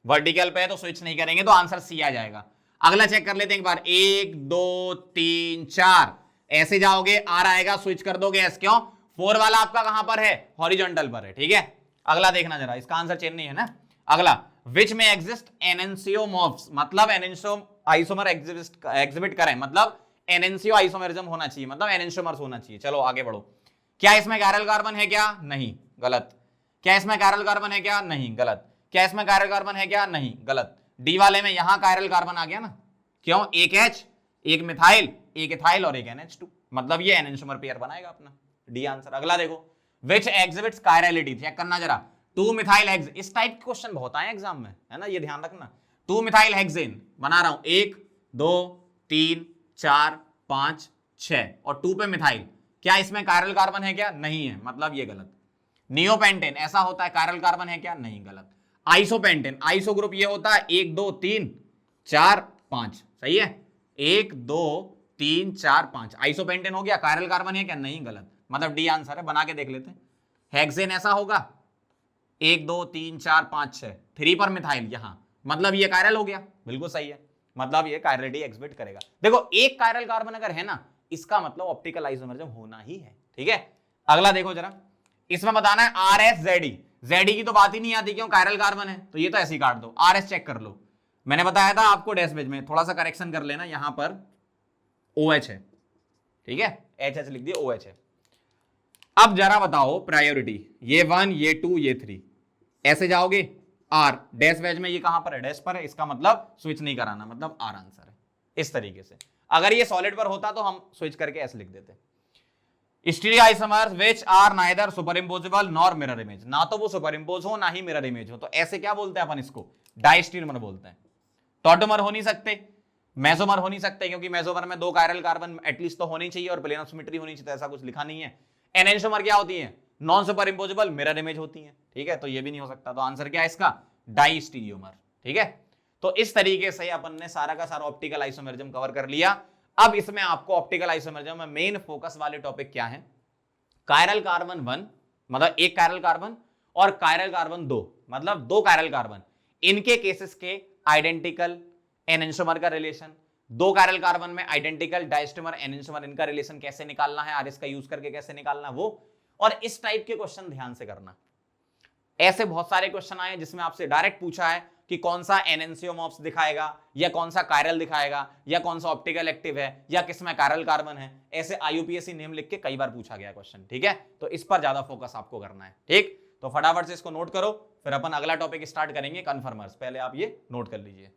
S1: वर्टिकल पे है, तो स्विच नहीं करेंगे तो आंसर C आ जाएगा। अगला चेक कर लेते हैं एक बार, 1 2 3 4, ऐसे जाओगे R आएगा, स्विच कर दोगे S, क्यों, 4 वाला आपका कहां पर है, हॉरिजॉन्टल पर है, ठीक है। अगला देखना जरा, इसका आंसर चेन नहीं है ना। अगला, विच में एग्जिस्ट एनेंशियोमॉर्फ्स, मतलब एनेंशियो आइसोमर एग्जिबिट करें, मतलब एनेंशियो आइसोमरिज्म होना चाहिए, मतलब एनेंशियोमर्स होना चाहिए। चलो आगे बढ़ो। क्या इसमें कायरल कार्बन है क्या, नहीं, गलत। क्या इसमें कायरल कार्बन है क्या, नहीं, गलत। क्या इसमें कायरल कार्बन है क्या, नहीं, गलत। डी वाले में यहां कायरल कार्बन आ गया ना, क्यों, एक H, एक मिथाइल, एक इथाइल और एक NH2, मतलब ये एनेंशियोमर पेयर बनाएगा अपना, डी आंसर। अगला देखो, विच एग्जिबिट्स कायरलिटी, चेक करना जरा, 2 मिथाइल हेक्स, इस टाइप के क्वेश्चन बहुत आए एग्जाम में, है ना, ये ध्यान रखना। 2 मिथाइल हेक्सेन बना रहा हूं, 1 2 3 4 5 6 और 2 पे मिथाइल, क्या इसमें कायरल कार्बन है क्या, नहीं है, मतलब ये गलत। नियोपेंटेन ऐसा होता है, कायरल कार्बन है क्या, नहीं, गलत। आइसोपेंटेन, आइसो ग्रुप ये होता है 1 2 3 4 5, सही है, 1 2 3 4 5, आइसोपेंटेन हो गया, कायरल कार्बन है क्या, नहीं, गलत, मतलब डी आंसर है। बना के देख लेते हैं, हेक्सेन ऐसा होगा 1 2 3 4 5 6, 3 पर मिथाइल यहां, मतलब ये कायरल हो गया, बिल्कुल सही है, मतलब ये कायरलिटी एग्जिबिट करेगा। देखो एक कायरल कार्बन अगर है ना, इसका मतलब ऑप्टिकल आइसोमरिज्म होना ही है, ठीक है। अगला देखो जरा, इसमें बताना है RSZE, ZE की तो बात ही नहीं आती, क्यों, कायरल कार्बन है, तो ये तो ऐसे ही काट दो। RS चेक कर लो, मैंने बताया था आपको डैश पेज में, थोड़ा सा करेक्शन कर लेना, यहां पर OH है, ठीक है, HH लिख दिया, OH है। अब जरा बताओ प्रायोरिटी, ये 1 ये 2 ये 3, ऐसे जाओगे R, डैश वेज में ये कहां पर है, डैश पर है, इसका मतलब स्विच नहीं कराना, मतलब R आंसर है, इस तरीके से। अगर ये सॉलिड पर होता तो हम स्विच करके ऐसे लिख देते। Stereo isomers which are neither superimposable nor mirror image, ना तो वो सुपरइम्पोज हो ना ही मिरर इमेज हो, तो ऐसे क्या बोलते हैं अपन इसको, डाइस्टीरियोमर बोलते हैं। टॉटोमर हो नहीं सकते, मेसोमर हो नहीं सकते, क्योंकि मेसोमर में 2 कायरल कार्बन एटलीस्ट तो होनी चाहिए और प्लेन ऑफ सिमेट्री होनी चाहिए, तो ऐसा कुछ लिखा नहीं है। एनेंशियोमर क्या होती है, नॉन सुपरइम्पोजेबल मिरर इमेज होती है, ठीक है, तो ये भी नहीं हो सकता, तो आंसर क्या है इसका, डाइस्टीरियोमर, ठीक है। तो इस तरीके से अपन ने सारा का सारा ऑप्टिकल आइसोमरिज्म कवर कर लिया। अब इसमें आपको ऑप्टिकल आइसोमरिज्म में मेन फोकस वाले टॉपिक क्या है, कायरल कार्बन 1 मतलब एक कायरल कार्बन और कायरल कार्बन 2 मतलब 2 कायरल कार्बन, इनके केसेस के आइडेंटिकल एनेंशियोमर का रिलेशन, 2 कायरल कार्बन में आइडेंटिकल डायस्टेमर एनेंशियोमर, इनका रिलेशन कैसे निकालना है, आरएस का यूज करके कैसे निकालना वो, और इस टाइप के क्वेश्चन ध्यान से करना। ऐसे बहुत सारे क्वेश्चन आए जिसमें आपसे डायरेक्ट पूछा है कि कौन सा एनेंशियोमॉर्फ्स दिखाएगा, या कौन सा कायरल दिखाएगा, या कौन सा ऑप्टिकल एक्टिव है, या किसमें कायरल कार्बन है, ऐसे IUPAC नेम लिख के कई बार पूछा गया क्वेश्चन, ठीक है। तो इस पर ज्यादा फोकस आपको करना है, ठीक। तो फटाफट से इसको नोट करो, फिर अपन अगला टॉपिक स्टार्ट करेंगे कन्फर्मर्स, पहले आप ये नोट कर लीजिए।